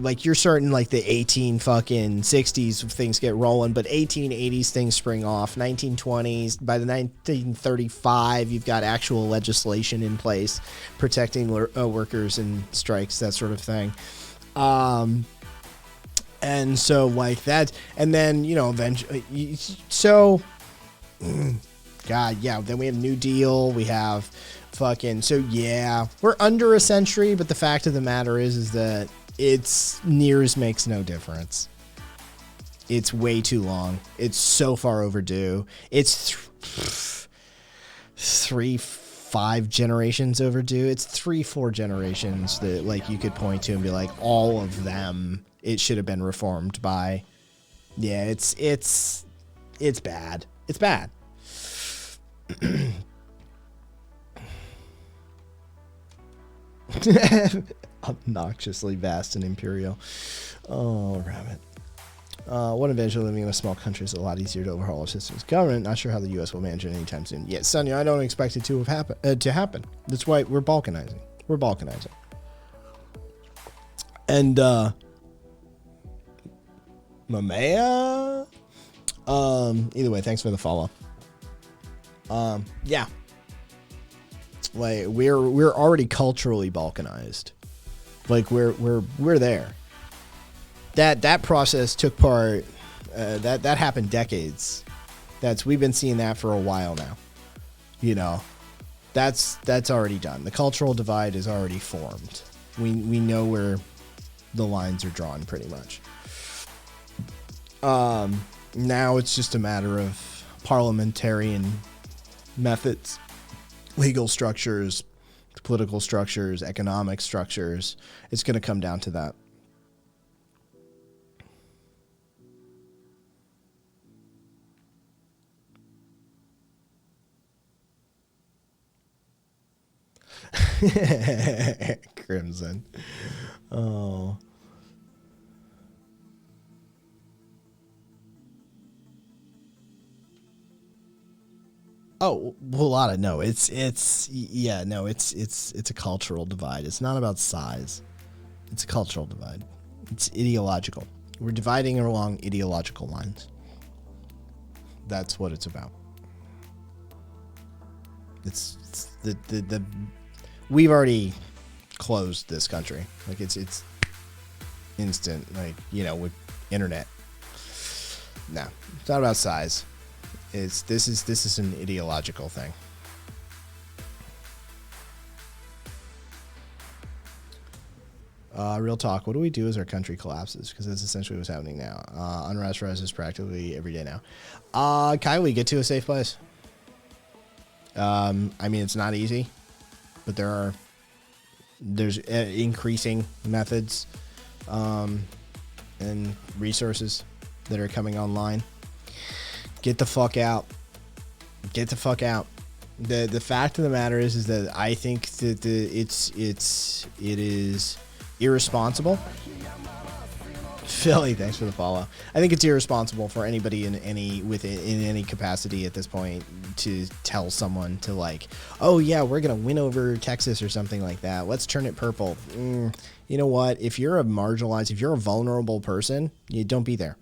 like, you're starting like the 60s things get rolling, but 1880s things spring off. 1920s, by the 1935, you've got actual legislation in place protecting workers and strikes, that sort of thing. And so, like, that, and then, eventually, so... God, yeah, then we have New Deal, we have fucking, so yeah, we're under a century, but the fact of the matter is that it's nears makes no difference. It's way too long. It's so far overdue. It's 3-5 generations overdue. It's 3-4 generations that, like, you could point to and be like, all of them, it should have been reformed by. Yeah, it's bad. It's bad. Obnoxiously vast and imperial. Oh, rabbit. One advantage of living in a small country is a lot easier to overhaul a system's government. Not sure how the U.S. will manage it anytime soon. Yeah, Sonia, I don't expect it to happen. That's why we're balkanizing. And, Mamea? Either way, thanks for the follow. Yeah. Like, we're already culturally balkanized. Like, we're there. That process took part. That happened decades. We've been seeing that for a while now. That's already done. The cultural divide is already formed. We know where the lines are drawn pretty much. Now it's just a matter of parliamentarian methods, legal structures, political structures, economic structures. It's going to come down to that. Crimson. Oh. Oh, well, no. It's a cultural divide. It's not about size. It's a cultural divide. It's ideological. We're dividing along ideological lines. That's what it's about. It's the we've already closed this country. Like it's instant. Like, you know, with internet. No, it's not about size. This is an ideological thing. Real talk. What do we do as our country collapses? Because that's essentially what's happening now. Unrest rises practically every day now. Kylie, get to a safe place. I mean, it's not easy, but there's increasing methods and resources that are coming online. Get the fuck out. Get the fuck out. The fact of the matter is that I think that it is irresponsible. Philly, thanks for the follow. I think it's irresponsible for anybody in any capacity at this point to tell someone to, like, oh yeah, we're gonna win over Texas or something like that. Let's turn it purple. You know what? If you're a vulnerable person, you don't be there.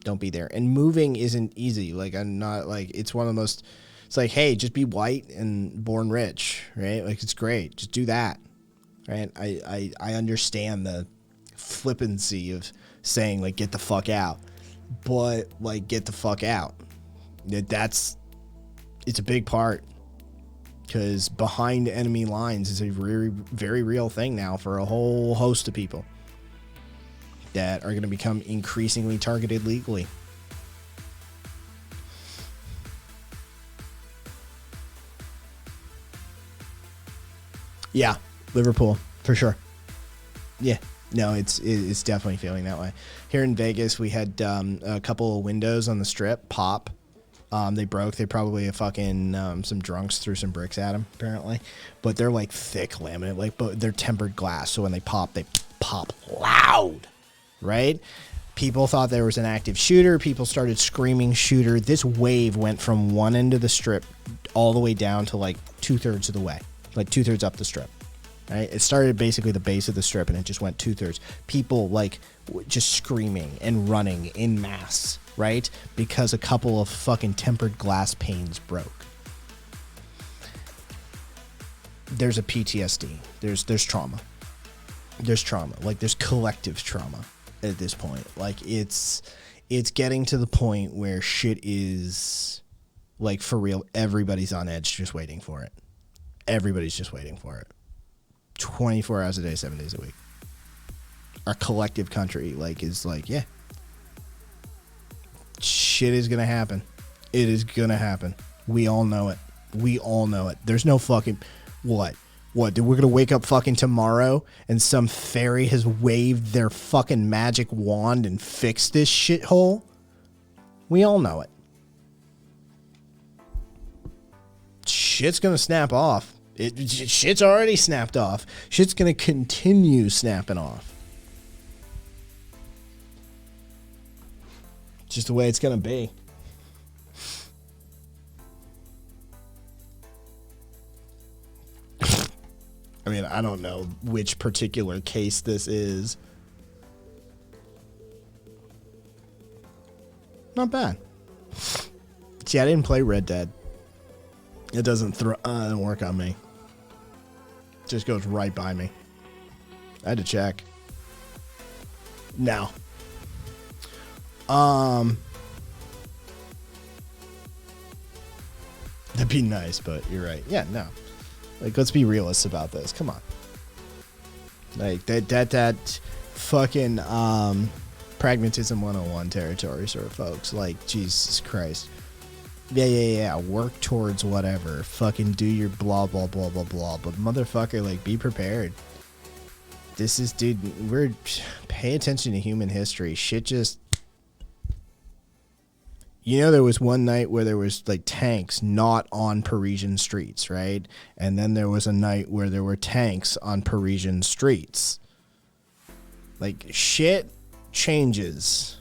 Don't be there. And moving isn't easy. Like, I'm not like, it's one of the most, it's like, hey, just be white and born rich, right? Like, it's great. Just do that, right? I understand the flippancy of saying, like, get the fuck out, but, like, get the fuck out. It's a big part, because behind enemy lines is a very, very real thing now for a whole host of people that are going to become increasingly targeted legally. Yeah, Liverpool, for sure. Yeah, no, it's definitely feeling that way. Here in Vegas, we had a couple of windows on the strip pop. They broke. They probably some drunks threw some bricks at them, apparently. But they're like thick laminate, like, but they're tempered glass, so when they pop loud. Right? People thought there was an active shooter. People started screaming shooter. This wave went from one end of the strip all the way down to like 2/3 of the way, like 2/3 up the strip. Right? It started basically the base of the strip and it just went 2/3. People like just screaming and running in mass, right? Because a couple of fucking tempered glass panes broke. There's a PTSD. There's trauma. There's trauma. Like, there's collective trauma at this point. Like, it's getting to the point where shit is, like, for real, everybody's on edge just waiting for it. Everybody's just waiting for it. 24 hours a day, 7 days a week. Our collective country, like, is like, yeah. Shit is gonna happen. It is gonna happen. We all know it. We all know it. There's no fucking... What? What, dude, we're gonna wake up fucking tomorrow and some fairy has waved their fucking magic wand and fixed this shithole? We all know it. Shit's gonna snap off. Shit's already snapped off. Shit's gonna continue snapping off. Just the way it's gonna be. I mean, I don't know which particular case this is. Not bad. See, I didn't play Red Dead. It doesn't work on me. It just goes right by me. I had to check. No. That'd be nice, but you're right. Yeah, no. Like, let's be realists about this. Come on. Like, that fucking pragmatism 101 territory sort of folks. Like, Jesus Christ. Yeah. Work towards whatever. Fucking do your blah, blah, blah, blah, blah. But motherfucker, like, be prepared. This is, dude, pay attention to human history. Shit just... You know, there was one night where there was like tanks not on Parisian streets, right? And then there was a night where there were tanks on Parisian streets. Like, shit changes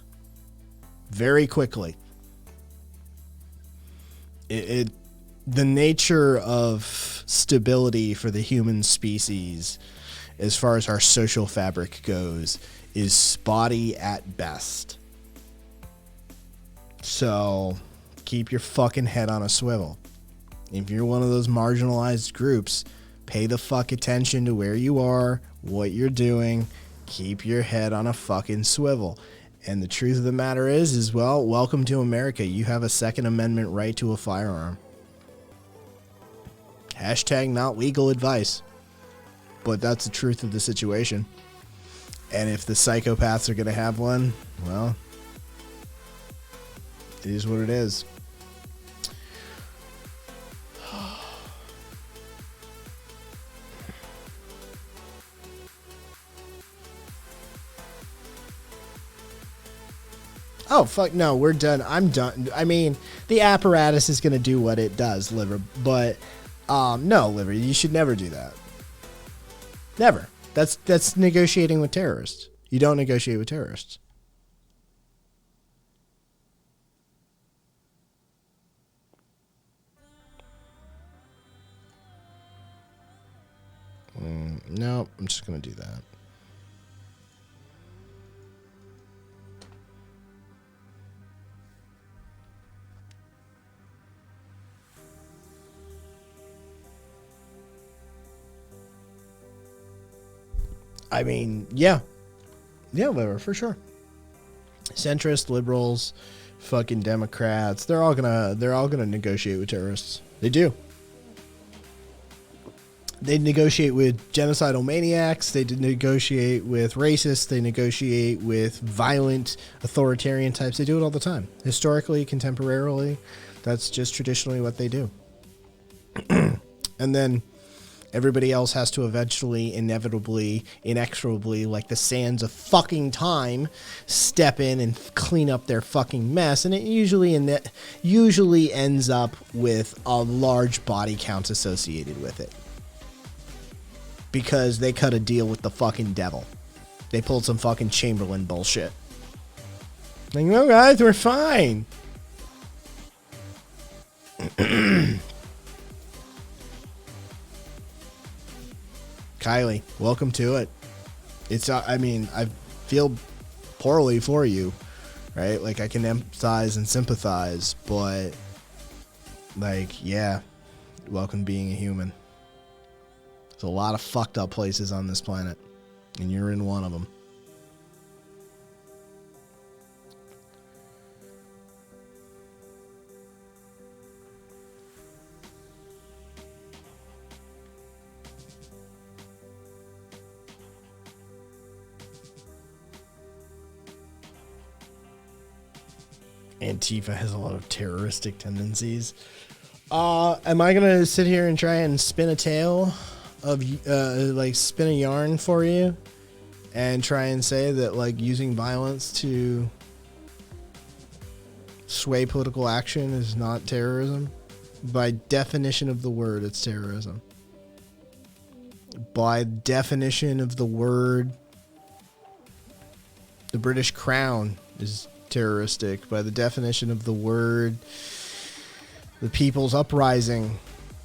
very quickly. The nature of stability for the human species, as far as our social fabric goes, is spotty at best. So keep your fucking head on a swivel. If you're one of those marginalized groups, pay the fuck attention to where you are, what you're doing. Keep your head on a fucking swivel. And the truth of the matter is, well, welcome to America. You have a Second Amendment right to a firearm. Hashtag not legal advice. But that's the truth of the situation. And if the psychopaths are going to have one, well, it is what it is. Oh, fuck no, we're done. I'm done. I mean, the apparatus is going to do what it does, Liver. But, no, Liver, you should never do that. Never. That's negotiating with terrorists. You don't negotiate with terrorists. No, I'm just going to do that. I mean, yeah, whatever, for sure. Centrist, liberals, fucking Democrats, they're all gonna negotiate with terrorists. They do. They negotiate with genocidal maniacs. They negotiate with racists. They negotiate with violent authoritarian types. They do it all the time. Historically, contemporarily, that's just traditionally what they do. And then everybody else has to eventually, inevitably, inexorably, like the sands of fucking time, step in and clean up their fucking mess. And it usually ends up with a large body count associated with it. Because they cut a deal with the fucking devil. They pulled some fucking Chamberlain bullshit. Like, no, guys, we're fine. Kylie, welcome to it. It's, I mean, I feel poorly for you, right? Like, I can empathize and sympathize, but, like, yeah, welcome being a human. There's a lot of fucked up places on this planet, and you're in one of them. Antifa has a lot of terroristic tendencies. Am I gonna sit here and try and spin a tale of like spin a yarn for you and try and say that like using violence to sway political action is not terrorism? By definition of the word, it's terrorism. By definition of the word, the British Crown is terroristic. By the definition of the word, the People's Uprising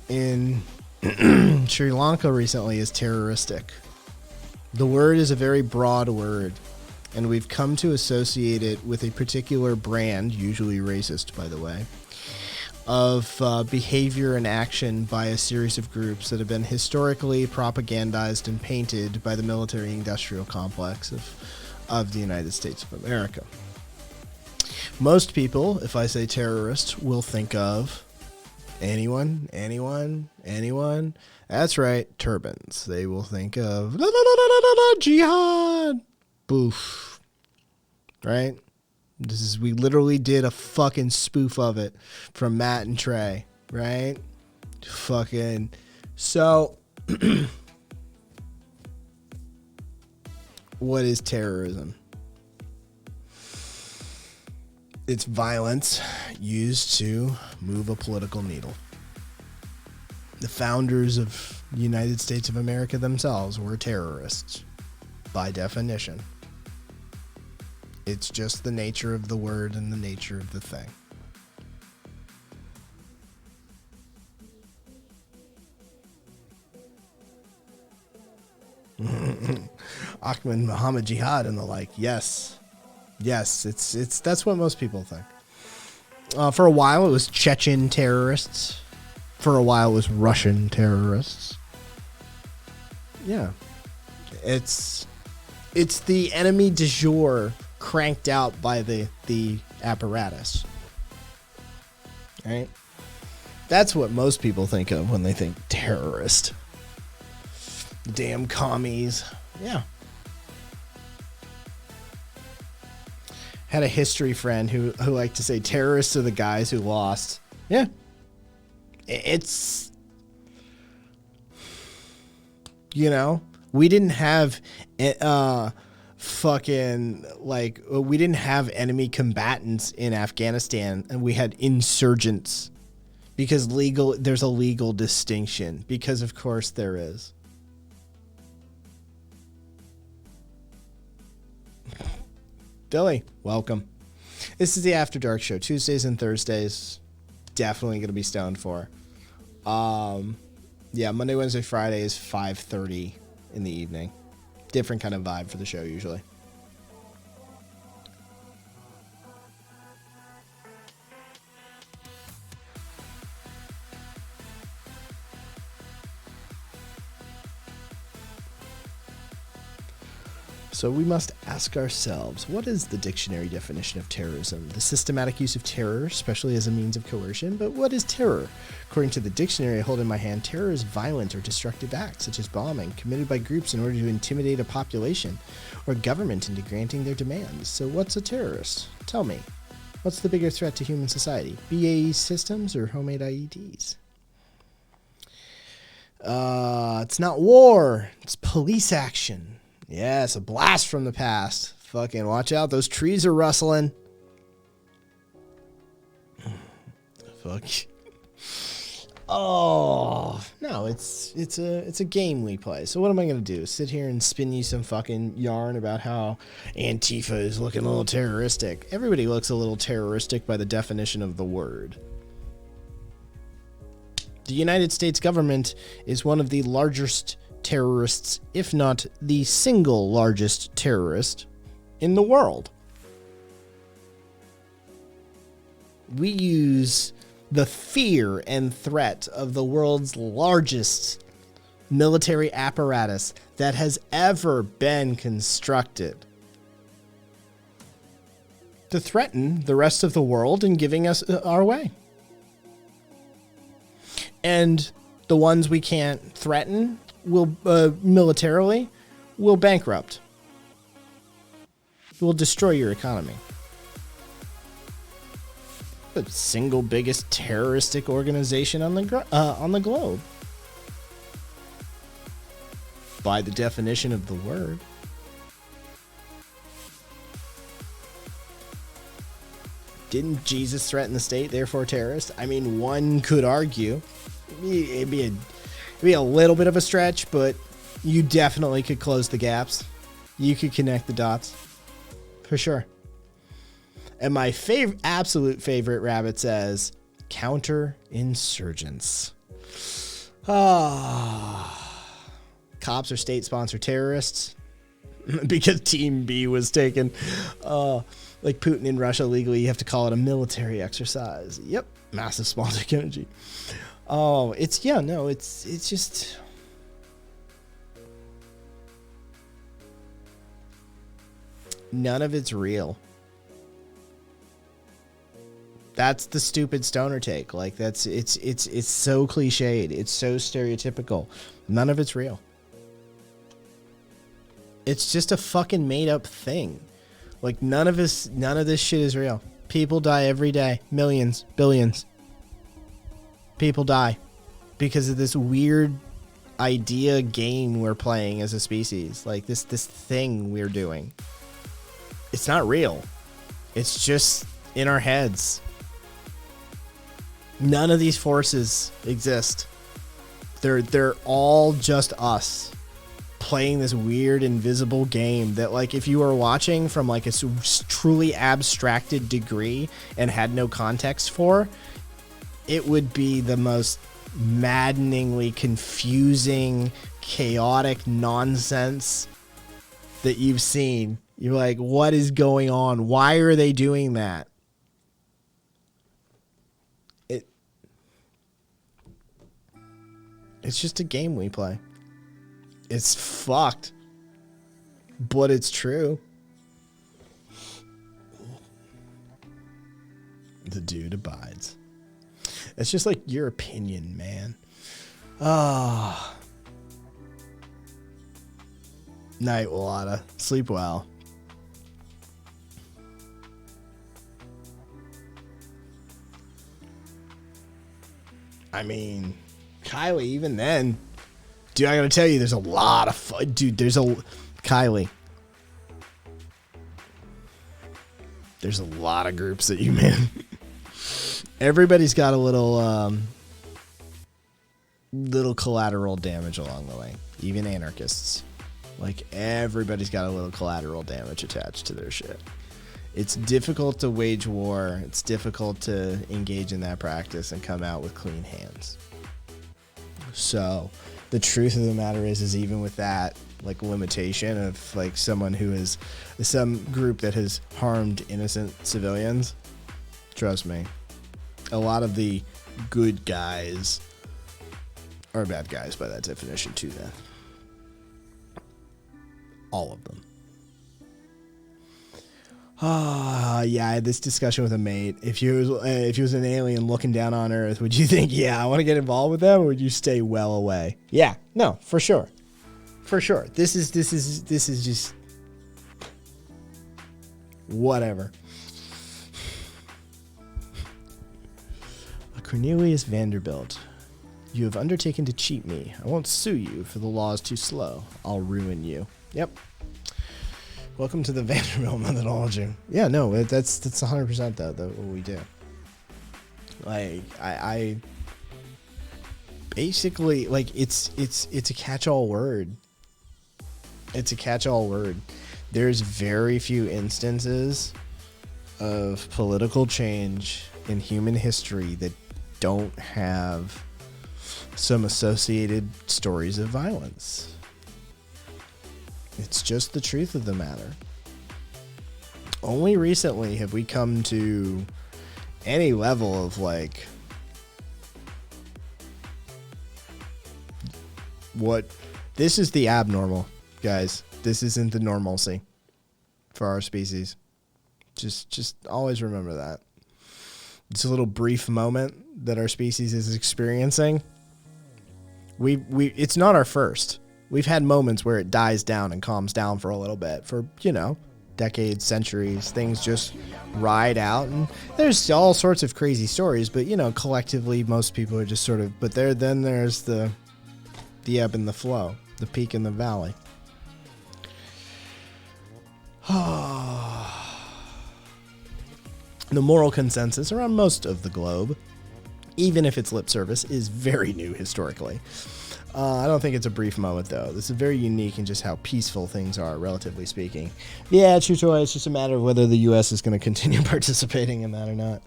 in Sri Lanka recently is terroristic. The word is a very broad word, and we've come to associate it with a particular brand, usually racist, by the way, of behavior and action by a series of groups that have been historically propagandized and painted by the military-industrial complex of the United States of America. Most people, if I say terrorist, will think of anyone. That's right, turbans. They will think of jihad. Boof. Right? We literally did a fucking spoof of it from Matt and Trey. Right? Fucking. So, what is terrorism? It's violence used to move a political needle. The founders of the United States of America themselves were terrorists, by definition. It's just the nature of the word and the nature of the thing. Ahmed Muhammad Jihad and the like. Yes, it's that's what most people think. For a while, it was Chechen terrorists. For a while, it was Russian terrorists. Yeah, it's the enemy du jour cranked out by the apparatus. Right? That's what most people think of when they think terrorist. Damn commies. Yeah. Had a history friend who liked to say terrorists are the guys who lost. Yeah. It's, you know, we didn't have we didn't have enemy combatants in Afghanistan, and we had insurgents because there's a legal distinction, because of course there is. Billy, welcome. This is the After Dark show. Tuesdays and Thursdays, definitely going to be stoned for. Yeah, Monday, Wednesday, Friday is 5:30 in the evening. Different kind of vibe for the show usually. So we must ask ourselves, what is the dictionary definition of terrorism? The systematic use of terror, especially as a means of coercion. But what is terror? According to the dictionary I hold in my hand, terror is violent or destructive acts, such as bombing, committed by groups in order to intimidate a population or government into granting their demands. So what's a terrorist? Tell me. What's the bigger threat to human society? BAE systems or homemade IEDs? It's not war. It's police action. Yes, a blast from the past. Fucking watch out, those trees are rustling. Fuck. Oh no, it's a game we play. So what am I gonna do? Sit here and spin you some fucking yarn about how Antifa is looking a little terroristic? Everybody looks a little terroristic by the definition of the word. The United States government is one of the largest terrorists, if not the single largest terrorist in the world. We use the fear and threat of the world's largest military apparatus that has ever been constructed to threaten the rest of the world in giving us our way. And the ones we can't threaten will militarily will bankrupt. Will destroy your economy. The single biggest terroristic organization on the globe, by the definition of the word. Didn't Jesus threaten the state, therefore terrorist? I mean, one could argue. It'd be a little bit of a stretch, but you definitely could close the gaps. You could connect the dots. For sure. And my absolute favorite rabbit says, counterinsurgents. Cops are state-sponsored terrorists. Because Team B was taken. Like Putin in Russia legally, you have to call it a military exercise. Yep. Massive sponsoric energy. Oh, it's just... None of it's real. That's the stupid stoner take. Like, it's so cliched. It's so stereotypical. None of it's real. It's just a fucking made up thing. Like, none of this shit is real. People die every day. Millions, billions. People die because of this weird idea game we're playing as a species. Like this thing we're doing. It's not real. It's just in our heads. None of these forces exist. They're all just us playing this weird invisible game that, like, if you were watching from like a truly abstracted degree and had no context for, it would be the most maddeningly confusing, chaotic nonsense that you've seen. You're like, what is going on? Why are they doing that? It's just a game we play. It's fucked, but it's true. The dude abides. It's just like your opinion, man. Ah. Night, Walada. Sleep well. I mean, Kylie, even then, dude, I gotta tell you, there's a lot of fun. Dude, Kylie. There's a lot of groups that you, man. Everybody's got a little collateral damage along the way. Even anarchists. Like, everybody's got a little collateral damage attached to their shit. It's difficult to wage war. It's difficult to engage in that practice and come out with clean hands. So, the truth of the matter is even with that, like, limitation of, like, someone who is some group that has harmed innocent civilians, trust me, a lot of the good guys are bad guys by that definition too, then. All of them. Yeah, I had this discussion with a mate. If you was an alien looking down on Earth, would you think, yeah, I want to get involved with them, or would you stay well away? Yeah, no, for sure. For sure. This is just whatever. Cornelius Vanderbilt, you have undertaken to cheat me. I won't sue you, for the law is too slow. I'll ruin you. Yep. Welcome to the Vanderbilt methodology. Yeah, no, that's 100% though what we do. Like, I basically, like, it's a catch-all word. It's a catch-all word. There's very few instances of political change in human history that don't have some associated stories of violence. It's just the truth of the matter. Only recently have we come to any level of, like, what this is the abnormal, guys. This isn't the normalcy for our species. Just always remember that. It's a little brief moment that our species is experiencing. It's not our first. We've had moments where it dies down and calms down for a little bit, for, decades, centuries. Things just ride out, and there's all sorts of crazy stories, but, collectively most people are just sort of, but then there's the ebb and the flow, the peak and the valley. The moral consensus around most of the globe, even if it's lip service, is very new historically. I don't think it's a brief moment, though. This is very unique in just how peaceful things are, relatively speaking. Yeah, true choice. It's just a matter of whether the U.S. is going to continue participating in that or not.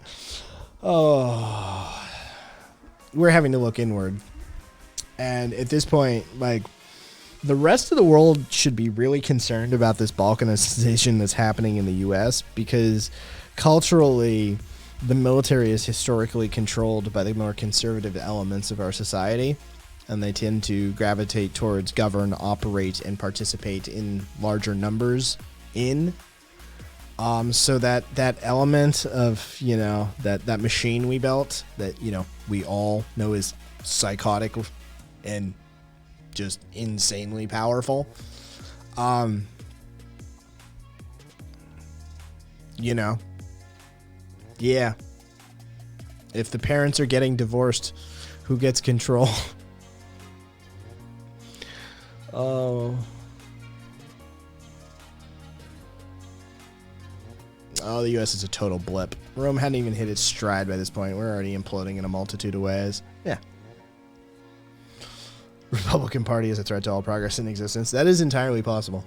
Oh, we're having to look inward. And at this point, like, the rest of the world should be really concerned about this balkanization that's happening in the U.S. because culturally, the military is historically controlled by the more conservative elements of our society, and they tend to gravitate towards govern, operate, and participate in larger numbers so that element of, that machine we built that, we all know is psychotic and just insanely powerful. Yeah. If the parents are getting divorced, who gets control? Oh. Oh, the U.S. is a total blip. Rome hadn't even hit its stride by this point. We're already imploding in a multitude of ways. Yeah. Republican Party is a threat to all progress in existence. That is entirely possible.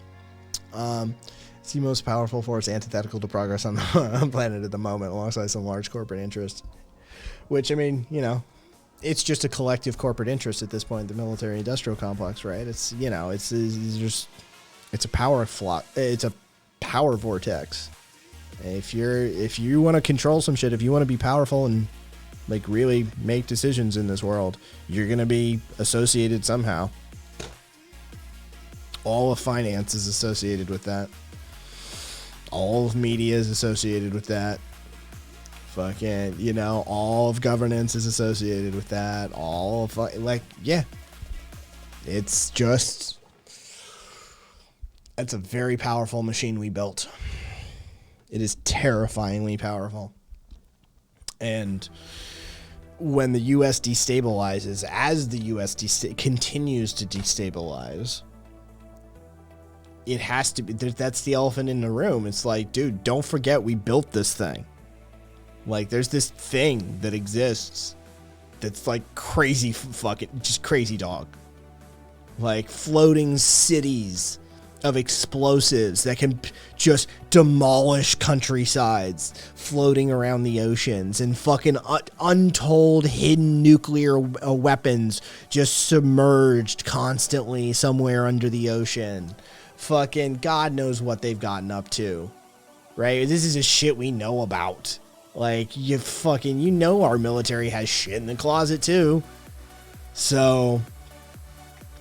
It's the most powerful force antithetical to progress on the planet at the moment, alongside some large corporate interests. Which, I mean, you know, it's just a collective corporate interest at this point, the military-industrial complex, right? It's, you know, it's a power it's a power vortex. If you want to control some shit, if you want to be powerful and like really make decisions in this world, you're gonna be associated somehow. All of finance is associated with that. All of media is associated with that. Fucking, you know, all of governance is associated with that. All of, like, yeah. It's just, it's a very powerful machine we built. It is terrifyingly powerful. And when the U.S. destabilizes, as the U.S. continues to destabilize, it has to be, that's the elephant in the room. It's like, dude, don't forget we built this thing. Like, there's this thing that exists that's like crazy fucking, just crazy dog. Like floating cities of explosives that can just demolish countrysides floating around the oceans, and fucking untold hidden nuclear weapons just submerged constantly somewhere under the ocean. Fucking God knows what they've gotten up to, right? This is a shit we know about. Like, you know our military has shit in the closet too. So,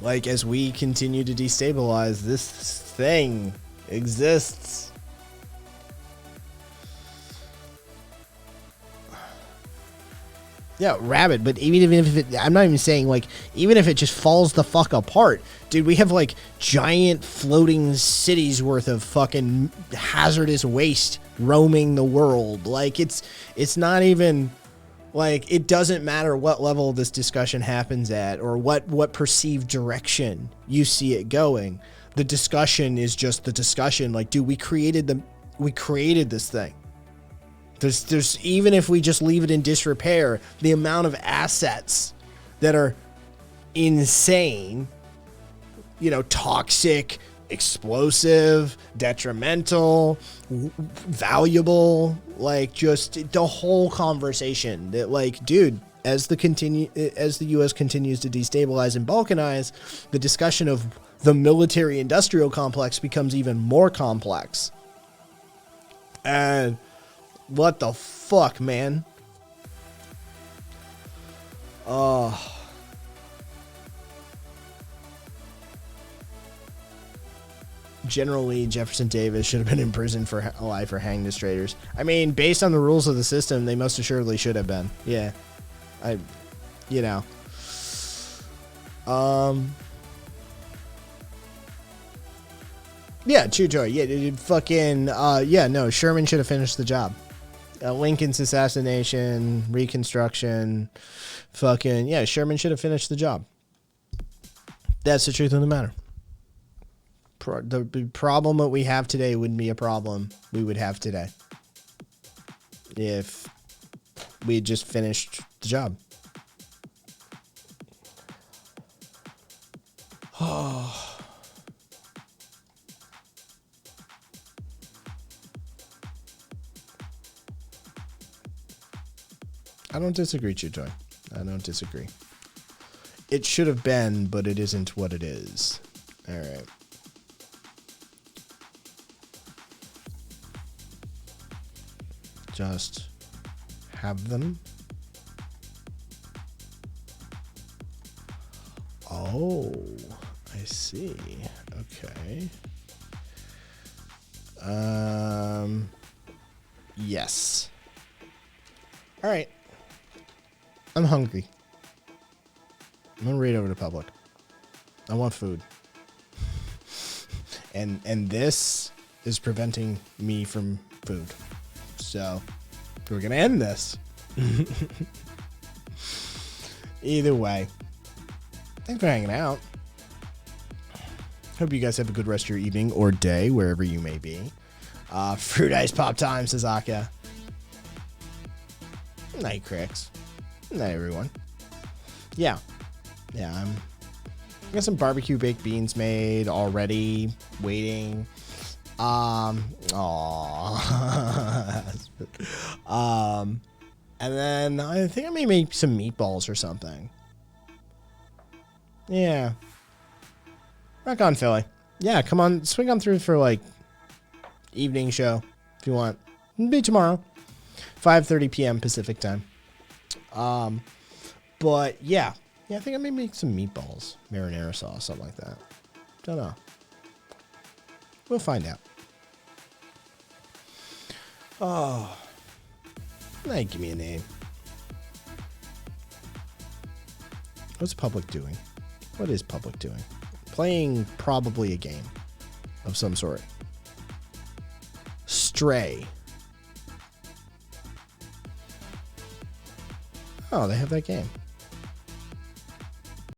like, as we continue to destabilize, this thing exists. Yeah, rabid, but even if it, I'm not even saying, like, even if it just falls the fuck apart, dude, we have, like, giant floating cities worth of fucking hazardous waste roaming the world. Like, it's not even, like, it doesn't matter what level this discussion happens at, or what perceived direction you see it going. The discussion is just the discussion. Like, dude, we created this thing. There's even if we just leave it in disrepair, the amount of assets that are insane, you know, toxic, explosive, detrimental, valuable, like, just the whole conversation that, like, dude, as the US continues to destabilize and balkanize, the discussion of the military industrial complex becomes even more complex. And what the fuck, man? Oh. General Lee Jefferson Davis should have been in prison for life or hanged as traitors. I mean, based on the rules of the system, they most assuredly should have been. Yeah. You know. Yeah, true joy. Yeah, fucking, yeah, no, Sherman should have finished the job. Lincoln's assassination, Reconstruction, fucking, yeah, Sherman should have finished the job. That's the truth of the matter. The problem that we have today wouldn't be a problem we would have today if we had just finished the job. Oh. I don't disagree, Chujoy. I don't disagree. It should have been, but it isn't what it is. All right. Just have them. Oh, I see. Okay. Yes. All right. I'm hungry. I'm gonna read over to public. I want food. And this is preventing me from food. So we're gonna end this. Either way, thanks for hanging out. Hope you guys have a good rest of your evening or day, wherever you may be. Fruit ice pop time, says Aka. Night, Cricks. Night, everyone. Yeah. Yeah, I got some barbecue baked beans made already, waiting. And then I think I may make some meatballs or something. Yeah. Rock on, Philly. Yeah, come on, swing on through for like evening show if you want. It'll be tomorrow, 5:30 p.m. Pacific time. But yeah, I think I may make some meatballs, marinara sauce, something like that. Don't know. We'll find out. Oh, now give me a name. What's public doing? What is public doing? Playing probably a game of some sort. Stray. Oh, they have that game.